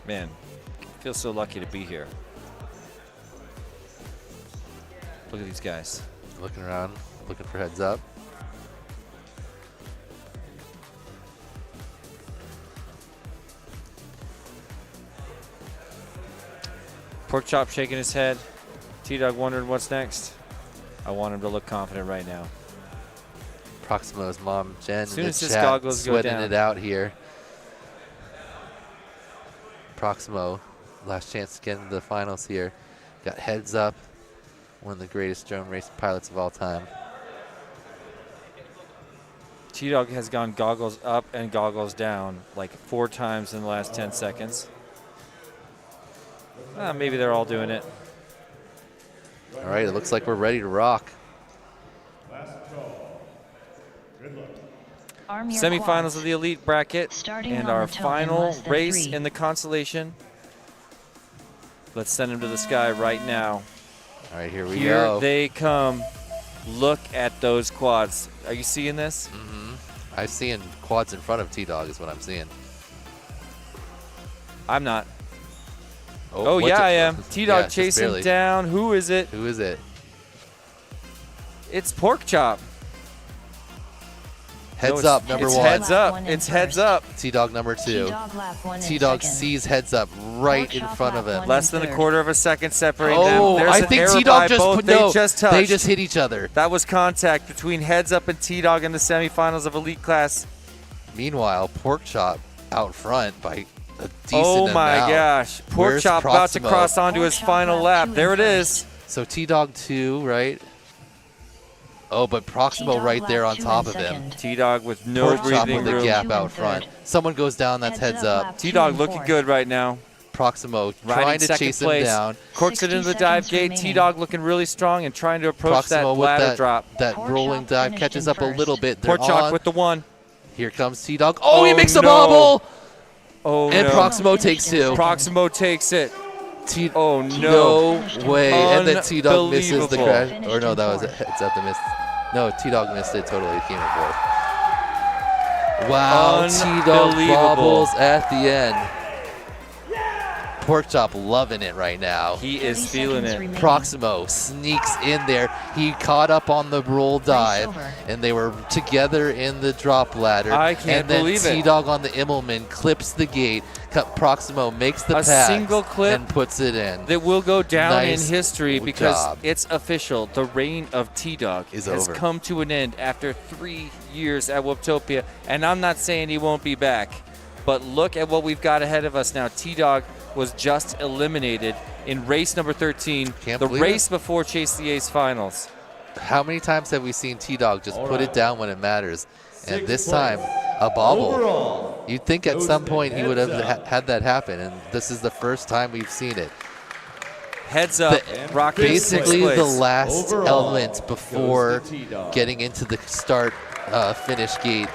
Man, I feel so lucky to be here. Look at these guys. Looking around, looking for heads up. Pork Chop shaking his head. T-Dog wondering what's next. I want him to look confident right now. Proximo's mom, Jen, As soon in the as his chat, goggles go sweating down. it out here. Proximo, last chance to get into the finals here. Got heads up, one of the greatest drone race pilots of all time. T-Dog has gone goggles up and goggles down like 4 times in the last 10 seconds. Maybe they're all doing it. All right, it looks like we're ready to rock. Last call. Good luck. Arm your Semifinals quads. of the elite bracket Starting and on our the tone in final less than race 3. in the constellation. Let's send him to the sky right now. All right, here we Here go. they come. Look at those quads. Are you seeing this? I'm seeing quads in front of T-Dog is what I'm seeing. I'm not. Oh, what yeah, the- I am. yeah, T-Dog just chasing barely. down. Who is it? Who is it? It's Pork Chop. Heads No, up, it's- number it's one. Heads up. One in It's heads first. up. T-Dog number 2. T-Dog lap 1 in T-Dog second. sees heads up right in Pork front chop of lap him. one. Less than a third. quarter of a second separating them. Oh, There's I an think error by T-Dog just both. put They no. just touched. They just hit each other. That was contact between Heads Up and T-Dog in the semifinals of elite class. Meanwhile, Pork Chop out front by a decent Oh my amount. gosh. Pork Where's Chop about to Proximo? cross onto Pork his Chop final lap lap. 2 There in it is. So T-Dog 2, right? Oh, but Proximo T-Dog right lap there on 2 top in of him. second. T-Dog with no Pork Chop breathing with the room. gap Two out in front. third. Someone goes down, that's heads up. lap 2 T-Dog in looking fourth. good right now. Proximo Riding trying to second chase place. him down. Corks it into the 60 dive seconds gate. remaining. T-Dog looking really strong and trying to approach Proximo that with ladder that, drop. that Pork rolling Chop dive finished catches in up a little first. bit. They're Pork Chop on. with the one. Here comes T-Dog. Oh, he Oh, makes a no. bobble! Oh, And no. Proximo takes Finished in 2. second. Proximo takes it. T- Oh, no. No way. And then T-Dog misses the Unbelievable. crash. Finished Or no, in that was a fourth. heads up the miss. No, T-Dog missed it totally. It came in fourth. Wow, T-Dog Unbelievable. bobbles at the end. Pork Chop loving it right now. He is 30 feeling seconds it. remaining. Proximo sneaks in there. He caught up on the roll dive, over. and they were together in the drop ladder. I can't and then believe it. T-Dog on the Immelman clips the gate. Proximo makes the A pass single clip and puts it in. That will go down Nice in history because job. it's official. The reign of T-Dog Is has over. come to an end after 3 years at Whooptopia. And I'm not saying he won't be back, but look at what we've got ahead of us now. T-Dog was just eliminated in race number 13, Can't the believe race it. before Chase the Ace finals. How many times have we seen T-Dog just All put right. it down when it matters? And Sixth this place. time, a bobble. Overall, You'd think at goes some to point he would have Heads Up. had that happen, and this is the first time we've seen it. Heads up, The- Rocket Basically, sixth the place. last Overall element before goes to T-Dog. getting into the start finish gate,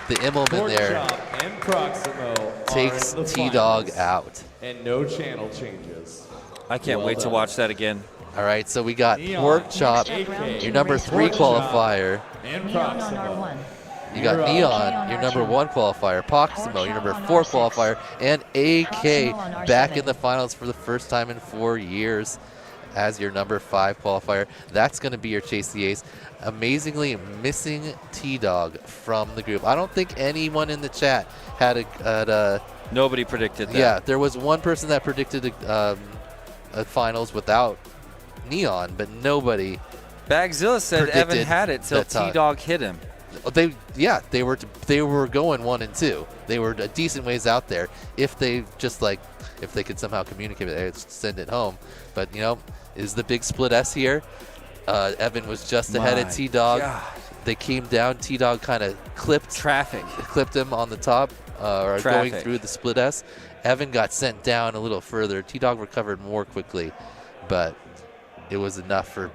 the Immelman Pork there Chop and Proximo takes are in the T-Dog finals. out. And no channel changes. I can't Well wait to done. watch that again. All right, so we got Neon. Pork Chop, Next up, round your two, number race 3 Pork Chop. qualifier. And Neon on Proximo. R1. You got You're up. Neon, your number 1 qualifier. Proximo, your number 4 qualifier. And AK Proximo on back R7. in the finals for the first time in 4 years as your number 5 qualifier. That's going to be your Chase the Ace. Amazingly missing T-Dog from the group. I don't think anyone in the chat had a Nobody predicted that. yeah, there was one person that predicted a finals without Neon, but nobody. Bagzilla said Evan Predicted had it till that time. T-Dog hit him. They were going 1 and 2. They were a decent ways out there. If they could somehow communicate it, they'd send it home. But is the big split S here? Evan was just ahead of My T-Dog. God. They came down. T-Dog kind of clipped him on the top, or going Traffic. through the split S. Evan got sent down a little further. T-Dog recovered more quickly, but it was enough for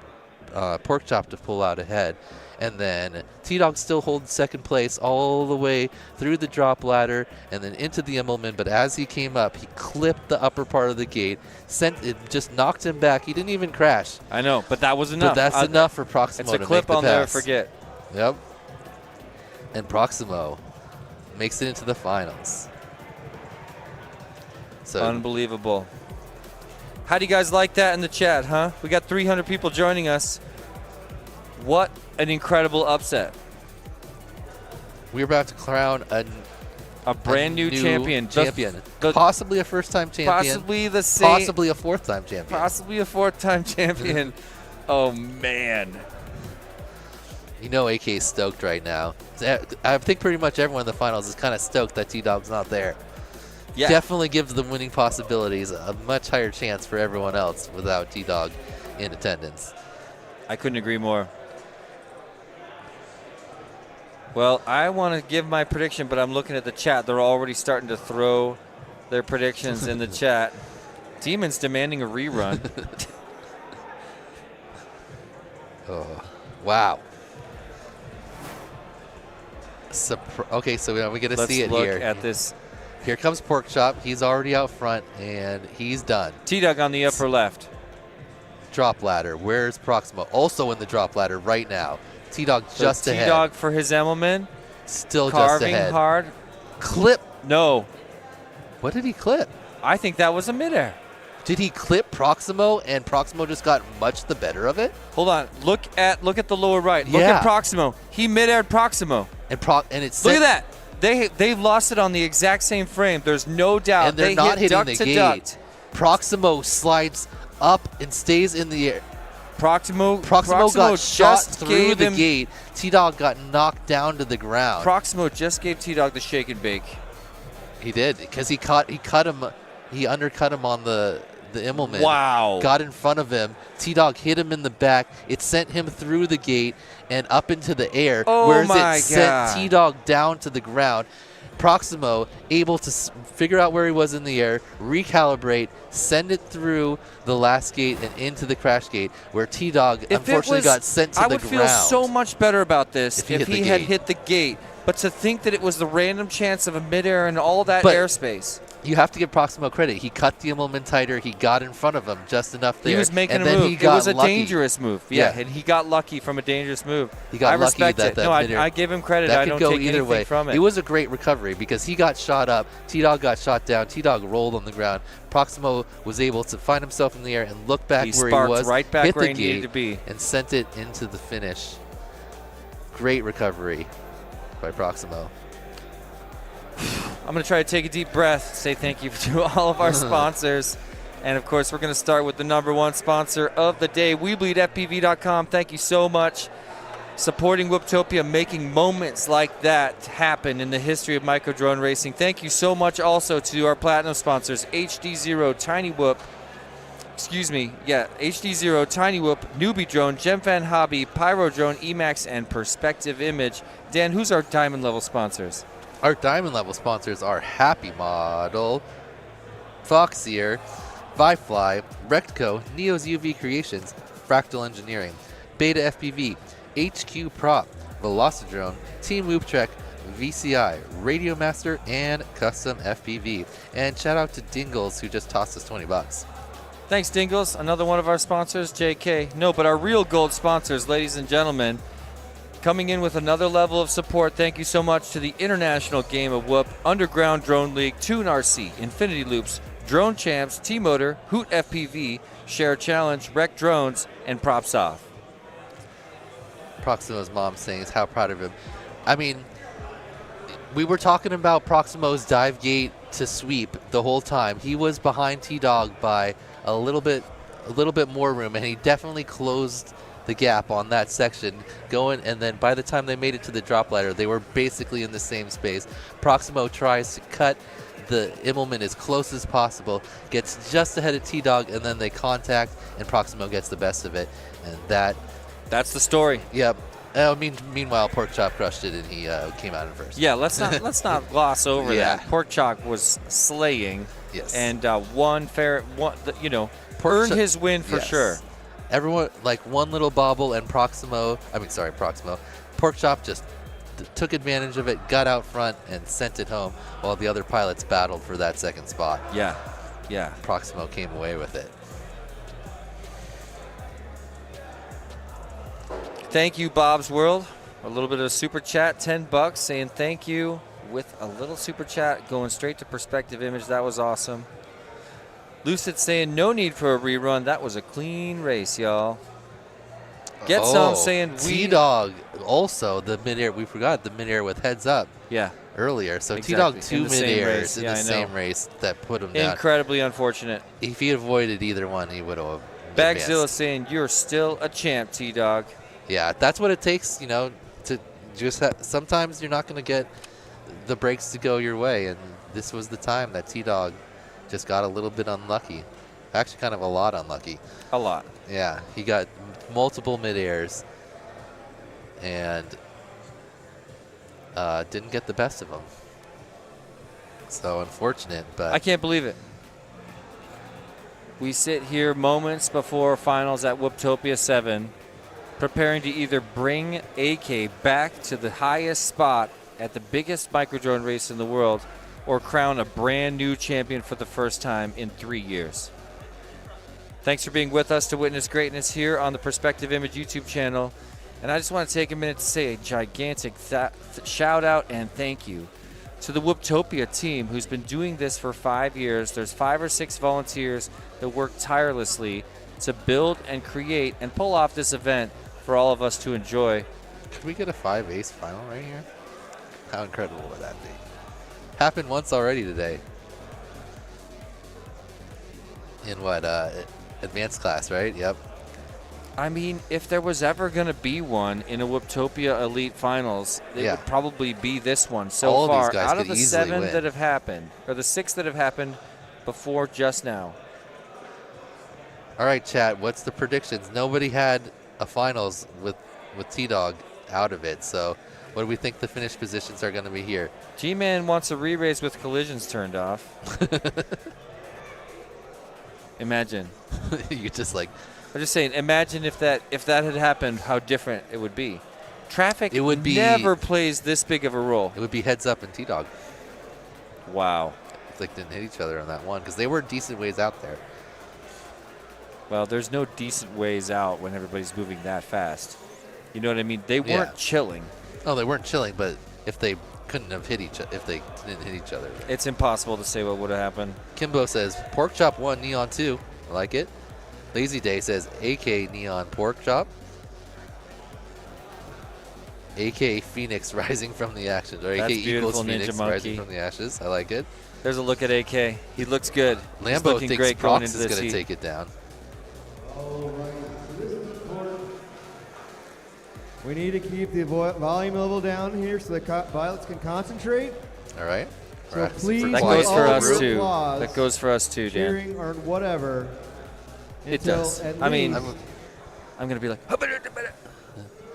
Pork Chop to pull out ahead. And then T-Dog still holds second place all the way through the drop ladder and then into the Immelman. But as he came up, he clipped the upper part of the gate, just knocked him back. He didn't even crash. I know, but that was enough. But that's enough for Proximo It's a to clip make the I'll never pass. forget. Yep. And Proximo makes it into the finals. So Unbelievable. How do you guys like that in the chat, huh? We got 300 people joining us. What an incredible upset. we're about to crown A brand new champion. Possibly a first-time champion. Possibly the same. Possibly a fourth-time champion. Possibly a fourth-time champion. Oh, man. AK's stoked right now. I think pretty much everyone in the finals is kind of stoked that T-Dog's not there. Yeah. Definitely gives them winning possibilities, a much higher chance for everyone else without T-Dog in attendance. I couldn't agree more. Well, I want to give my prediction, but I'm looking at the chat. They're already starting to throw their predictions in the chat. Demon's demanding a rerun. Oh, wow. Okay, so we get to Let's see it look here. at this. Here comes Porkchop. He's already out front, and he's done. T-Dog on the upper left. Drop ladder. Where's Proximo? Also in the drop ladder right now. T-Dog just ahead. T-Dog for his Emmelman. Still just Carving ahead. hard. Clip. No. What did he clip? I think that was a midair. Did he clip Proximo, and Proximo just got much the better of it? Hold on. Look at the lower right. Look Yeah. at Proximo. He mid-aired Proximo. And it's Look at that. They lost it on the exact same frame. There's no doubt. And they're they not hit hitting duck the to gate. duck. Proximo slides up and stays in the air. Proximo got shot just through gave the him, gate. T-Dog got knocked down to the ground. Proximo just gave T-Dog the shake and bake. He did, because he undercut him on the Immelman. Wow. Got in front of him. T-Dog hit him in the back. It sent him through the gate and up into the air. Oh whereas my it sent God. T-Dog down to the ground. Proximo able to figure out where he was in the air, recalibrate, send it through the last gate and into the crash gate, where T-Dog unfortunately got sent to the ground. I would feel so much better about this If he if hit he the had gate. hit the gate. But to think that it was the random chance of a midair and all that But airspace. You have to give Proximo credit. He cut the Immelman tighter. He got in front of him just enough there. He was making and a then move. He It got was a lucky. dangerous move. Yeah, and he got lucky from a dangerous move. He got I lucky respect that it. No, midair. I give him credit. That I could don't go take either anything way. from it. It was a great recovery because he got shot up. T-Dog got shot down. T-Dog rolled on the ground. Proximo was able to find himself in the air and look back He where he sparked was, right back hit where the he needed gate, to be. and sent it into the finish. Great recovery by Proximo. I'm going to try to take a deep breath, say thank you to all of our sponsors. And, of course, we're going to start with the number one sponsor of the day, WeBleedFPV.com. Thank you so much. Supporting Whooptopia, making moments like that happen in the history of micro drone racing. Thank you so much also to our platinum sponsors, HD0, Tiny Whoop, HD0, Tiny Whoop, Newbie Drone, GemFan Hobby, Pyro Drone, Emax, and Perspective Image. Dan, who's our diamond level sponsors? Our diamond level sponsors are Happy Model, Foxier, Vifly, Rectco, Neo's UV Creations, Fractal Engineering, Beta FPV, HQ Prop, Velocidrone, Team Whoop Trek, VCI, Radio Master, and Custom FPV. And shout out to Dingles, who just tossed us $20. Thanks, Dingles. Another one of our sponsors, JK. No, but our real gold sponsors, ladies and gentlemen, coming in with another level of support. Thank you so much to the International Game of Whoop, Underground Drone League, Toon RC, Infinity Loops, Drone Champs, T-Motor, Hoot FPV, Share Challenge, Rec Drones, and Props Off. Proximo's mom saying is how proud of him. I mean, we were talking about Proximo's dive gate to sweep the whole time. He was behind T-Dog by a little bit more room, and he definitely closed the gap on that section going, and then by the time they made it to the drop ladder, they were basically in the same space. Proximo tries to cut the Immelman as close as possible, gets just ahead of T-Dog, and then they contact, and Proximo gets the best of it, and that's the story. Yep. Meanwhile, Porkchop crushed it, and he came out in first. Yeah, let's not gloss over Yeah. that. Pork Chop was slaying. Yes. And earned his win for sure. Everyone, like one little bobble, and Proximo. Porkchop just took advantage of it, got out front, and sent it home, while the other pilots battled for that second spot. Yeah. Proximo came away with it. Thank you, Bob's World. A little bit of a super chat, $10, saying thank you with a little super chat going straight to Perspective Image. That was awesome. Lucid saying no need for a rerun. That was a clean race, y'all. Get some saying T-Dog also the midair. We forgot the midair with heads up. Yeah. Earlier, so Exactly. T-Dog 2 In the same midairs race. in Yeah, the I same know. race that put him down. Incredibly unfortunate. If he avoided either one, he would have. Bagzilla saying you're still a champ, T-Dog. Yeah, that's what it takes, to just sometimes you're not going to get the breaks to go your way, and this was the time that T-Dog just got a little bit unlucky. Actually, kind of a lot unlucky. A lot. Yeah, he got multiple midairs and didn't get the best of them. So unfortunate, but I can't believe it. We sit here moments before finals at Whooptopia 7, preparing to either bring AK back to the highest spot at the biggest microdrone race in the world or crown a brand new champion for the first time in 3 years. Thanks for being with us to witness greatness here on the Perspective Image YouTube channel. And I just want to take a minute to say a gigantic shout out and thank you to the Whooptopia team who's been doing this for 5 years. There's 5 or 6 volunteers that work tirelessly to build and create and pull off this event for all of us to enjoy. Could we get a 5-ace final right here? How incredible would that be? Happened once already today. In what, advanced class, right? Yep. I mean, if there was ever going to be one in a Whooptopia Elite Finals, it would probably be this one. So all far, of these guys out of could the easily 7 win. that have happened, or the 6 that have happened before just now. All right, chat, what's the predictions? Nobody had a finals with T-Dog out of it, so what do we think the finish positions are going to be here? G-Man wants a re-race with collisions turned off. Imagine. You just like... I'm just saying, imagine if that had happened, how different it would be. Traffic It would be- never plays this big of a role. It would be heads up and T-Dog. Wow. If they didn't hit each other on that one, because they were decent ways out there. Well, there's no decent ways out when everybody's moving that fast. You know what I mean? They weren't chilling. No, they weren't chilling, but if they couldn't have hit each other, if they didn't hit each other. It's impossible to say what would have happened. Kimbo says, Pork Chop 1, Neon 2. I like it. Lazy Day says, AK Neon Pork Chop. AK Phoenix rising from the ashes. Or AK That's equals beautiful, Phoenix Ninja Monkey. rising from the ashes. I like it. There's a look at AK. He looks good. He's Lambo looking thinks great going Prox into is this going to heat. take it down. We need to keep the volume level down here so the pilots can concentrate. All right. So please, That quiet goes for all us group. too. applause, That goes for us too, Dan. cheering or whatever. It until does. at I mean, least I'm going to be like,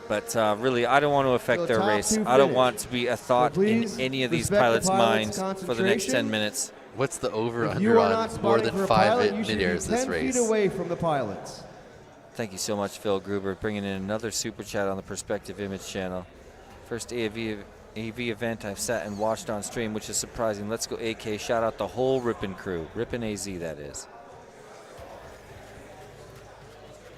but really, I don't want to affect So their top race. 2 I don't finish. want to be a thought So in please any of these respect the pilots' pilot's minds for the next 10 concentration. minutes. What's the over If under you are not on more spotting than for a 5 pilot, you mid should be airs this 10 race? feet away from the pilots. Thank you so much, Phil Gruber, bringing in another super chat on the Perspective Image channel. First AV event I've sat and watched on stream, which is surprising. Let's go AK. Shout out the whole Rippin' crew. Rippin' AZ, that is.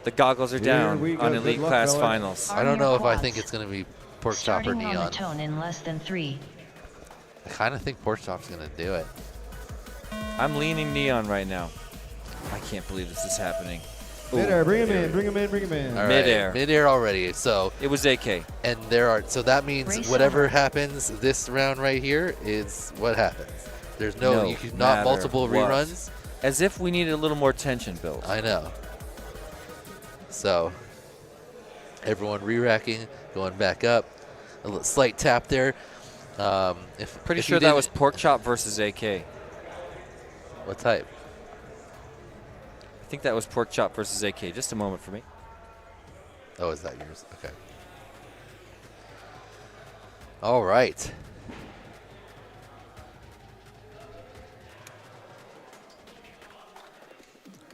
The goggles are Here down we go. on Good Elite luck, Class fellas. Finals. I don't Arm your know if I quads. think it's going to be Pork Chop or Starting on the Neon. tone in less than 3. I kind of think Pork Chop's going to do it. I'm leaning Neon right now. I can't believe this is happening. Ooh, Midair, bring him in, bring him in, bring him in. All right, Midair. Midair already. So, It was AK. and so that means Race whatever over. happens this round right here is what happens. There's no, you can not matter multiple what. reruns. As if we needed a little more tension built. I know. So, everyone re-racking, going back up. A little slight tap there. Pretty if sure you that didn't- was Pork Chop versus AK. What type? I think that was Pork Chop versus AK. Just a moment for me. Oh, is that yours? Okay. All right.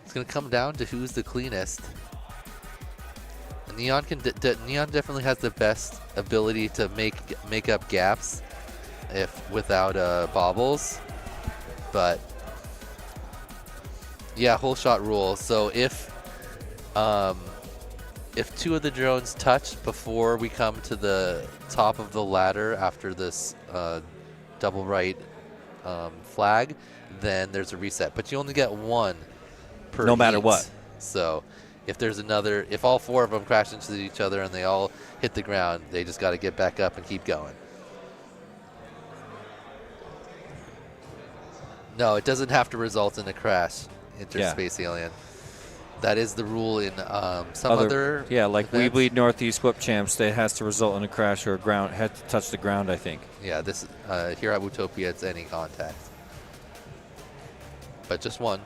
It's going to come down to who's the cleanest. Neon Neon definitely has the best ability to make up gaps without bobbles, but yeah, whole shot rule. So if 2 of the drones touch before we come to the top of the ladder after this double right flag, then there's a reset. But you only get 1 per No matter heat. what. So if all 4 of them crash into each other and they all hit the ground, they just got to get back up and keep going. No, it doesn't have to result in a crash, Interspace Alien. That is the rule in some other Yeah, like We events. Bleed Northeast Whoop Champs, it has to result in a crash or had to touch the ground, I think. Yeah, this here at Whooptopia, it's any contact. But just 1.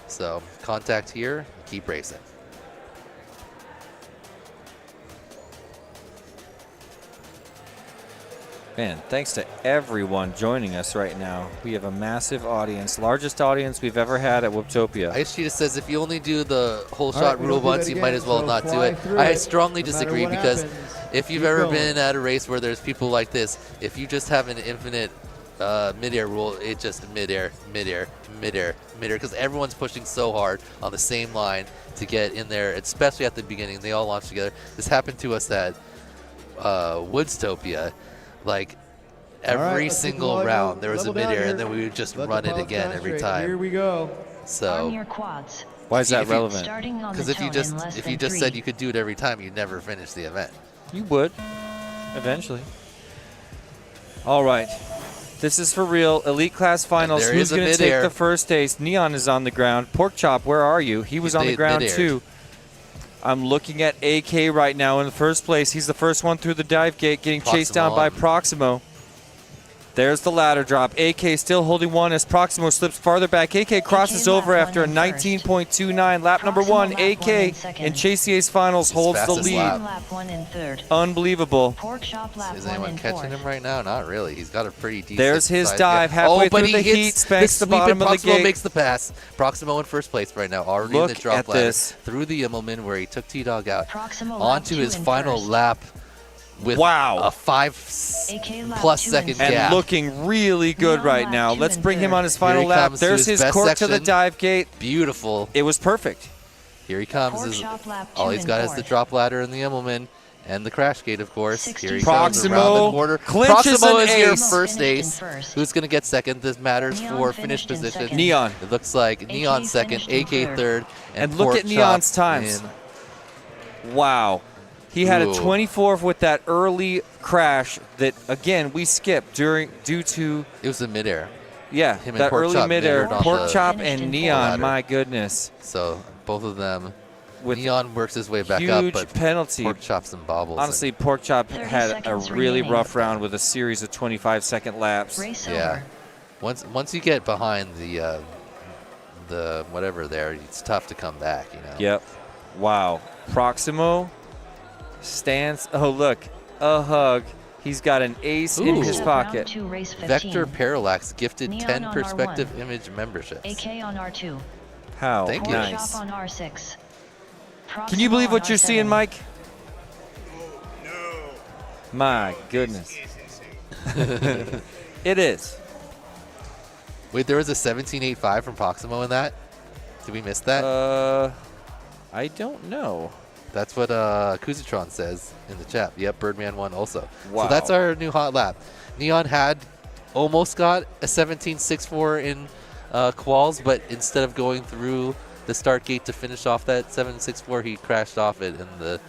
So contact here, keep racing. Man, thanks to everyone joining us right now. We have a massive audience, largest audience we've ever had at Whooptopia. Ice Cheetah says if you only do the whole All shot right, we rule don't do once, that you might again, as well so not do fly it. through I it, strongly no matter disagree what because happens. if you've Keep ever going. been at a race where there's people like this, if you just have an infinite mid-air rule, it just mid-air, because everyone's pushing so hard on the same line to get in there, especially at the beginning. They all launch together. This happened to us at Whooptopia. Like, every All right, let's keep single the volume round there was a level down mid-air, here. and then we would just Let run the it pilots again every concentrate. Here time. we go. Arm So, your quads. Why is that If you- relevant? Starting on because the if you tone in less just than 3. said you could do it every time, you'd never finish the event. You would, eventually. All right. This is for real. Elite class finals. there Who's is a going to take mid-air. the first ace? Neon is on the ground. Pork Chop, where are you? He was He on the ground mid-aired. too. I'm looking at AK right now in the first place. He's the first one through the dive gate, getting chased down by Proximo. There's the ladder drop. AK still holding one as Proximo slips farther back. AK crosses over lap after a one in first. 19.29. Lap number Proximo one. lap one in AK second. in Chase the Ace Finals holds the fastest lead. lap. Lap 1 in third. Unbelievable. Pork chop lap Is 1 anyone in catching fourth. him right now? Not really. He's got a pretty decent. There's his size dive gap. halfway but through he the hits heat, spanks the sweep, and bottom of the Proximo gate. makes the pass. Proximo in first place right now, already Look in the drop at ladder this. through the Immelman where he took T-Dog out Proximo lap onto 2 his in final first. lap with Wow. a 5+ AK lap 2 in second second. And gap. looking really good Neon right lap now. 2 Let's in bring him third. on his Here final he lap. comes to There's his his best cork to the section. dive gate. Beautiful. It was perfect. Here he comes. Pork Is chop lap all 2 he's in got is the fourth. drop ladder and the Immelman and the crash gate, of course. 60 Here he Proximo comes around the corner. clinches Proximo an is your ace. first Finished in ace. first. Who's going to get second? This matters Neon for finished finish in position. second. Neon. It looks like Neon second, finished in AK third. third, And look Pork at Neon's Chop times. in- Wow. He had a Ooh. 24 with that early crash that, again, we skipped due to, It was a midair. yeah, Him and that Pork early Chop midair. mid-aired on Pork the Chop Finished and in Neon, ladder. my goodness. So both of them. With Neon works his way back up, huge but penalty. Pork Chops and bobbles. Honestly, Pork Chop 30 had a seconds really remaining. rough round with a series of 25-second laps. Race yeah. over. Once you get behind the whatever there, it's tough to come back. You know. Yep. Wow. Proximo stands. Oh, look. A hug. He's got an ace in Ooh. his Round pocket. 2, race 15. Vector Parallax gifted Neon 10 on perspective R1. image memberships. AK on R2. How Thank you. Pork nice. chop on R6. Can you believe Proximo on what you're R7. seeing, Mike? My goodness. It is. Wait, there was a 17.85 from Proximo in that? Did we miss that? I don't know. That's what Kuzitron says in the chat. Yep, Birdman won also. Wow. So that's our new hot lap. Neon had almost got a 17.64 in quals, but instead of going through the start gate to finish off that 7.64, he crashed off it, and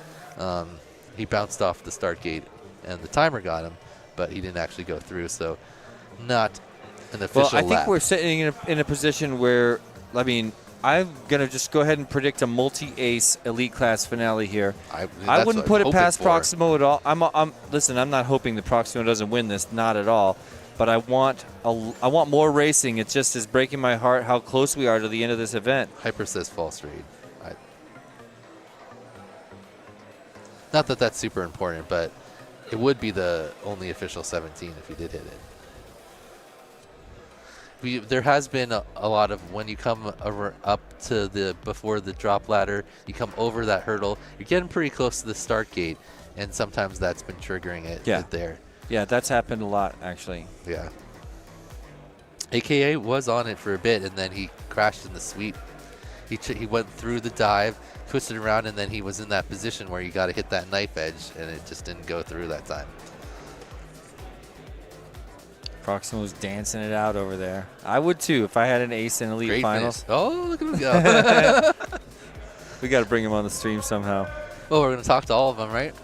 he bounced off the start gate, and the timer got him, but he didn't actually go through. So not an official Well, I think lap. we're sitting in a position where, I mean, I'm going to just go ahead and predict a multi-ace elite class finale here. I that's wouldn't what put I'm it past hoping for. Proximo at all. Listen, I'm not hoping that Proximo doesn't win this, not at all. But I want more racing. It just is breaking my heart how close we are to the end of this event. Hyper says false read. Not that that's super important, but it would be the only official 17 if you did hit it. There has been a lot of when you come up to before the drop ladder, you come over that hurdle, you're getting pretty close to the start gate, and sometimes that's been triggering it there. Yeah, that's happened a lot, actually. Yeah. AKA was on it for a bit, and then he crashed in the sweep. He went through the dive, twisted around, and then he was in that position where you got to hit that knife edge, and it just didn't go through that time. Proximo's dancing it out over there. I would too if I had an ace in elite Great finals. finish. Oh, look at him go. We got to bring him on the stream somehow. Oh, we're going to talk to all of them, right?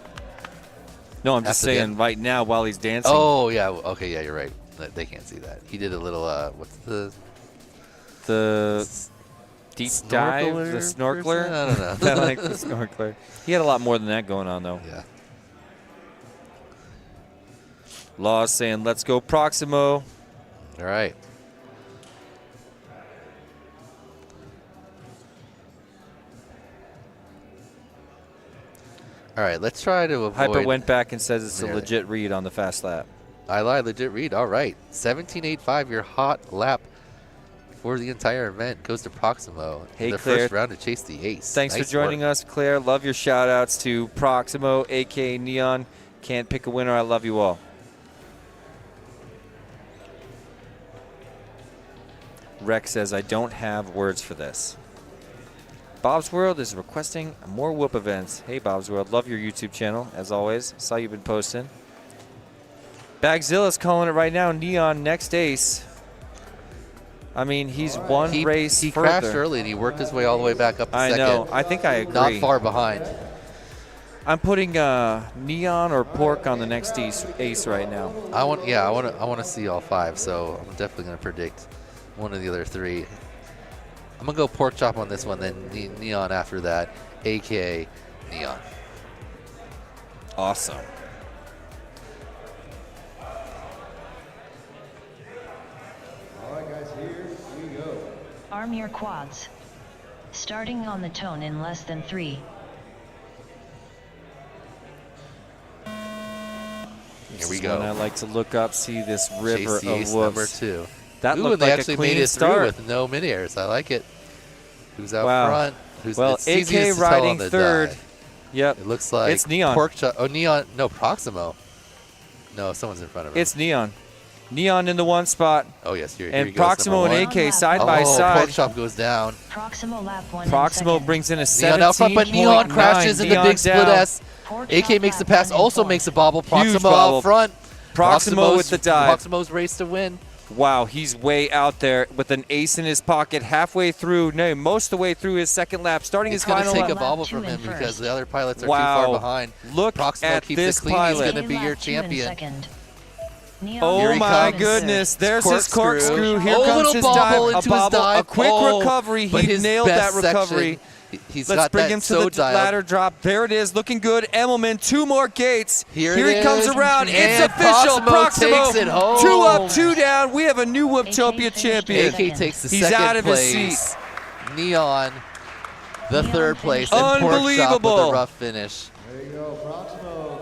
No, I'm just After the saying end. right now while he's dancing. Oh, yeah. Okay, yeah, you're right. They can't see that. He did a little, what's the deep dive, snorkeler the snorkeler. person? I don't know. I like the snorkeler. He had a lot more than that going on, though. Yeah. Law saying, let's go Proximo. All right. All right, let's try to avoid. Hyper went back and says it's a Yeah. legit read on the fast lap. I lied, legit read. All right. 17.85, your hot lap for the entire event goes to Proximo Hey, in the Claire. first round to chase the ace. Thanks Nice for joining work. us, Claire. Love your shout outs to Proximo, aka Neon. Can't pick a winner. I love you all. Rex says, I don't have words for this. Bob's World is requesting more Whoop events. Hey, Bob's World. Love your YouTube channel, as always. Saw you've been posting. Bagzilla's calling it right now. Neon, next ace. I mean, he's one race He further. crashed early and he worked his way all the way back up to I second. know. I think I agree. Not far behind. I'm putting Neon or Pork on the next ace right now. I want to see all 5, so I'm definitely going to predict one of the other 3. I'm going to go Pork Chop on this one, then Neon after that, aka Neon. Awesome. All right, guys, here we go. Arm your quads. Starting on the tone in less than 3. Here we This go. one I like to look up, see this river Chase the ace of whoops. number 2. That Ooh, looked and they like actually a clean made it start. through with no mid-airs. I like it. Who's out Wow. front? Who's Well, it's easy AK to tell riding on the third. die. Yep. It looks like It's Neon. Pork Chop. Oh, Neon. No, Proximo. No, someone's in front of him. It's Neon. Neon in the one spot. Oh, yes. Here And he goes, Proximo number and one. AK side Oh, by side. Pork Chop goes down. Proximo lap 1 Proximo in brings in a Neon out front, but 17.9. Neon crashes in the Neon big split down. S. AK makes the pass, also makes a bobble. Proximo bobble. out front. Proximo with the dive. Proximo's race to win. Wow, he's way out there with an ace in his pocket halfway through, no, most of the way through his second lap, starting It's his going to final take a lap. bobble Lap 2 from him in because first. the other pilots are Wow. too far behind. Look Proximo at keeps this it clean. pilot. He's going to be your champion. Oh Here he my comes. goodness, there's his corkscrew. Here Oh, comes little his bobble dive. into his dive. A quick Oh, recovery. but He his nailed that best recovery. section, he's Let's got bring that him to so the dialed. ladder drop. There it is, looking good. Emmelman, 2 more gates. Here he it comes is. around. It's And official. Proximo takes it home. 2 up, 2 down. We have a new Whooptopia AK champion. finished AK takes the He's second out of his place. seat. Neon, the Neon third place. finished And Pork Chop with Unbelievable. a rough finish. There you go. Proximo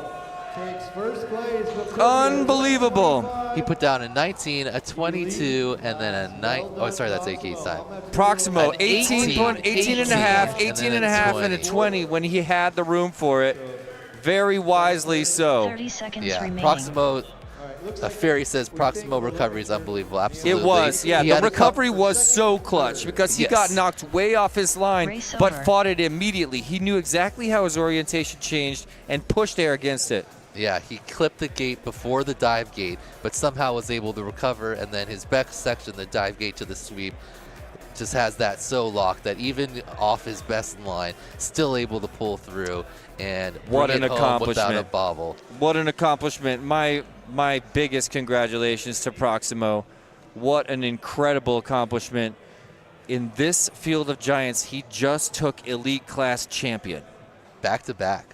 takes first place. with Unbelievable. 25. He put down a 19, a 22, and then a 9. Oh, sorry, that's AK's time. Proximo, An 18 and a half, 18, 18 and a half, and a 20 when he had the room for it. Very wisely so. 30 seconds Yeah, remaining. Proximo. Fairy says Proximo recovery is unbelievable. Absolutely. It was, yeah. He The had a recovery was so clutch because he Yes. got knocked way off his line, Race but over. fought it immediately. He knew exactly how his orientation changed and pushed air against it. Yeah, he clipped the gate before the dive gate, but somehow was able to recover. And then his best section, the dive gate to the sweep, just has that so locked that even off his best line, still able to pull through and What bring an it home without a accomplishment. bobble. What an accomplishment. My biggest congratulations to Proximo. What an incredible accomplishment. In this field of giants, he just took elite class champion. Back to back.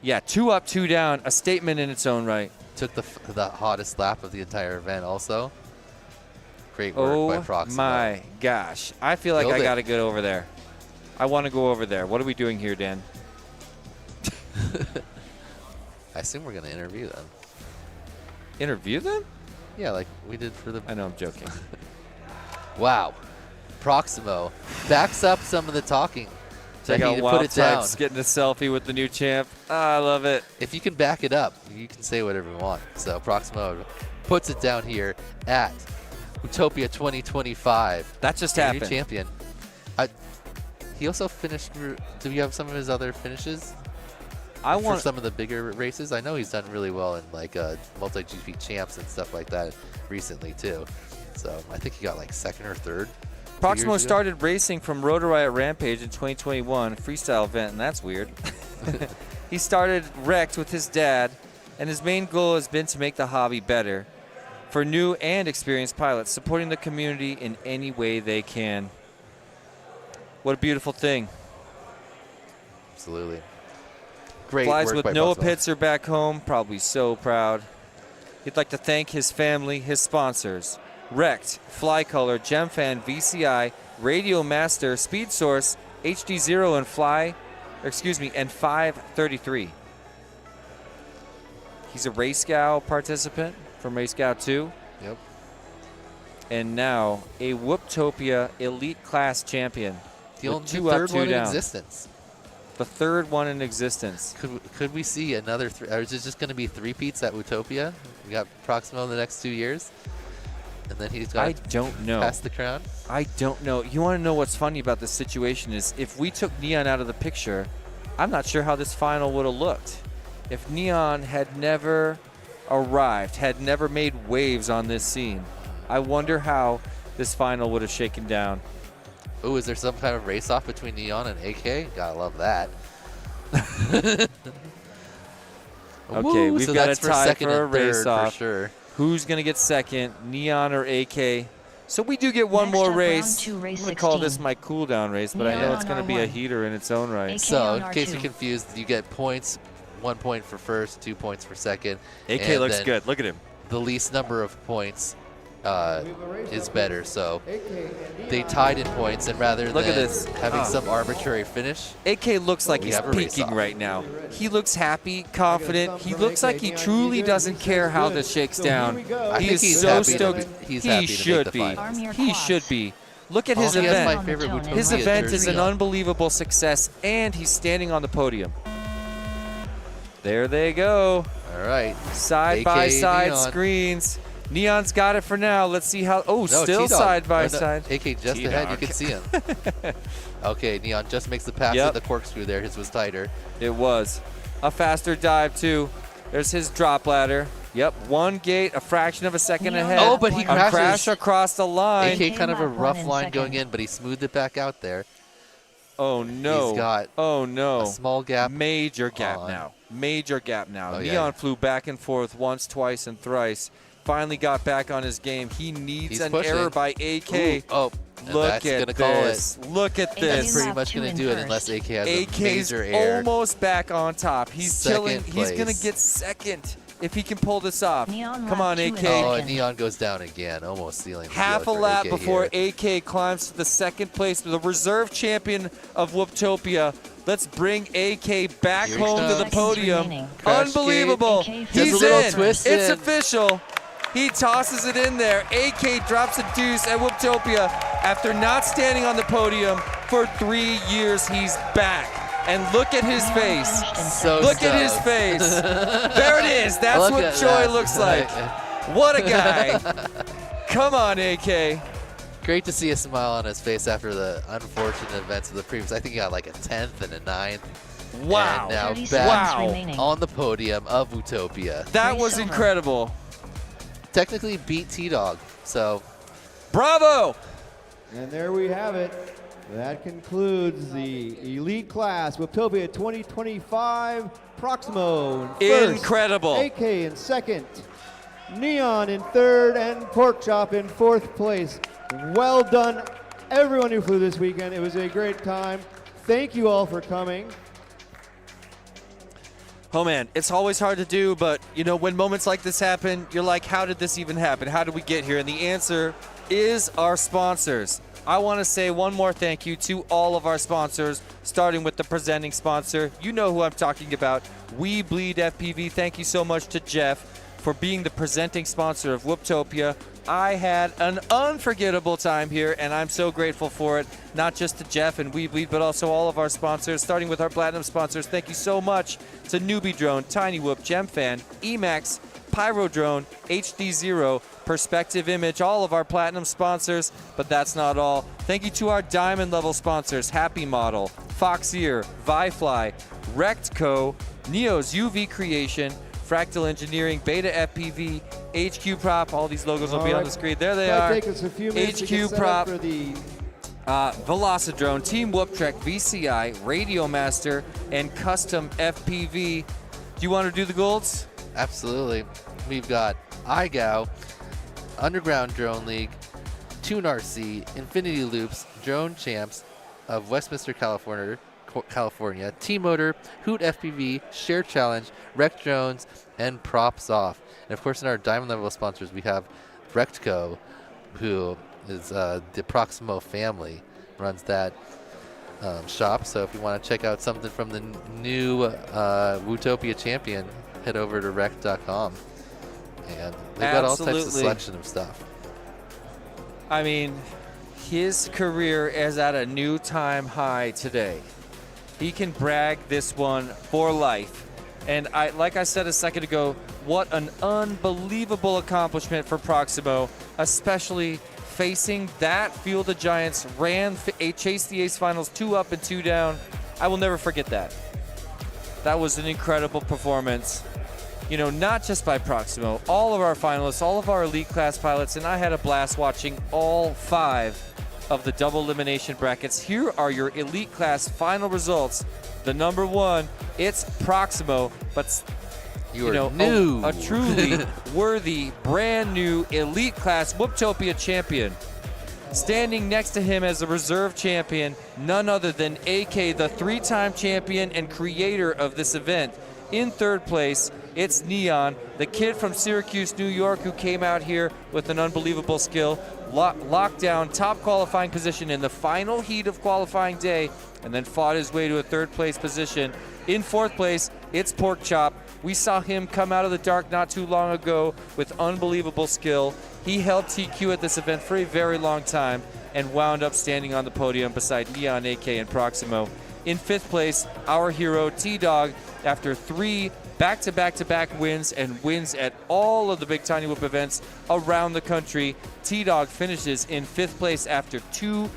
Yeah, 2 up, 2 down, a statement in its own right. Took the hottest lap of the entire event also. Great work by Oh Proximo. my gosh. I feel like Killed I it. got to get over there. I want to go over there. What are we doing here, Dan? I assume we're going to interview them. Interview them? Yeah, like we did for the... I know, I'm joking. Wow. Proximo backs up some of the talking. Check That out he put it down. Wildflex getting a selfie with the new champ. I love it. If you can back it up, you can say whatever you want. So Proximo puts it down here at Whooptopia 2025. That just Your new happened. champion. He also finished. Do you have some of his other finishes? I For want some of the bigger races. I know he's done really well in like multi-GP champs and stuff like that recently too. So I think he got like second or third. 2 Proximo years ago. started racing from Rotor Riot Rampage in 2021, freestyle event, and that's weird. He started wrecked with his dad, and his main goal has been to make the hobby better for new and experienced pilots, supporting the community in any way they can. What a beautiful thing. Absolutely. Great Flies work with by Noah Proximo. Pitzer back home, probably so proud. He'd like to thank his family, his sponsors, Wrecked, Flycolor, GemFan, VCI, Radio Master, Speed Source, HD0, and 533. He's a Race Gal participant. from Race Scout 2. Yep. And now a Whooptopia Elite Class champion. The with only two up, third two one in down. existence. The third one in existence. Could we see another three? Or is it just going to be three-peats at Whooptopia? We got Proximo in the next 2 years, and then he's got I don't know. pass the crown. I don't know. You want to know what's funny about this situation is if we took Neon out of the picture, I'm not sure how this final would have looked. If Neon had never arrived, had never made waves on this scene, I wonder how this final would have shaken down. Oh, is there some kind of race-off between Neon and AK? Gotta love that. Okay, we've so got that's a tie second for a and third race-off. for sure. Who's going to get second, Neon or AK? So we do get one Next more up, race. round two, race I'm going to call this 16. my cool-down race, but I know Neon it's going to on be a R1. heater in its own right. AK So, on in case R2. you're confused, you get points. 1 point for first, 2 points for second. AK and looks then good. Look at him. The least number of points is better. So AK and they Neon. tied in points, and rather Look at than this. having Ah. some arbitrary finish, AK looks like We he's have a race peaking off. right now. He looks happy, confident. He from looks AK. like he Neon, truly you good? doesn't He care says how good. this shakes So here down. we go. I He think is he's so happy to stoked. be- he's He happy to make should the be. finals. Arm your He quads. should be. Look at Oh, his he has event. my On the favorite tone Whooptopia and His less event than is an 3. unbelievable success, and he's standing on the podium. There they go. all right. Side by AK side Neon. screens. Neon's got it for now. Let's see how. Oh, No, still T-Dog. side by Or no, side. AK just ahead. You can see him. Okay, Neon just makes the pass Yep. with the corkscrew there. His was tighter. It was a faster dive too. There's his drop ladder. Yep, one gate, a fraction of a second Neon ahead. Oh, but he a crashes. crash across the line. AK kind of a lap rough one in line second. going in, but he smoothed it back out there. Oh no! He's got oh no! A small gap. Major gap on. now. Major gap now. Oh, yeah. Neon flew back and forth once, twice, and thrice. Finally got back on his game. He needs He's an pushing. error by AK. Ooh, oh, and Look that's at gonna call this. Look at AK this. Pretty lap much 2 going in to do it first. unless AK has AK's a major error. almost back on top. He's Second chilling. He's going to place. get second if he can pull this off. Neon Come lap on, 2 AK. in Oh, second. and Neon goes down again, almost sealing the Half a deal for lap AK before here. AK climbs to the second place, the reserve champion of Whooptopia. Let's bring AK back Here he home to the comes. podium. Remaining. Crash Unbelievable. gate. AK Does He's a little in. twist It's in. official. He tosses it in there. AK drops a deuce at Whooptopia. After not standing on the podium for 3 years, he's back. And look at his Neon face. finished in So second. Look at his stoked. face. There it is. That's Look what at joy that. looks like. What a guy. Come on, AK. Great to see a smile on his face after the unfortunate events of the previous. I think he got like a 10th and a 9th. Wow. And now 30 back seconds Wow. remaining. on the podium of Whooptopia. That Race was over. incredible. Technically beat T-Dog. So Bravo. And there we have it. That concludes the elite class Whooptopia 2025. Proximo in first, Incredible. AK in second, Neon in third, and Porkchop in fourth place. Well done, everyone who flew this weekend. It was a great time. Thank you all for coming. Oh man, it's always hard to do, but you know, when moments like this happen, you're like, how did this even happen? How did we get here? And the answer is our sponsors. I want to say one more thank you to all of our sponsors, starting with the presenting sponsor. You know who I'm talking about, We Bleed FPV. Thank you so much to Jeff for being the presenting sponsor of Whooptopia. I had an unforgettable time here, and I'm so grateful for it. Not just to Jeff and We Bleed, but also all of our sponsors, starting with our platinum sponsors. Thank you so much to Newbie Drone, Tiny Whoop, GemFan, Emax, Pyro Drone, HD Zero, Perspective Image, all of our platinum sponsors, but that's not all. Thank you to our diamond level sponsors, Happy Model, Foxeer, Vifly, Rectco, Neo's UV Creation, Fractal Engineering, Beta FPV, HQ Prop. All these logos will be All on right. the screen. There they Might are. take us a few minutes to get HQ set Prop. up for the Velocidrone, Team Whooptrek, VCI, Radio Master, and Custom FPV. Do you want to do the golds? absolutely. We've got IGAO, Underground Drone League, Tune RC, Infinity Loops, Drone Champs of Westminster, California, T-Motor, Hoot FPV, Share Challenge, Rect Drones, and Props Off. And of course, in our diamond level sponsors, we have Rectco, who is the Proximo family, runs that shop. So if you want to check out something from the new Whooptopia champion, head over to rect.com. And they've got all types of Absolutely. selection of stuff. I mean, his career is at a new time high today. He can brag this one for life. And like I said a second ago, what an unbelievable accomplishment for Proximo, especially facing that field of giants, chased the Ace Finals 2 up and 2 down. I will never forget that. That was an incredible performance. You know, not just by Proximo, all of our finalists, all of our elite class pilots, and I had a blast watching all 5 of the double elimination brackets. Here are your elite class final results. The number 1, it's Proximo, but You are new. a truly worthy, brand new elite class Whooptopia champion. Standing next to him as a reserve champion, none other than AK, the 3-time champion and creator of this event. In 3rd place, it's Neon, the kid from Syracuse, New York, who came out here with an unbelievable skill, locked down top qualifying position in the final heat of qualifying day, and then fought his way to a 3rd place position. In 4th place, it's Pork Chop. We saw him come out of the dark not too long ago with unbelievable skill. He held TQ at this event for a very long time and wound up standing on the podium beside Neon, AK, and Proximo. In 5th place, our hero T-Dog, after 3 back-to-back-to-back wins and wins at all of the big Tiny Whoop events around the country, T-Dog finishes in 5th place after 2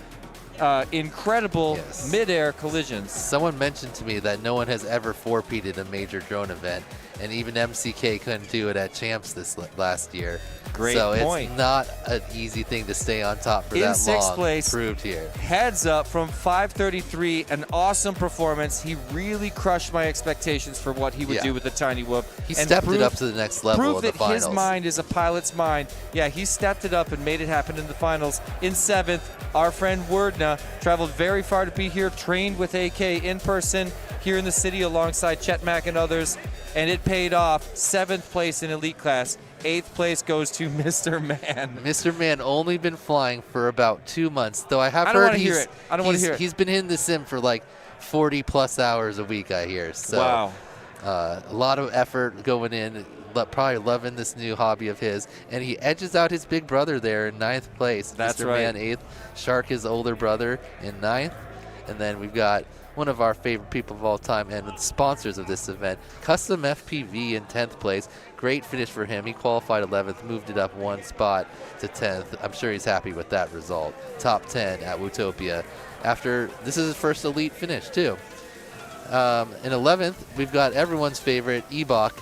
incredible mid-air collisions. Someone mentioned to me that no one has ever four-peated a major drone event, and even MCK couldn't do it at Champs this last year. Great so point. It's not an easy thing to stay on top for In that 6th long. place, Proved here. Heads Up from 533, an awesome performance. He really crushed my expectations for what he would do with the Tiny Whoop. He and stepped proved, it up to the next level proved in the that finals. his mind is a pilot's mind. Yeah, he stepped it up and made it happen in the finals. In 7th, our friend Wordna traveled very far to be here, trained with AK in person here in the city alongside Chet Mack and others, and it paid off. 7th place in elite class. 8th place goes to Mr. Man. Mr. Man only been flying for about 2 months, though I have I don't heard wanna hear it. I don't wanna hear it. He's been in the sim for like 40 plus hours a week, I hear. So Wow. A lot of effort going in, probably loving this new hobby of his, and he edges out his big brother there in 9th place. That's Mr. right. Man 8th, Shark his older brother in 9th, and then we've got one of our favorite people of all time and the sponsors of this event, Custom FPV in 10th place. Great finish for him. He qualified 11th, moved it up 1 spot to 10th. I'm sure he's happy with that result. Top 10 at Whooptopia. After this is his first elite finish too. In 11th, we've got everyone's favorite Ebok,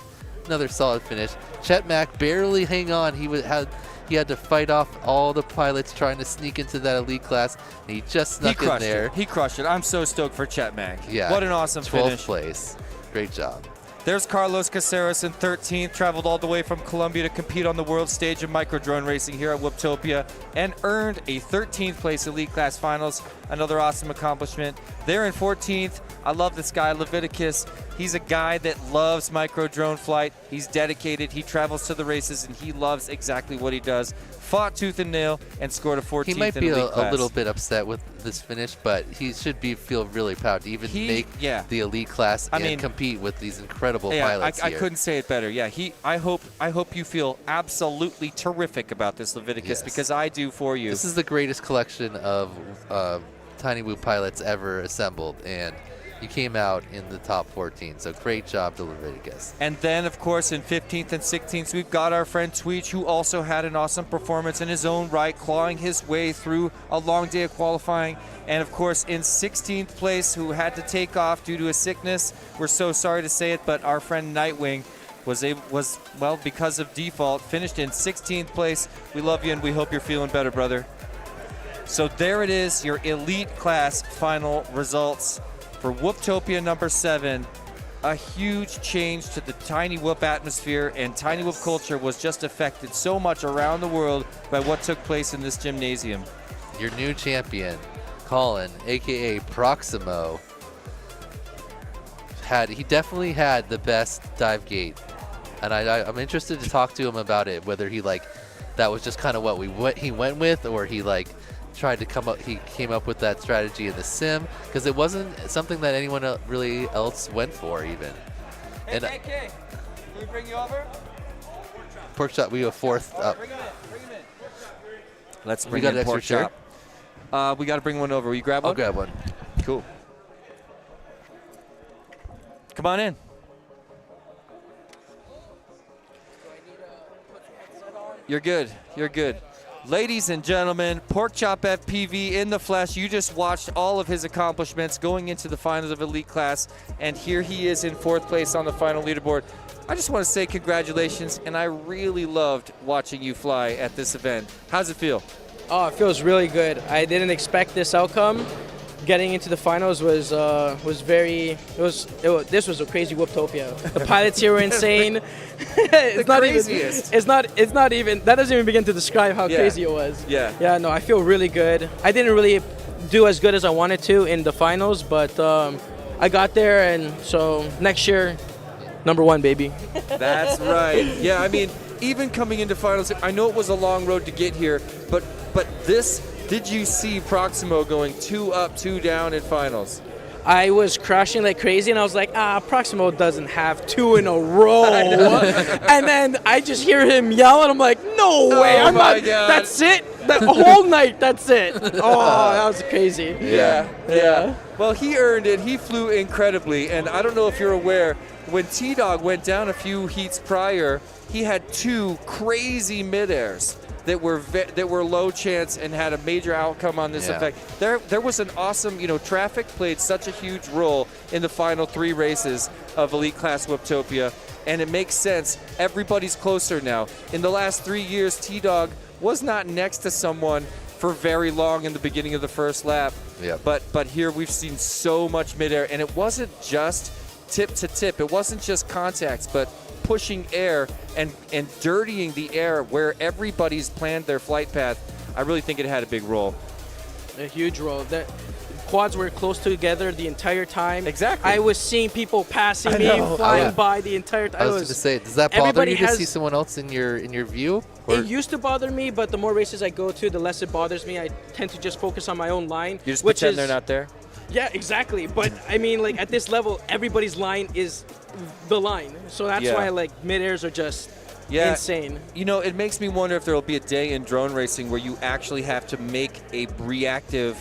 another solid finish. Chet Mack barely hang on. He had to fight off all the pilots trying to sneak into that elite class, and he just snuck in there. He crushed it. I'm so stoked for Chet Mack. Yeah. What an awesome 12th finish. place. Great job. There's Carlos Caceres in 13th, traveled all the way from Colombia to compete on the world stage of micro drone racing here at Whooptopia and earned a 13th place elite class finals. Another awesome accomplishment. There in 14th, I love this guy, Leviticus. He's a guy that loves micro drone flight. He's dedicated. He travels to the races and he loves exactly what he does. Fought tooth and nail and scored a 14th He might in be elite a class. little bit upset with this finish, but he should feel really proud to even make the elite class and compete with these incredible pilots I here. couldn't say it better. Yeah, I hope you feel absolutely terrific about this, Leviticus, because I do for you. This is the greatest collection of Tiny Whoop pilots ever assembled, and he came out in the top 14, so great job to Leviticus. And then, of course, in 15th and 16th, we've got our friend Tweech, who also had an awesome performance in his own right, clawing his way through a long day of qualifying. And, of course, in 16th place, who had to take off due to a sickness. We're so sorry to say it, but our friend Nightwing was because of default, finished in 16th place. We love you, and we hope you're feeling better, brother. So there it is, your elite class final results. For Whooptopia number 7, a huge change to the Tiny Whoop atmosphere, and Tiny Whoop culture was just affected so much around the world by what took place in this gymnasium. Your new champion, Colin, aka Proximo, he definitely had the best dive gate, and I'm interested to talk to him about it, whether that was just kind of what he went with, or he came up with that strategy in the sim, because it wasn't something that anyone really else went for even. Hey, KK, can we bring you over? Pork Chop, we go fourth up. Let's We bring got in an Pork extra Chop. We got to bring one over. Will you grab one? I'll grab one. Cool. Come on in. You're good. You're good. Ladies and gentlemen, Pork Chop FPV in the flesh. You just watched all of his accomplishments going into the finals of Elite Class, and here he is in 4th place on the final leaderboard. I just want to say congratulations, and I really loved watching you fly at this event. How's it feel? Oh, it feels really good. I didn't expect this outcome. Getting into the finals was this was a crazy Whooptopia. The pilots here were insane. It's not craziest. Even, it's not even that doesn't even begin to describe how crazy it was. Yeah. Yeah, no, I feel really good. I didn't really do as good as I wanted to in the finals, but I got there, and so next year, #1, baby. That's right. Yeah, I mean, even coming into finals, I know it was a long road to get here, but this, did you see Proximo going 2 up, 2 down in finals? I was crashing like crazy, and I was like, Proximo doesn't have 2 in a row. And then I just hear him yell, and I'm like, no way, Oh I'm my not. God. That's it. That whole night, that's it. Oh, that was crazy. Yeah. Well, he earned it. He flew incredibly, and I don't know if you're aware, when T-Dog went down a few heats prior, he had 2 crazy mid-airs that were low chance and had a major outcome on this effect. There was an awesome, traffic played such a huge role in the final 3 races of Elite Class Whooptopia, and it makes sense. Everybody's closer now. In the last 3 years, T-Dog was not next to someone for very long in the beginning of the first lap. Yep. But here we've seen so much midair, and it wasn't just tip to tip. It wasn't just contacts, but pushing air and dirtying the air where everybody's planned their flight path. I really think it had a big role. A huge role. The quads were close together the entire time. Exactly. I was seeing people passing me, flying by the entire time. I was going to say, does that bother everybody you to has- see someone else in your view? Or? It used to bother me, but the more races I go to, the less it bothers me. I tend to just focus on my own line. You just which pretend is, they're not there? Yeah, exactly. But I mean, like at this level, everybody's line is the line. So that's why like mid-airs are just insane. It makes me wonder if there will be a day in drone racing where you actually have to make a reactive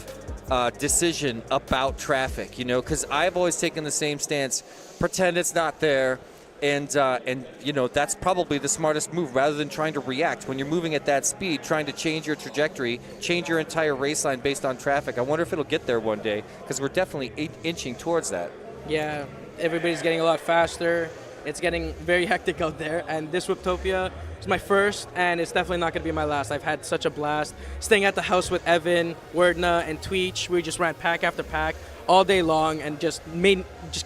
decision about traffic, because I've always taken the same stance, pretend it's not there, and that's probably the smartest move rather than trying to react. When you're moving at that speed, trying to change your trajectory, change your entire race line based on traffic. I wonder if it'll get there one day, because we're definitely inching towards that. Yeah, everybody's getting a lot faster. It's getting very hectic out there, and this Whooptopia is my first, and it's definitely not going to be my last. I've had such a blast staying at the house with Evan, Wordna, and Tweech. We just ran pack after pack all day long, and just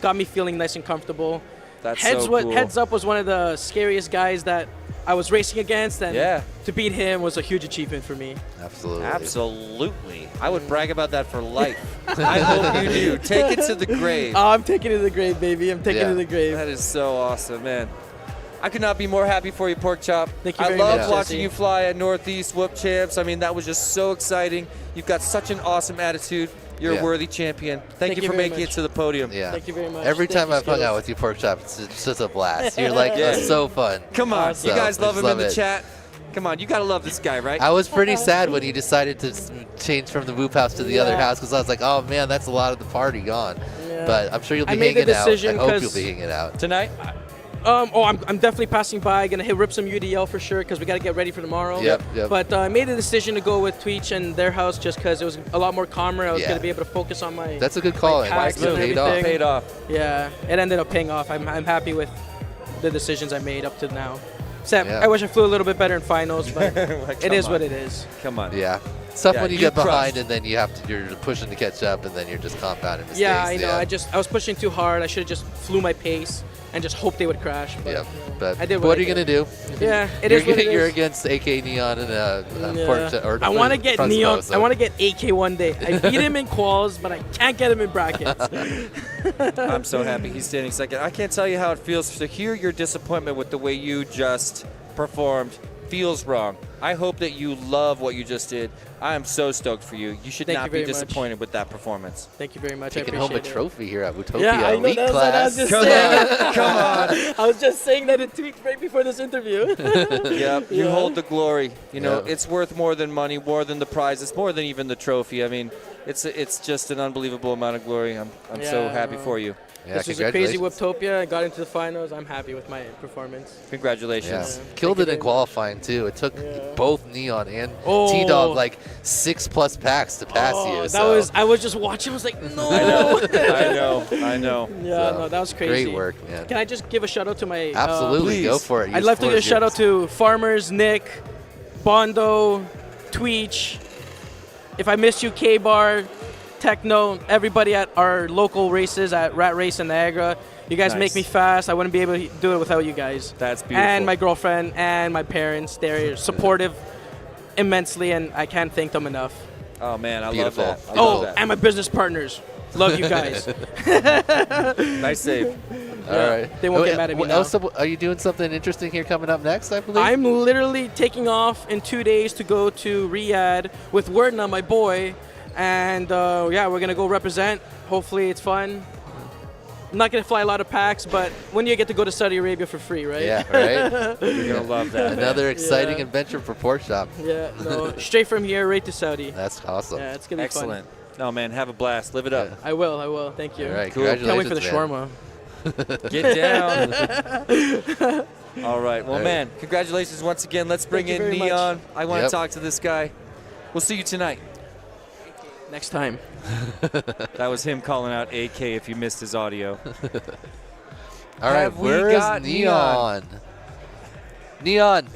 got me feeling nice and comfortable. That's so cool. Heads Up was one of the scariest guys that I was racing against, and to beat him was a huge achievement for me. Absolutely. I would brag about that for life. I hope you do. Take it to the grave. Oh, I'm taking it to the grave, baby. I'm taking it to the grave. That is so awesome, man. I could not be more happy for you, Pork Chop. Thank you I very love much, watching Jesse. you fly at Northeast Whoop Champs. I mean, that was just so exciting. You've got such an awesome attitude. You're a worthy champion. Thank you for very making it much. to the podium. Yeah. Thank you very much. Every Thank time you, I've hung Skills. out with you, Pork Chop, it's just a blast. You're like, it's so fun. Come on. Awesome. You guys So, love I him in love the it. chat. Come on. You got to love this guy, right? I was pretty sad when he decided to change from the Whoop house to the other house, because I was like, oh man, that's a lot of the party gone. Yeah. But I'm sure you'll be I made the hanging out. I decision hope 'cause- you'll be hanging out. Tonight? I'm definitely passing by. Gonna rip some UDL for sure because we gotta get ready for tomorrow. Yep. But I made the decision to go with Tweech and their house just because it was a lot more calmer. I was Yeah. gonna be able to focus on my. That's a good call. And packs it and paid off. everything. Paid off. Yeah, it ended up paying off. I'm happy with the decisions I made up to now. Except Yeah. I wish I flew a little bit better in finals, but it is on. what it is. Come on. Yeah. It's tough Yeah, when you you get behind crushed. and then you're pushing to catch up, and then you're just compounding mistakes. Yeah, I know. I was pushing too hard. I should have just flew my pace and just hoped they would crash. But, Yep. But I did what what are I you did. gonna do? Yeah, it is what it You're is. against AK Neon and Yeah. or I want to get Proximo, Neon. so- I want to get AK one day. I beat him in quals, but I can't get him in brackets. I'm so happy he's standing second. I can't tell you how it feels to hear your disappointment with the way you just performed. Feels wrong. I hope that you love what you just did. I am so stoked for you. You should Thank not you be very much. disappointed with that performance. Thank you very much. Taking I home a appreciate it. trophy here at Whooptopia Yeah, I know, Elite that's what I was class. just saying. Come on. I was just saying that in tweet right before this interview. Yep, you Yeah. hold the glory. You know, Yeah. it's worth more than money, more than the prize. It's more than even the trophy. I mean, it's just an unbelievable amount of glory. I'm so Yeah, happy no. for you. Yeah, This was a crazy congratulations. Whooptopia. I got into the finals. I'm happy with my performance. Yeah. Congratulations. Killed Thank it you in very qualifying too. It took Yeah. both Neon and Oh. T-Dog like 6+ packs to pass you. That So was. I was just watching. I was like, no. I know. Yeah, So, no, that was crazy. great work, man. Can I just give a shout out to my? Absolutely, go please. for it. I'd love to give a shout out to Farmers, Nick, Bondo, Tweech. If I missed you, K-Bar, Techno, everybody at our local races at Rat Race in Niagara. You guys Nice. make me fast. I wouldn't be able to do it without you guys. That's beautiful. And my girlfriend and my parents. They're supportive immensely, and I can't thank them enough. Oh man, I Beautiful. love that. I Oh, love that. and my business partners. Love you guys. Nice save. All right. They won't get mad at me now. Also, are you doing something interesting here coming up next, I believe? I'm literally taking off in 2 days to go to Riyadh with Wordna, my boy, and yeah, we're gonna go represent. Hopefully, it's fun. I'm not gonna fly a lot of packs, but when you get to go to Saudi Arabia for free, right? Yeah, right? You're gonna love that. Another exciting Yeah. adventure for Pork Chop. Yeah, no, straight from here right to Saudi. That's awesome. Yeah, it's gonna be Excellent. No man, have a blast. Live it up. Yeah. fun. I will. Thank you. All right, Cool. Can't wait congratulations, for the man. shawarma. Get down. All right. Well, All right. man, congratulations once again. Let's bring Thank you in very much. Neon. I want to Yep. talk to this guy. We'll see you tonight. Next time. That was him calling out AK if you missed his audio. All right, Have we where is got Neon? Neon.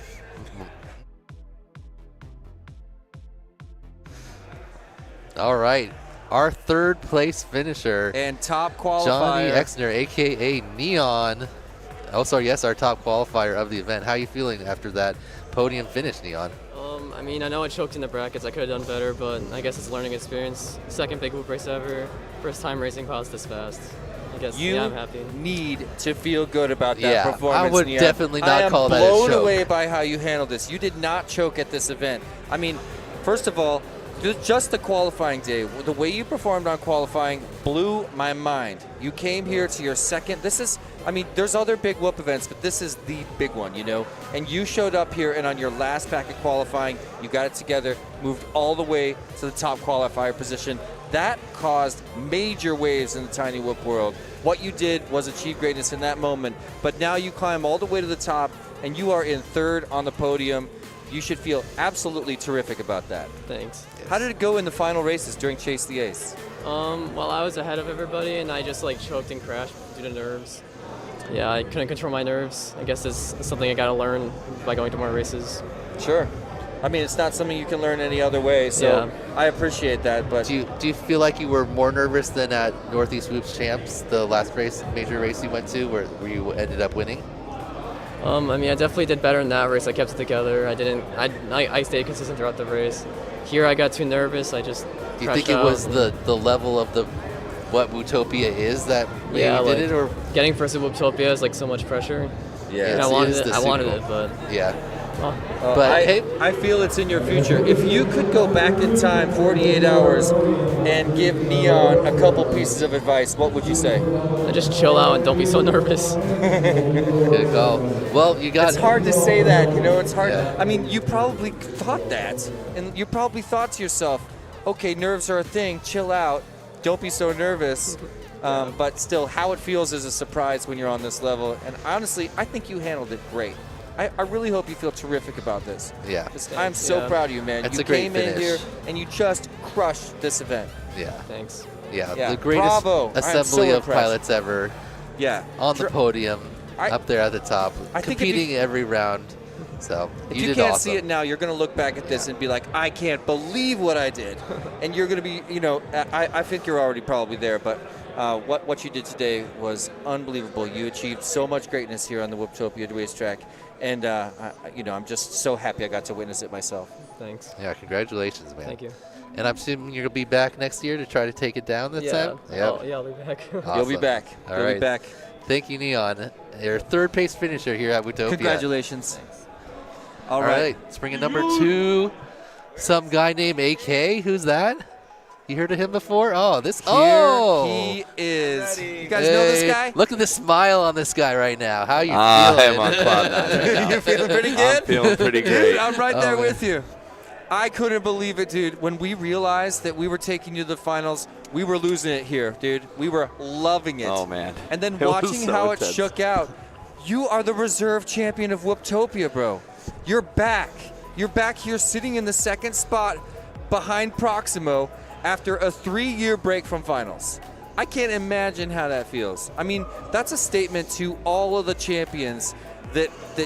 All right, our third place finisher, And top Johnny qualifier. Exner, aka Neon. Oh, sorry, yes, our top qualifier of the event. How are you feeling after that podium finish, Neon? I mean, I know I choked in the brackets. I could have done better, but I guess it's a learning experience. Second big whoop race ever. First time racing pods this fast. I guess, You yeah, I'm happy. need to feel good about that Yeah, I performance. would Neon. definitely not I am call that a blown choke. away by how you handled this. You did not choke at this event. I mean, first of all, just the qualifying day, the way you performed on qualifying blew my mind. You came here to your second. This is, I mean, there's other big whoop events, but this is the big one, you know? And you showed up here, and on your last pack of qualifying, you got it together, moved all the way to the top qualifier position. That caused major waves in the tiny whoop world. What you did was achieve greatness in that moment, but now you climb all the way to the top, and you are in third on the podium. You should feel absolutely terrific about that. Thanks. How did it go in the final races during Chase the Ace? Well, I was ahead of everybody, and I just like choked and crashed due to nerves. Yeah, I couldn't control my nerves. I guess it's something I gotta learn by going to more races. Sure. I mean, it's not something you can learn any other way, so Yeah. I appreciate that. But Do you feel like you were more nervous than at Northeast Whoops Champs, the last race, major race you went to, where you ended up winning? I mean, I definitely did better in that race. I kept it together. I stayed consistent throughout the race. Here, I got too nervous. I just Do you crashed think it out. was the level of what Whooptopia is that made Yeah, you like, did it, or getting first at Whooptopia is like so much pressure. yeah, And It's- I wanted it is it. the I wanted Super it, Bowl. but yeah? well, But hey, I feel it's in your future. If you could go back in time 48 hours and give Neon a couple pieces of advice, what would you say? just chill out and don't be so nervous. good call. Well, you got It's hard to say that, you know, it's hard. Yeah. I mean, you probably thought that. And you probably thought to yourself, okay, nerves are a thing, chill out, don't be so nervous. But still, how it feels is a surprise when you're on this level. And honestly, I think you handled it great. I really hope you feel terrific about this. Yeah. I'm so Yeah. proud of you, man. That's you a great came in finish. here and you just crushed this event. Yeah. Thanks. Yeah. Yeah, The greatest bravo. I am assembly so of impressed. pilots ever Yeah. on the podium, I- up there at the top, I think if you- competing every round. So If you you did can't awesome. see it now, you're going to look back at this and be like, I can't believe what I did. And you're going to be, you know, I think you're already probably there, but what you did today was unbelievable. You achieved so much greatness here on the Whooptopia racetrack. And, you know, I'm just so happy I got to witness it myself. Thanks. Yeah, congratulations, man. Thank you. And I'm assuming you're gonna be back next year to try to take it down this yeah. time. I'll be back. You'll be Awesome. back. All You'll right. be back. Thank you, Neon. Your third place finisher here at Whooptopia. Congratulations. All right. Spring in number 2. Some guy named AK. Who's that? You heard of him before? Oh, this. Here he is. You guys know this guy? Look at the smile on this guy right now. How you feeling? I'm on cloud nine right now. You're feeling pretty good? I'm feeling pretty great. I'm right there man. with you. I couldn't believe it, dude. When we realized that we were taking you to the finals, we were losing it here, dude. We were loving it. Oh, man. And then It was watching so how intense. it shook out, you are the reserve champion of Whooptopia, bro. You're back. You're back here sitting in the second spot behind Proximo after a 3-year break from finals. I can't imagine how that feels. I mean, that's a statement to all of the champions that they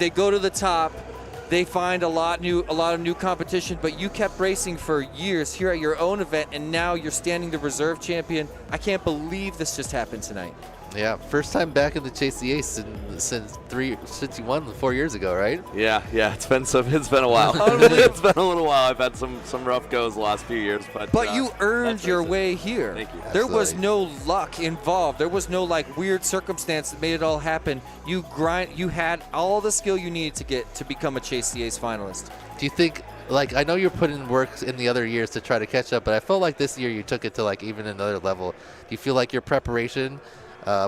go to the top, they find a lot of new competition, but you kept racing for years here at your own event, and now you're standing the reserve champion. I can't believe this just happened tonight. Yeah, first time back in the Chase the Ace since you won 4 years ago, right? Yeah, it's been a while. It's been a little while. I've had some rough goes the last few years, but you earned your way here. Thank you. There was Absolutely. no luck involved. There was no weird circumstance that made it all happen. You had all the skill you needed to become a Chase the Ace finalist. Do you think, I know you're putting in work in the other years to try to catch up, but I felt like this year you took it to even another level. Do you feel like your preparation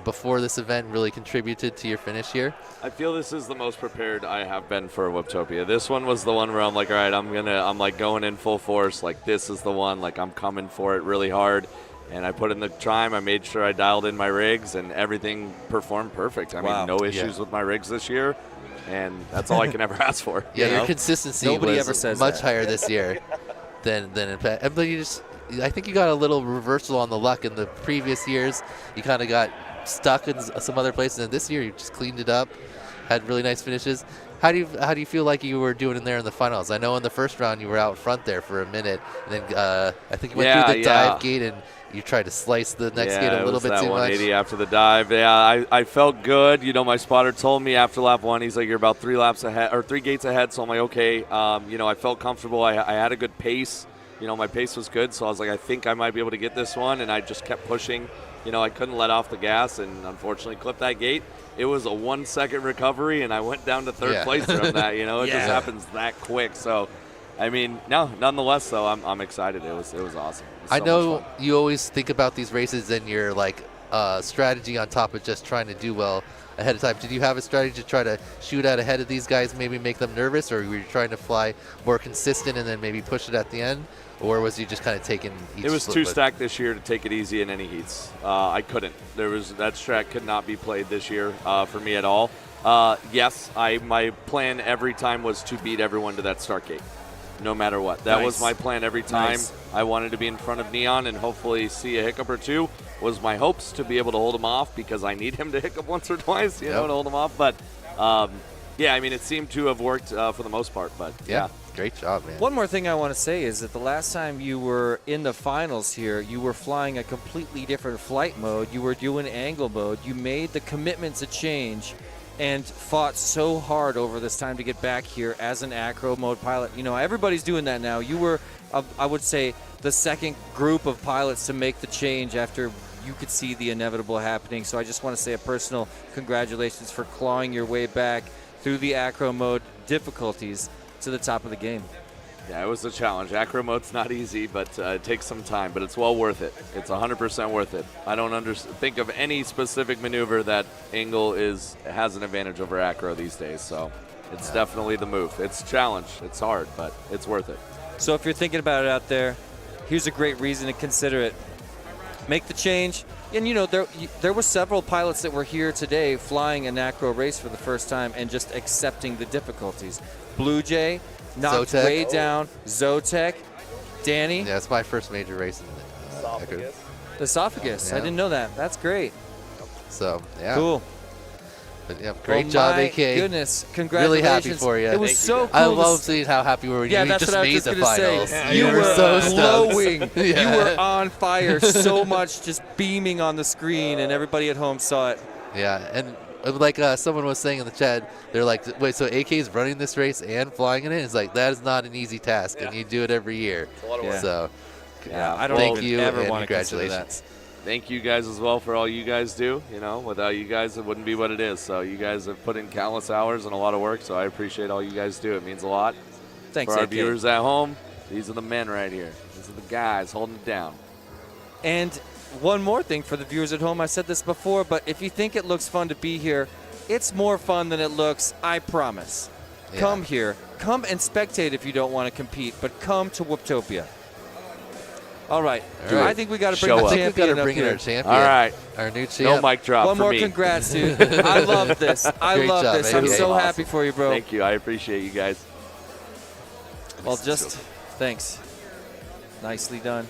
before this event really contributed to your finish here? I feel this is the most prepared I have been for Whooptopia. This one was the one where I'm like, all right, I'm going in full force. This is the one. I'm coming for it really hard. And I put in the time. I made sure I dialed in my rigs, and everything performed perfect. I mean, no issues with my rigs this year, and that's all I can ever ask for. Yeah, your consistency Nobody was ever says much that. higher this year than in past. But I think you got a little reversal on the luck in the previous years. You kind of got stuck in some other places, and this year you just cleaned it up, had really nice finishes. How do you feel like you were doing in there in the finals? I know in the first round you were out front there for a minute, and then I think you went through the dive gate and you tried to slice the next gate a little bit too much. 180 after the dive. Yeah, I felt good. My spotter told me after lap 1, he's like, you're about 3 laps ahead or 3 gates ahead. So I'm like, okay. I felt comfortable. I had a good pace. My pace was good. So I was like, I think I might be able to get this one. And I just kept pushing. I couldn't let off the gas and unfortunately clipped that gate. It was a 1-second recovery, and I went down to third place from that. It just happens that quick. So, I mean, nonetheless, though, I'm excited. It was awesome. I know you always think about these races and your strategy on top of just trying to do well ahead of time. Did you have a strategy to try to shoot out ahead of these guys, maybe make them nervous, or were you trying to fly more consistent and then maybe push it at the end? Or was you just kind of taking each It was split too with- stacked this year to take it easy in any heats. I couldn't. That strat could not be played this year for me at all. Yes, my plan every time was to beat everyone to that start gate, no matter what. That was my plan every time. Nice. I wanted to be in front of Neon and hopefully see a hiccup or two. Was my hopes to be able to hold him off because I need him to hiccup once or twice, to hold him off. But yeah, I mean, it seemed to have worked for the most part. But yeah. Great job, man. One more thing I want to say is that the last time you were in the finals here, you were flying a completely different flight mode. You were doing angle mode. You made the commitment to change and fought so hard over this time to get back here as an acro mode pilot. Everybody's doing that now. You were, I would say, the second group of pilots to make the change after you could see the inevitable happening. So I just want to say a personal congratulations for clawing your way back through the acro mode difficulties to the top of the game. Yeah, it was a challenge. Acro mode's not easy, but it takes some time, but it's well worth it. It's 100% worth it. I don't think of any specific maneuver that angle has an advantage over acro these days, so it's definitely the move. It's a challenge. It's hard, but it's worth it. So if you're thinking about it out there, here's a great reason to consider it. Make the change. And there were several pilots that were here today flying an acro race for the first time and just accepting the difficulties. Blue Jay knocked Zotek. way down. Zotek, Danny, Yeah, it's my first major race in Echo. the esophagus. I Yeah. didn't know that. That's great. So, yeah. Cool. But, yeah, great Well, job, my AK. Goodness, Really congratulations. happy for you. It was Thank you, so guys. cool. I to love s- seeing how happy we were. Yeah, you that's just what I was made just the going to finals. say. Yeah, You you were were so stoked. glowing. Yeah. You were on fire so much, just beaming on the screen, and everybody at home saw it. Yeah, and someone was saying in the chat, they're like, wait, so AK's running this race and flying in it? It's like, that is not an easy task, and you do it every year. It's a lot of work. So, Yeah, I don't thank even you ever and want to consider that. congratulations. thank you guys as well for all you guys do. You know, without you guys, it wouldn't be what it is. So you guys have put in countless hours and a lot of work. So I appreciate all you guys do. It means a lot. Thanks, for our AK. viewers at home. These are the men right here. These are the guys holding it down. And one more thing for the viewers at home. I said this before, but if you think it looks fun to be here, it's more fun than it looks. I promise. Yeah. Come here. Come and spectate if you don't want to compete, but come to Whooptopia. All right. All right. I think we got to bring Show the up. I think we champion got to up bring in here. our champion. All right. Our new No champ. mic drop One for more me. congrats, dude. I love this. I Great love job, this. man. I'm Okay. so Awesome. happy for you, bro. Thank you. I appreciate you guys. Well, just thanks. Nicely done.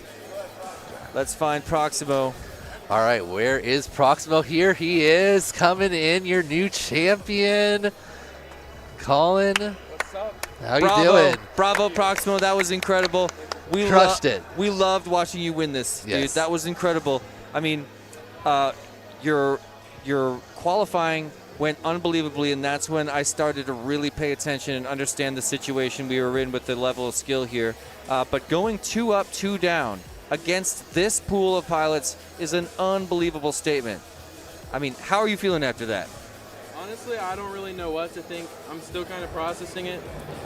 Let's find Proximo. All right, where is Proximo? Here he is, coming in, your new champion. Colin, What's up? how Bravo. you doing? Bravo, Proximo. That was incredible. We Crushed it. We loved watching you win this, dude. Yes. That was incredible. I mean, your qualifying went unbelievably, and that's when I started to really pay attention and understand the situation we were in with the level of skill here. But going 2 up, 2 down against this pool of pilots is an unbelievable statement. I mean, how are you feeling after that? Honestly, I don't really know what to think. I'm still kind of processing it.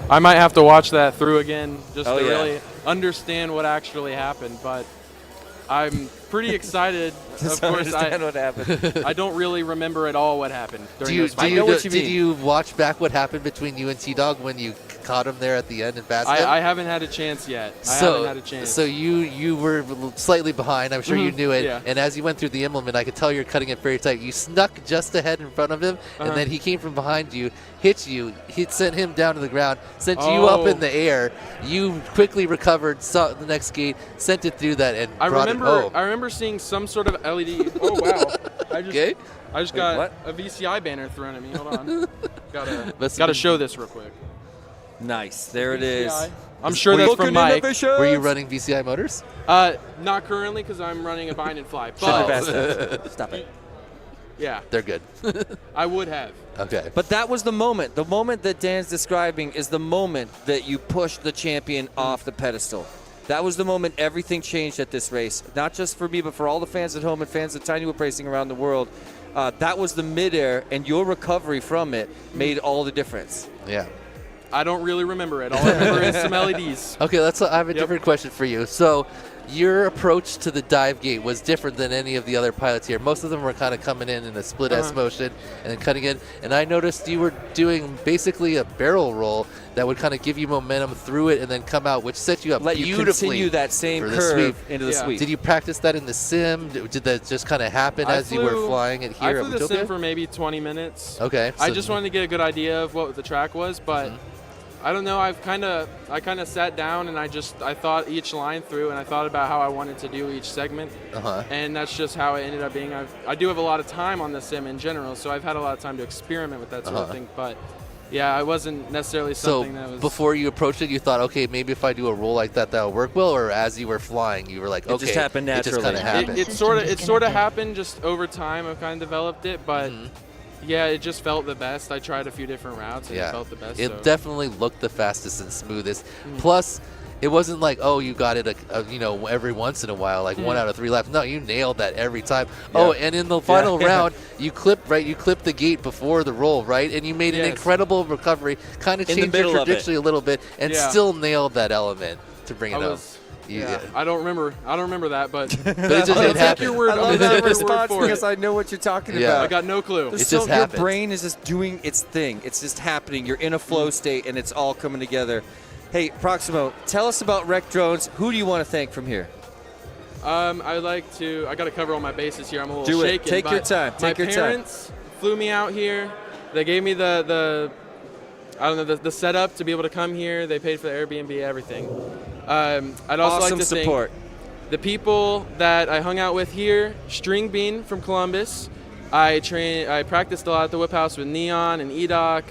I might have to watch that through again just Oh, to yeah. really understand what actually happened. But I'm pretty excited. Of course, Understand what happened. I don't really remember at all what happened during those I fights. know what you Did mean. you watch back what happened between you and T-Dog when you caught him there at the end and passed him? I haven't had a chance yet. I haven't had a chance. So you were slightly behind. I'm sure you knew it. yeah. And as you went through the implement, I could tell you're cutting it very tight. You snuck just ahead in front of him, and then he came from behind you, hit you. He sent him down to the ground, sent you up in the air. You quickly recovered, saw the next gate, sent it through that, and brought it home. I remember seeing some sort of LED. Oh wow! Okay. I just Wait, got what? a VCI banner thrown at me. Hold on. Must Gotta have show this real quick. Nice. There it is. VCI. I'm sure that's from Mike. Were you running VCI motors? Not currently because I'm running a bind and fly. Shouldn't have But asked that. Stop it. yeah, They're good. I would have. Okay. But that was the moment. The moment that Dan's describing is the moment that you pushed the champion off the pedestal. That was the moment everything changed at this race. Not just for me, but for all the fans at home and fans of Tiny Whoop Racing around the world. That was the midair, and your recovery from it made all the difference. Yeah. I don't really remember it. All I remember is some LEDs. Okay, I have a different question for you. So, your approach to the dive gate was different than any of the other pilots here. Most of them were kind of coming in a split S motion and then cutting in. And I noticed you were doing basically a barrel roll that would kind of give you momentum through it and then come out, which set you up Let you beautifully continue that same for the curve sweep. into the Yeah. sweep. Did you practice that in the sim? Did that just kind of happen as you were flying it I here flew at the sim Whooptopia? for maybe 20 minutes. Okay. I so- just wanted to get a good idea of what the track was, but I don't know. I kind of sat down and I thought each line through, and I thought about how I wanted to do each segment, and that's just how it ended up being. I do have a lot of time on the sim in general, so I've had a lot of time to experiment with that sort of thing. But yeah, it wasn't necessarily something that was. Before you approached it, you thought, okay, maybe if I do a roll like that, that'll work well. Or as you were flying, you were like, okay, just happened It just kind naturally. of happened. It sort of happened just over time. I've kind of developed it, but yeah, it just felt the best. I tried a few different routes and it felt the best. It so. definitely looked the fastest and smoothest. Plus, it wasn't like, oh, you got it, every once in a while, like 1 out of 3 laps. No, you nailed that every time. Oh, and in the final round, you clipped the gate before the roll, right? And you made an incredible recovery, kind of In the changed your middle of it. trajectory a little bit, and still nailed that element to bring it home. I don't remember that, but But it just it happened. your word. I I'm love gonna that take your response word for because it. I know what you're talking Yeah. about. I got no clue. It just Your happened. brain is just doing its thing. It's just happening. You're in a flow state, and it's all coming together. Hey, Proximo, tell us about Rec Drones. Who do you want to thank from here? I got to cover all my bases here. I'm a little Do it. shaken. Take your but time. Take your my time. parents flew me out here. They gave me the the setup to be able to come here. They paid for the Airbnb, everything. I'd also Awesome like to support. thank the people that I hung out with here. String Bean from Columbus. I practiced a lot at the Whip House with Neon and Edoc,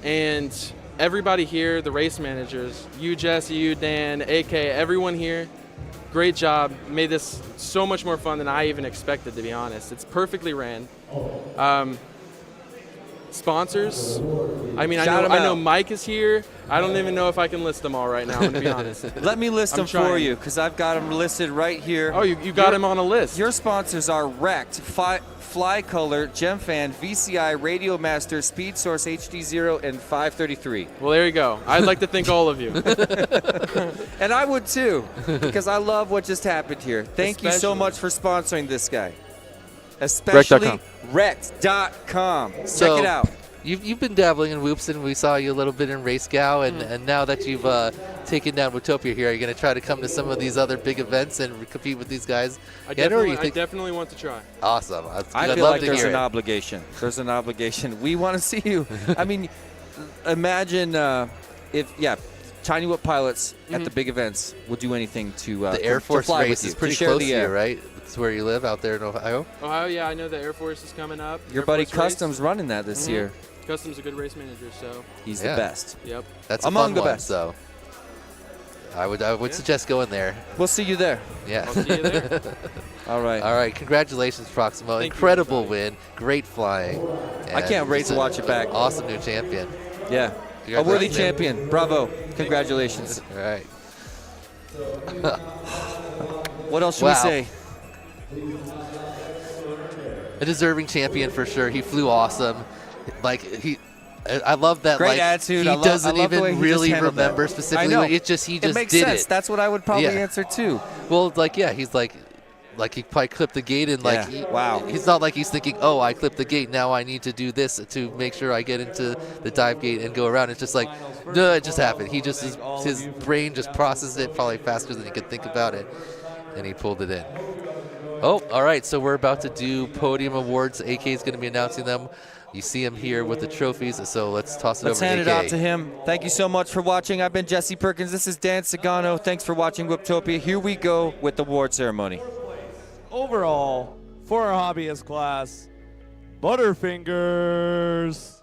and everybody here, the race managers, you Jesse, you Dan, AK, everyone here. Great job. Made this so much more fun than I even expected, to be honest. It's perfectly ran. Sponsors. I mean, Shout 'em I know out. Mike is here. I don't even know if I can list them all right now, I'm going to be honest. Let me list I'm them for trying. you because I've got them listed right here. Oh, you got him on a list. Your sponsors are Wrecked, Fly Color, GemFan, VCI, Radio Master, Speed Source HD0, and 533. Well, there you go. I'd like to thank all of you. And I would too, because I love what just happened here. Thank you so Especially- much for sponsoring this guy. Especially Wrecked.com. Wrecked.com. So, Check it out. You've been dabbling in Whoops, and we saw you a little bit in Race Gal, and now that you've taken down Whooptopia here, are you going to try to come to some of these other big events and compete with these guys? I yet, or you definitely, I think definitely want to try. awesome? I I'd feel love like to there's hear an it. obligation. There's an obligation. We want to see you. I mean, imagine if Tiny Whoop pilots at the big events will do anything to The Air to Force fly race with you, is pretty share close the to you, air. right? It's where you live out there in Ohio. Ohio, yeah, I know the Air Force is coming up. Your Air buddy Force race. Customs running that this year. Customs a good race manager, so He's Yeah. the best. yep. That's a Among fun the one, best. so I would suggest going there. We'll see you there. Yeah. I'll see you there. All right. All right, congratulations, Proximo. Thank you, Incredible everybody. win, great flying. I can't and wait just to watch it back. Awesome new champion. Yeah. A worthy Congratulations. champion. Bravo. Congratulations. All right. What else should Wow. we say? A deserving champion for sure. He flew awesome. I love that. Great like, attitude. He I love doesn't the way even he just really handled that. remember I specifically. know. He just It makes did sense. it. That's what I would probably Yeah. answer too. Well, he's like he probably clipped the gate and Yeah. Wow. He's not like he's thinking, oh, I clipped the gate. Now I need to do this to make sure I get into the dive gate and go around. It's just like, no, it just happened. He just his brain just processed it probably faster than he could think about it, and he pulled it in. Oh, all right. So we're about to do podium awards. AK is going to be announcing them. You see him here with the trophies. So let's toss it Let's over hand to it AK. out to him. Thank you so much for watching. I've been Jesse Perkins. This is Dan Sagano. Thanks for watching Whooptopia. Here we go with the award ceremony. Overall, for our hobbyist class, Butterfingers.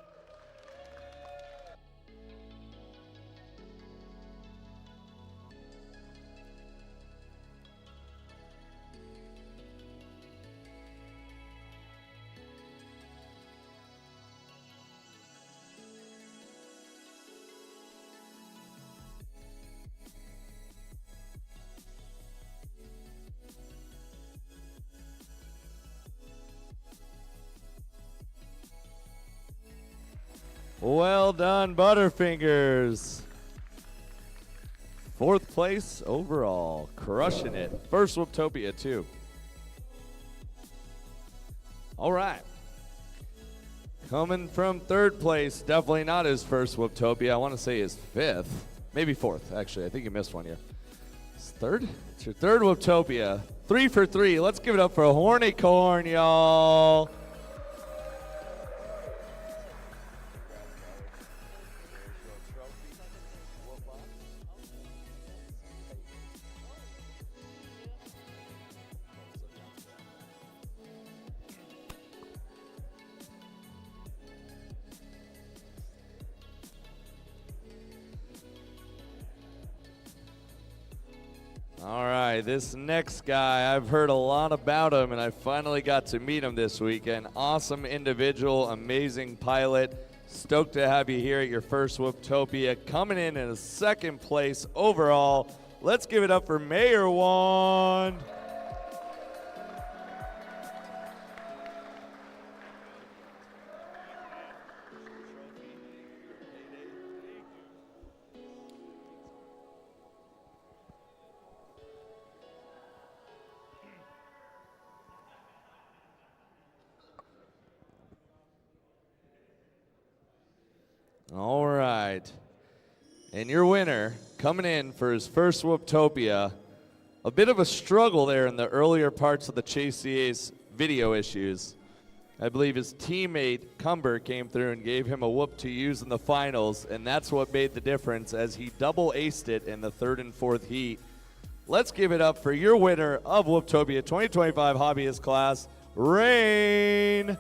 Well done, Butterfingers. 4th place overall, crushing it. First Whooptopia, too. All right. Coming from 3rd place, definitely not his first Whooptopia. I want to say his 5th, maybe 4th, actually. I think he missed one here. It's 3rd? It's your 3rd Whooptopia. 3 for 3. Let's give it up for a Hornicorn, y'all. All right, this next guy, I've heard a lot about him, and I finally got to meet him this weekend. Awesome individual, amazing pilot. Stoked to have you here at your first Whooptopia. Coming in a 2nd place overall. Let's give it up for Mayor Wand. All right. And your winner, coming in for his first Whooptopia, a bit of a struggle there in the earlier parts of the Chase CA's video issues. I believe his teammate, Cumber, came through and gave him a whoop to use in the finals, and that's what made the difference as he double aced it in the 3rd and 4th heat. Let's give it up for your winner of Whooptopia 2025 Hobbyist Class, Rain.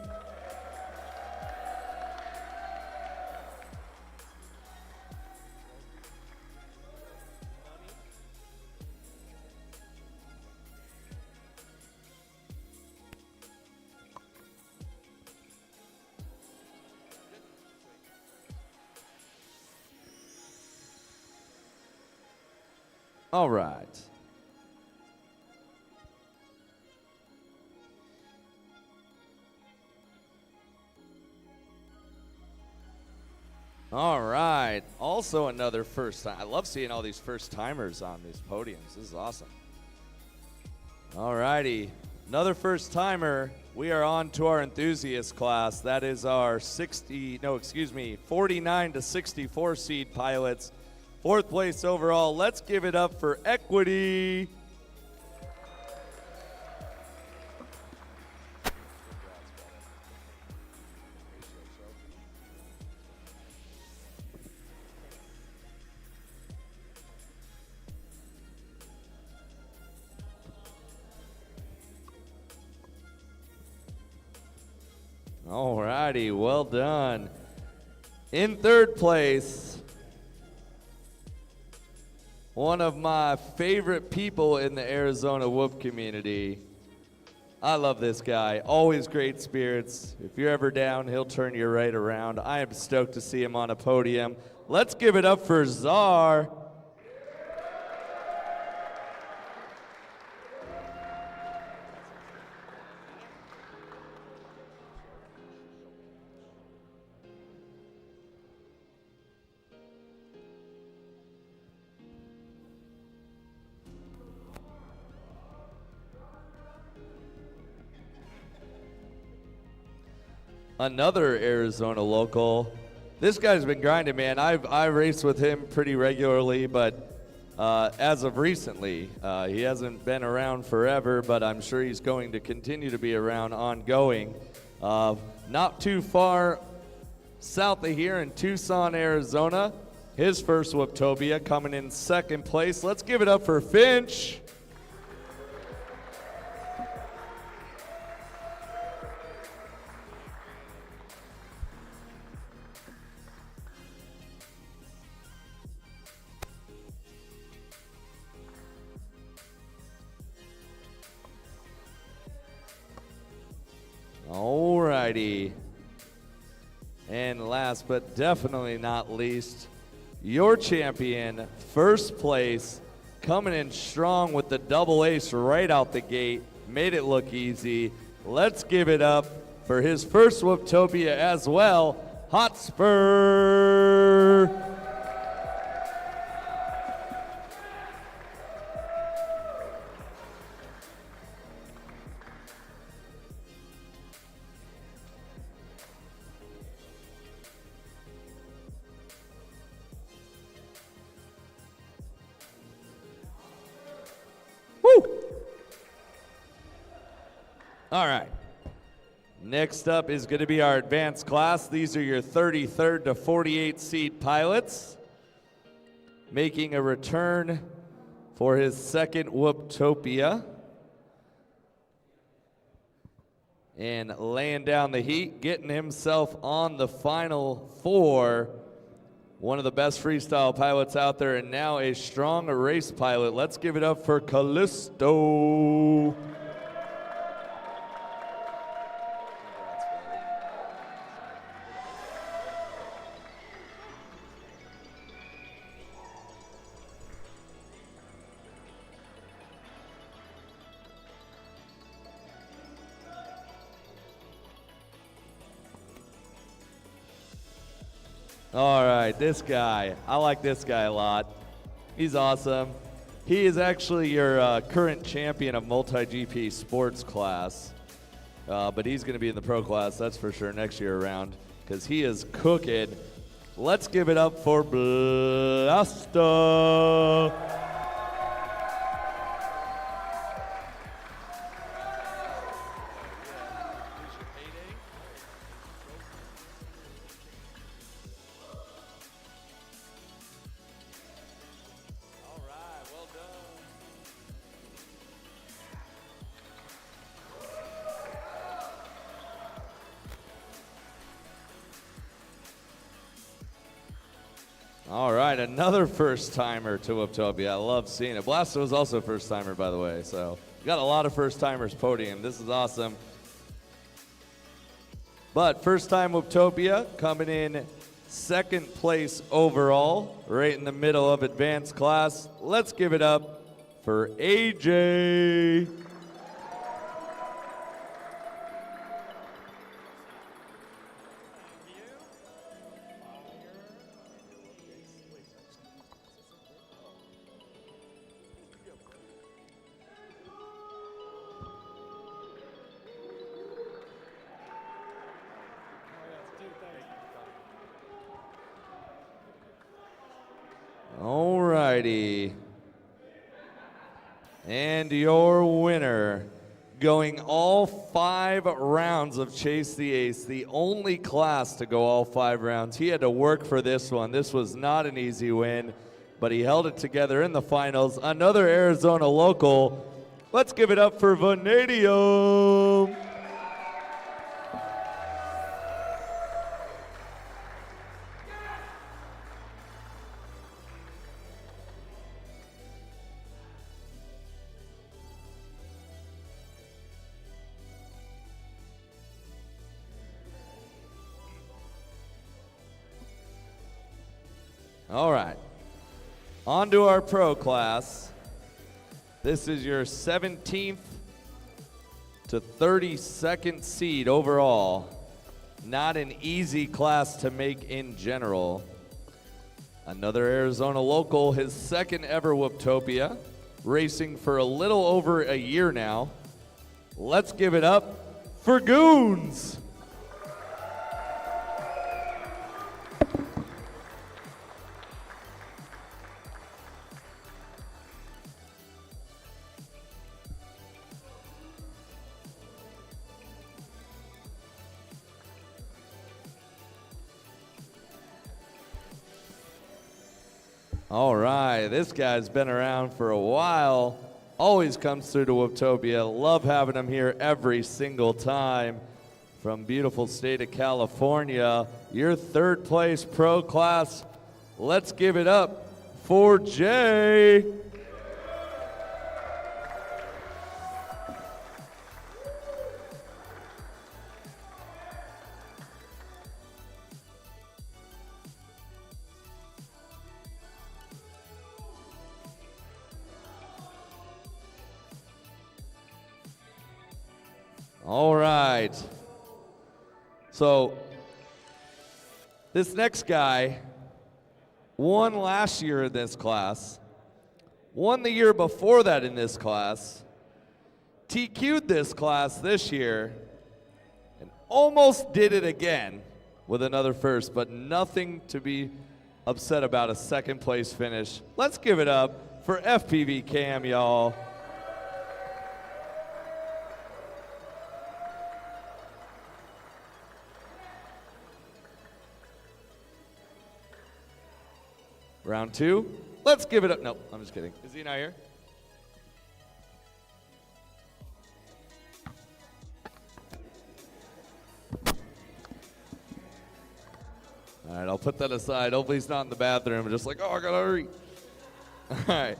All right. All right. Also another first time. I love seeing all these first timers on these podiums. This is awesome. All righty. Another first timer. We are on to our enthusiast class. That is our 49 to 64 seed pilots. 4th place overall. Let's give it up for Equity. All righty, well done. In 3rd place, one of my favorite people in the Arizona Whoop community. I love this guy, always great spirits. If you're ever down, he'll turn you right around. I am stoked to see him on a podium. Let's give it up for Czar. Another Arizona local. This guy's been grinding, man. I race with him pretty regularly, but as of recently, he hasn't been around forever, but I'm sure he's going to continue to be around ongoing. Not too far south of here in Tucson, Arizona, his first Whooptopia coming in 2nd place. Let's give it up for Finch. Alrighty. And last but definitely not least, your champion, 1st place, coming in strong with the double ace right out the gate. Made it look easy. Let's give it up for his first Whooptopia as well, Hotspur. All right. Next up is going to be our advanced class. These are your 33rd to 48 seed pilots. Making a return for his 2nd Whooptopia. And laying down the heat, getting himself on the final 4. One of the best freestyle pilots out there, and now a strong race pilot. Let's give it up for Callisto. All right, this guy. I like this guy a lot. He's awesome. He is actually your current champion of multi-GP sports class. But he's going to be in the pro class, that's for sure, next year around, because he is cooking. Let's give it up for Blasta. All right, another first-timer to Whooptopia. I love seeing it. Blaster was also a first-timer, by the way, so we got a lot of first-timers podium. This is awesome. But first-time Whooptopia coming in second place overall, right in the middle of advanced class. Let's give it up for AJ. Alrighty. And your winner, going all 5 rounds of Chase the Ace, the only class to go all 5 rounds. He had to work for this one. This was not an easy win, but he held it together in the finals. Another Arizona local. Let's give it up for Vanadium. All right, on to our pro class. This is your 17th to 32nd seed overall. Not an easy class to make in general. Another Arizona local, his second ever Whooptopia, racing for a little over a year now. Let's give it up for Goons. All right, this guy's been around for a while. Always comes through to Whooptopia. Love having him here every single time. From beautiful state of California, your third place pro class. Let's give it up for Jay. All right. So this next guy won last year in this class, won the year before that in this class, TQ'd this class this year, and almost did it again with another first, but nothing to be upset about, a second place finish. Let's give it up for FPV Cam, y'all. Round 2. Let's give it up. No, I'm just kidding. Is he not here? All right, I'll put that aside. Hopefully he's not in the bathroom. Just like, oh, I gotta hurry. All right.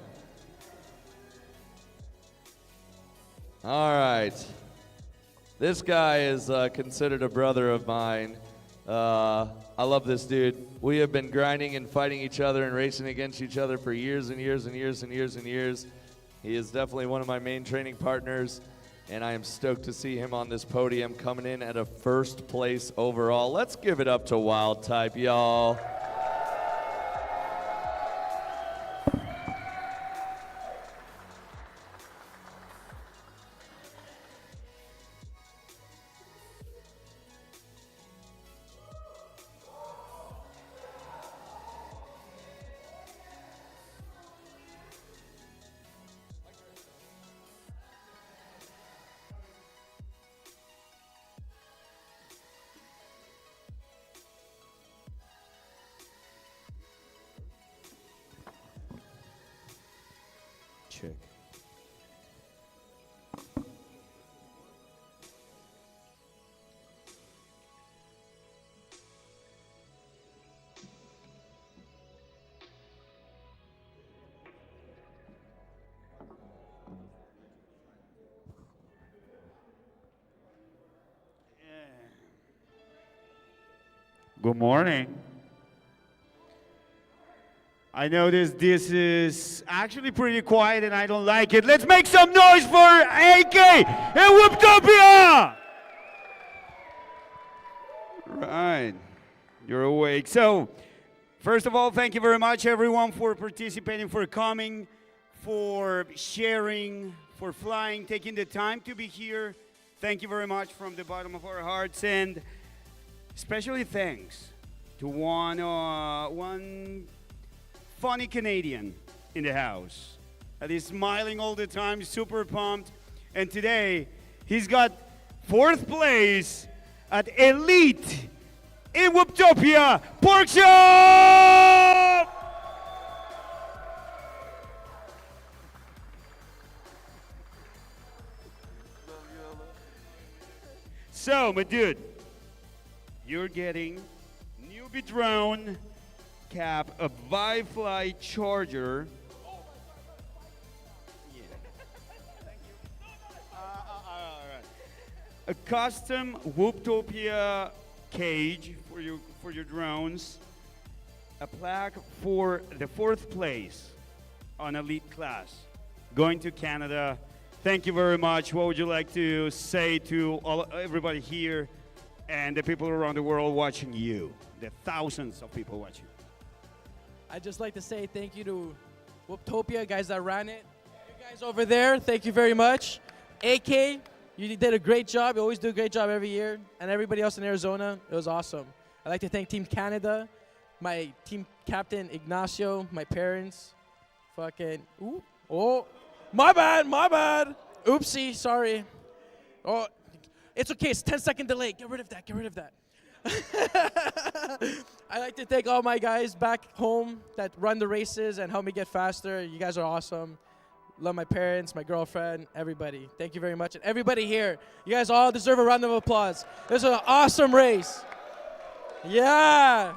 All right. This guy is considered a brother of mine. I love this dude. We have been grinding and fighting each other and racing against each other for years and years and years and years and years. He is definitely one of my main training partners, and I am stoked to see him on this podium coming in at a first place overall. Let's give it up to Wild Type, y'all. Check. Good morning. I noticed this is actually pretty quiet and I don't like it. Let's make some noise for AK and Whooptopia! Right, you're awake. So, first of all, thank you very much everyone for participating, for coming, for sharing, for flying, taking the time to be here. Thank you very much from the bottom of our hearts, and especially thanks to one funny Canadian in the house that is smiling all the time, super pumped, and today he's got 4th place at Elite in Whooptopia Pork Chop! So, my dude, you're getting newbie drone cap, a Wi-Fi charger. Yeah. Thank you. All right. A custom Whooptopia cage for your drones. A plaque for the 4th place on Elite class. Going to Canada. Thank you very much. What would you like to say to everybody here and the people around the world watching you? The thousands of people watching. I'd just like to say thank you to Whooptopia, guys that ran it. You guys over there, thank you very much. AK, you did a great job. You always do a great job every year. And everybody else in Arizona, it was awesome. I'd like to thank Team Canada, my team captain, Ignacio, my parents. Fucking, ooh, oh, my bad. Oopsie, sorry. Oh, it's okay, it's 10-second delay. Get rid of that. I'd like to thank all my guys back home that run the races and help me get faster. You guys are awesome. Love my parents, my girlfriend, everybody. Thank you very much. And everybody here, you guys all deserve a round of applause. This was an awesome race. Yeah.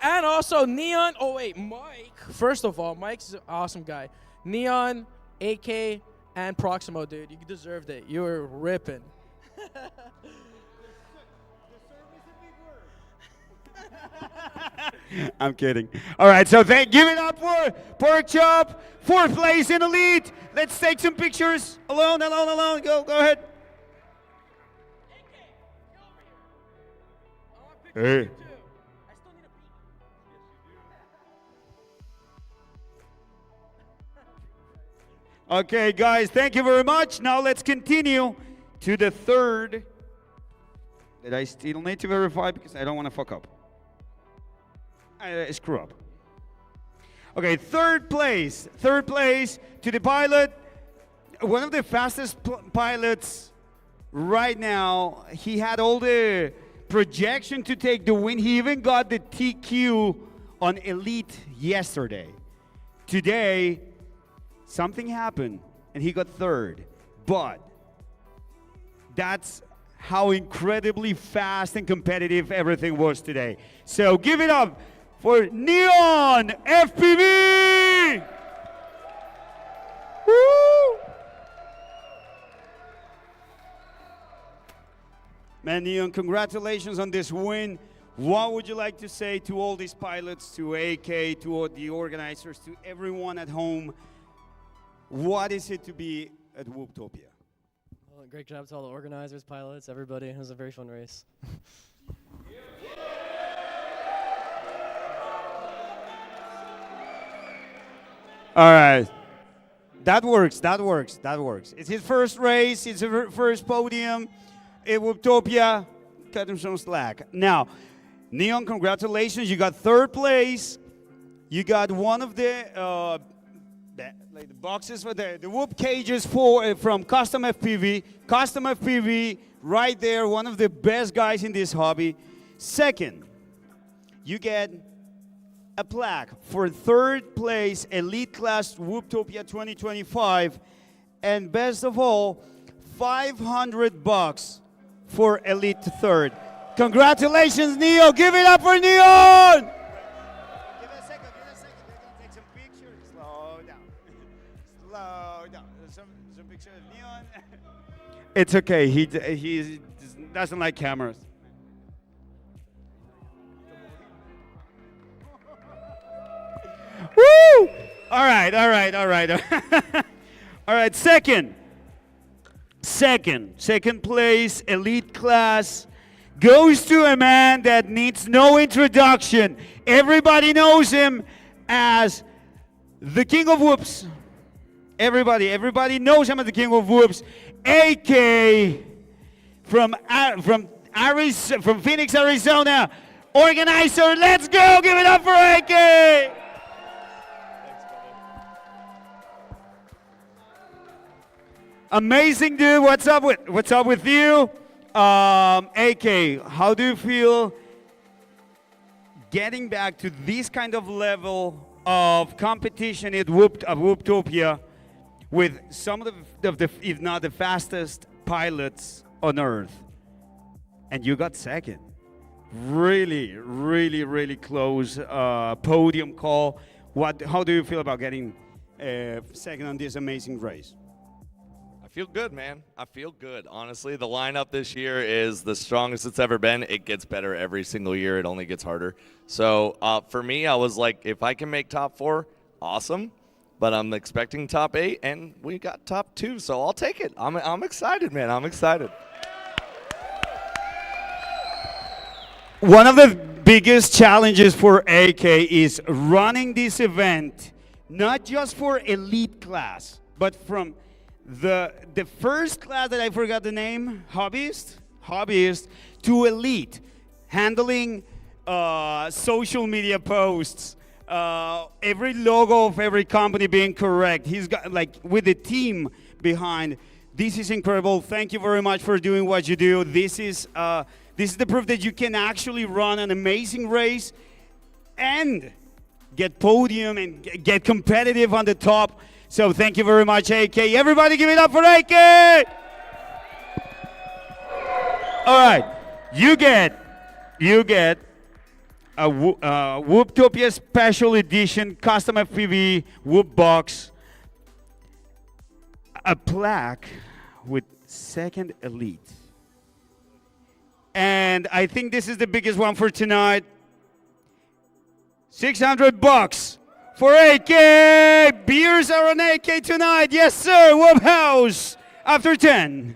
And also Neon, oh wait, Mike. First of all, Mike's an awesome guy. Neon, AK, and Proximo, dude. You deserved it. You were ripping. I'm kidding. All right, so give it up for Pork Chop, 4th place in Elite. Let's take some pictures. Alone. Go ahead. Hey. Okay, guys, thank you very much. Now let's continue to the 3rd that I still need to verify because I don't want to fuck up. Screw up. Okay, 3rd place to the pilot, one of the fastest pilots right now. He had all the projection to take the win. He even got the TQ on Elite yesterday. Today, something happened and he got 3rd, but that's how incredibly fast and competitive everything was today. So give it up for Neon FPV! Woo! Man, Neon, congratulations on this win. What would you like to say to all these pilots, to AK, to all the organizers, to everyone at home? What is it to be at Whooptopia? Well, great job to all the organizers, pilots, everybody. It was a very fun race. All right. That works. It's his first race. It's his first podium at Whooptopia. Cut him some slack. Now, Neon, congratulations. You got 3rd place. You got one of the boxes for the whoop cages from Custom FPV. Custom FPV, right there, one of the best guys in this hobby. 2nd, you get a plaque for 3rd place Elite Class Whooptopia 2025, and best of all, $500 for Elite 3rd. Congratulations, Neo! Give it up for Neon! Give it a second. They're gonna take some pictures. Slow down. Some picture of Neon. It's okay. He doesn't like cameras. Woo! All right. All right, second place, elite class, goes to a man that needs no introduction. Everybody knows him as the King of Whoops. Everybody knows him as the King of Whoops. AK from Phoenix, Arizona. Organizer, let's go! Give it up for AK! Amazing, dude. What's up with you? AK, how do you feel getting back to this kind of level of competition at Whooptopia with some of the, if not the fastest pilots on Earth? And you got second. Really close podium call. How do you feel about getting second on this amazing race? I feel good, man. I feel good. Honestly, the lineup this year is the strongest it's ever been. It gets better every single year. It only gets harder. So for me, I was like, if I can make top 4, awesome. But I'm expecting top 8, and we got top 2, so I'll take it. I'm excited, man. I'm excited. One of the biggest challenges for AK is running this event, not just for elite class, but from the first class that I forgot the name, hobbyist to elite, handling social media posts, every logo of every company being correct. He's got, like, with the team behind. This is incredible. Thank you very much for doing what you do. This is the proof that you can actually run an amazing race and get podium and get competitive on the top. So thank you very much, AK. Everybody give it up for AK! All right, you get a Whooptopia Special Edition Custom FPV Whoop Box, a plaque with second elite. And I think this is the biggest one for tonight. $600 for AK. Beers are on AK tonight. Yes, sir. Whoop House after 10.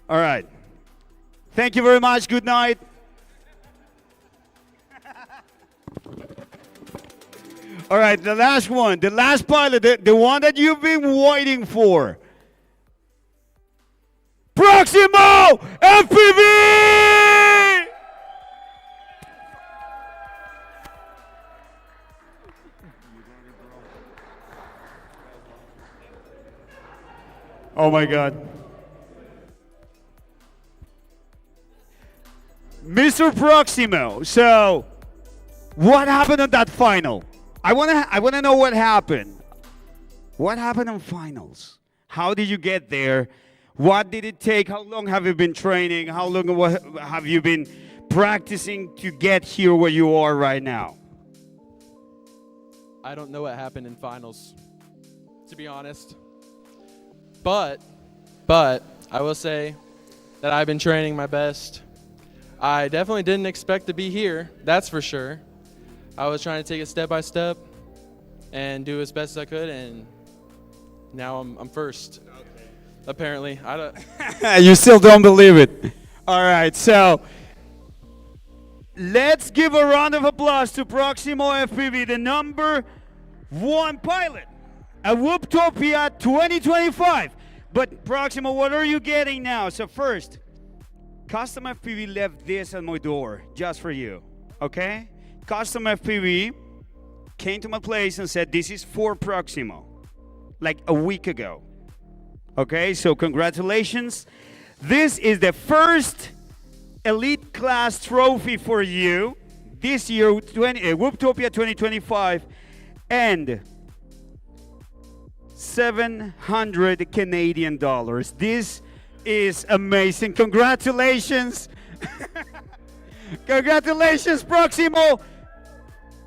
All right. Thank you very much. Good night. All right, the last one, the last pilot, the one that you've been waiting for. Proximo FPV! Oh my God. Mr. Proximo, so what happened at that final? I wanna know what happened. What happened on finals? How did you get there? What did it take? How long have you been training? How long have you been practicing to get here where you are right now? I don't know what happened in finals, to be honest. But I will say that I've been training my best. I definitely didn't expect to be here, that's for sure. I was trying to take it step by step and do as best as I could, and now I'm first. Okay. Apparently, I don't. You still don't believe it. All right, so let's give a round of applause to Proximo FPV, the #1 pilot at Whooptopia 2025. But Proximo, what are you getting now? So first, Custom FPV left this at my door just for you, okay? Custom FPV came to my place and said, this is for Proximo, like a week ago. Okay, so congratulations. This is the first elite class trophy for you this year, Whooptopia 2025, and 700 Canadian dollars. This is amazing. Congratulations. Congratulations, Proximo.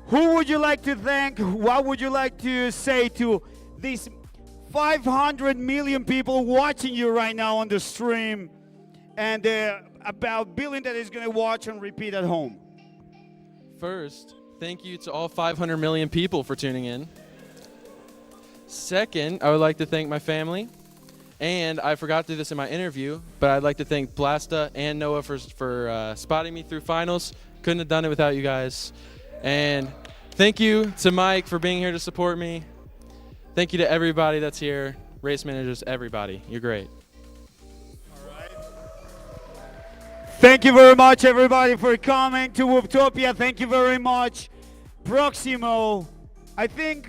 Who would you like to thank? What would you like to say to these 500 million people watching you right now on the stream, and about billion that is going to watch and repeat at home? First, thank you to all 500 million people for tuning in. Second, I would like to thank my family. And I forgot to do this in my interview, but I'd like to thank Blasta and Noah for spotting me through finals. Couldn't have done it without you guys. And thank you to Mike for being here to support me. Thank you to everybody that's here, race managers, everybody. You're great. Thank you very much, everybody, for coming to Whooptopia. Thank you very much. Proximo, I think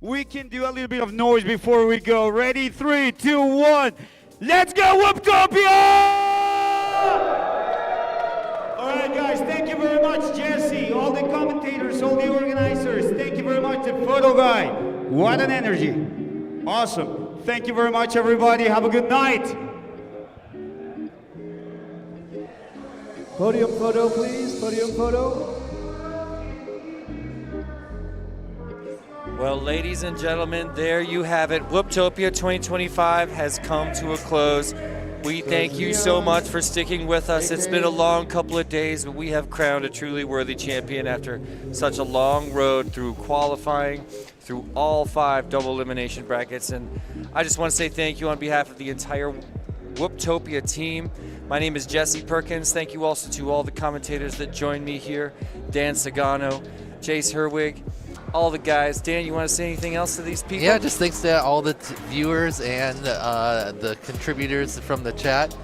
we can do a little bit of noise before we go. Ready? 3, 2, 1. Let's go, Whooptopia! All right, guys, thank you very much, Jesse, all the commentators, all the organizers. Thank you very much, the photo guy. What an energy. Awesome. Thank you very much, everybody. Have a good night. Podium photo, please. Podium photo. Well, ladies and gentlemen, there you have it. Whooptopia 2025 has come to a close. We thank you so much for sticking with us. It's been a long couple of days, but we have crowned a truly worthy champion after such a long road through qualifying, through all 5 double elimination brackets. And I just want to say thank you on behalf of the entire Whooptopia team. My name is Jesse Perkins. Thank you also to all the commentators that joined me here. Dan Sagano, Jace Herwig, all the guys. Dan, you want to say anything else to these people? Yeah, just thanks to all the viewers and the contributors from the chat.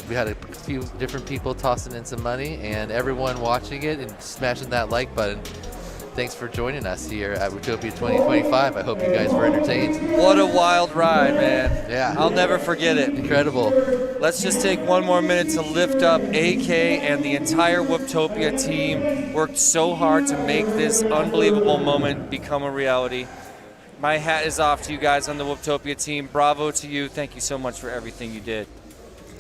We had a few different people tossing in some money, and everyone watching it and smashing that like button. Thanks for joining us here at Whooptopia 2025. I hope you guys were entertained. What a wild ride, man. Yeah. I'll never forget it. Incredible. Let's just take one more minute to lift up AK and the entire Whooptopia team. Worked so hard to make this unbelievable moment become a reality. My hat is off to you guys on the Whooptopia team. Bravo to you. Thank you so much for everything you did.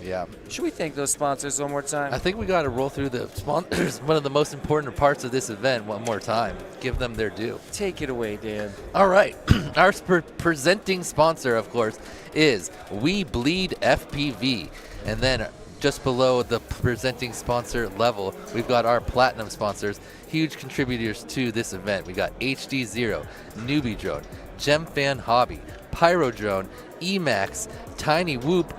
Yeah. Should we thank those sponsors one more time? I think we got to roll through the sponsors, one of the most important parts of this event, one more time. Give them their due. Take it away, Dan. All right. Our presenting sponsor, of course, is We Bleed FPV. And then just below the presenting sponsor level, we've got our platinum sponsors, huge contributors to this event. We got HD Zero, Newbie Drone, GemFan Hobby, Pyro Drone, Emax, Tiny Whoop,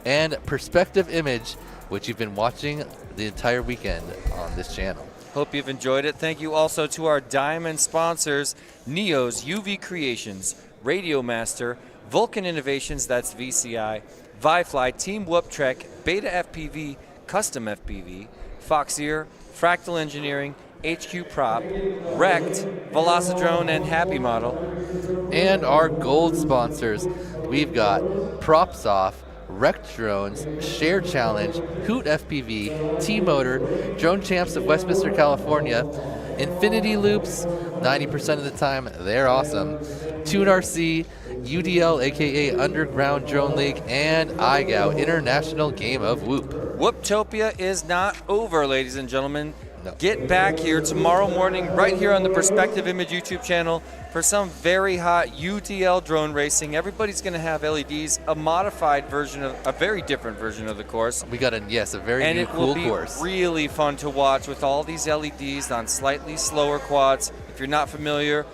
and Perspective Image, which you've been watching the entire weekend on this channel. Hope you've enjoyed it. Thank you also to our diamond sponsors, Neo's UV Creations, Radio Master, Vulcan Innovations, that's VCI, Vifly, Team Whoop Trek, Beta FPV, Custom FPV, Foxeer, Fractal Engineering, HQ Prop, Wrecked, Velocidrone, and Happy Model. And our gold sponsors, we've got Props Off, Wrecked Drones, Share Challenge, Hoot FPV, T-Motor, Drone Champs of Westminster, California, Infinity Loops, 90% of the time, they're awesome, Tune RC, UDL, aka Underground Drone League, and IGAO, International Game of Whoop. Whooptopia is not over, ladies and gentlemen. No. Get back here tomorrow morning right here on the Perspective Image YouTube channel for some very hot UDL drone racing. Everybody's going to have LEDs, a modified version of, a very different version of the course. We got a very new cool course. And it will be really fun to watch with all these LEDs on slightly slower quads. If you're not familiar,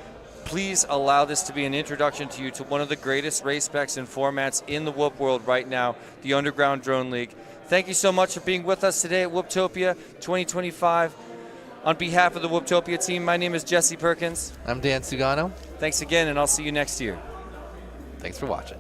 please allow this to be an introduction to you to one of the greatest race specs and formats in the Whoop world right now, the Underground Drone League. Thank you so much for being with us today at Whooptopia 2025. On behalf of the Whooptopia team, my name is Jesse Perkins. I'm Dan Sugano. Thanks again, and I'll see you next year. Thanks for watching.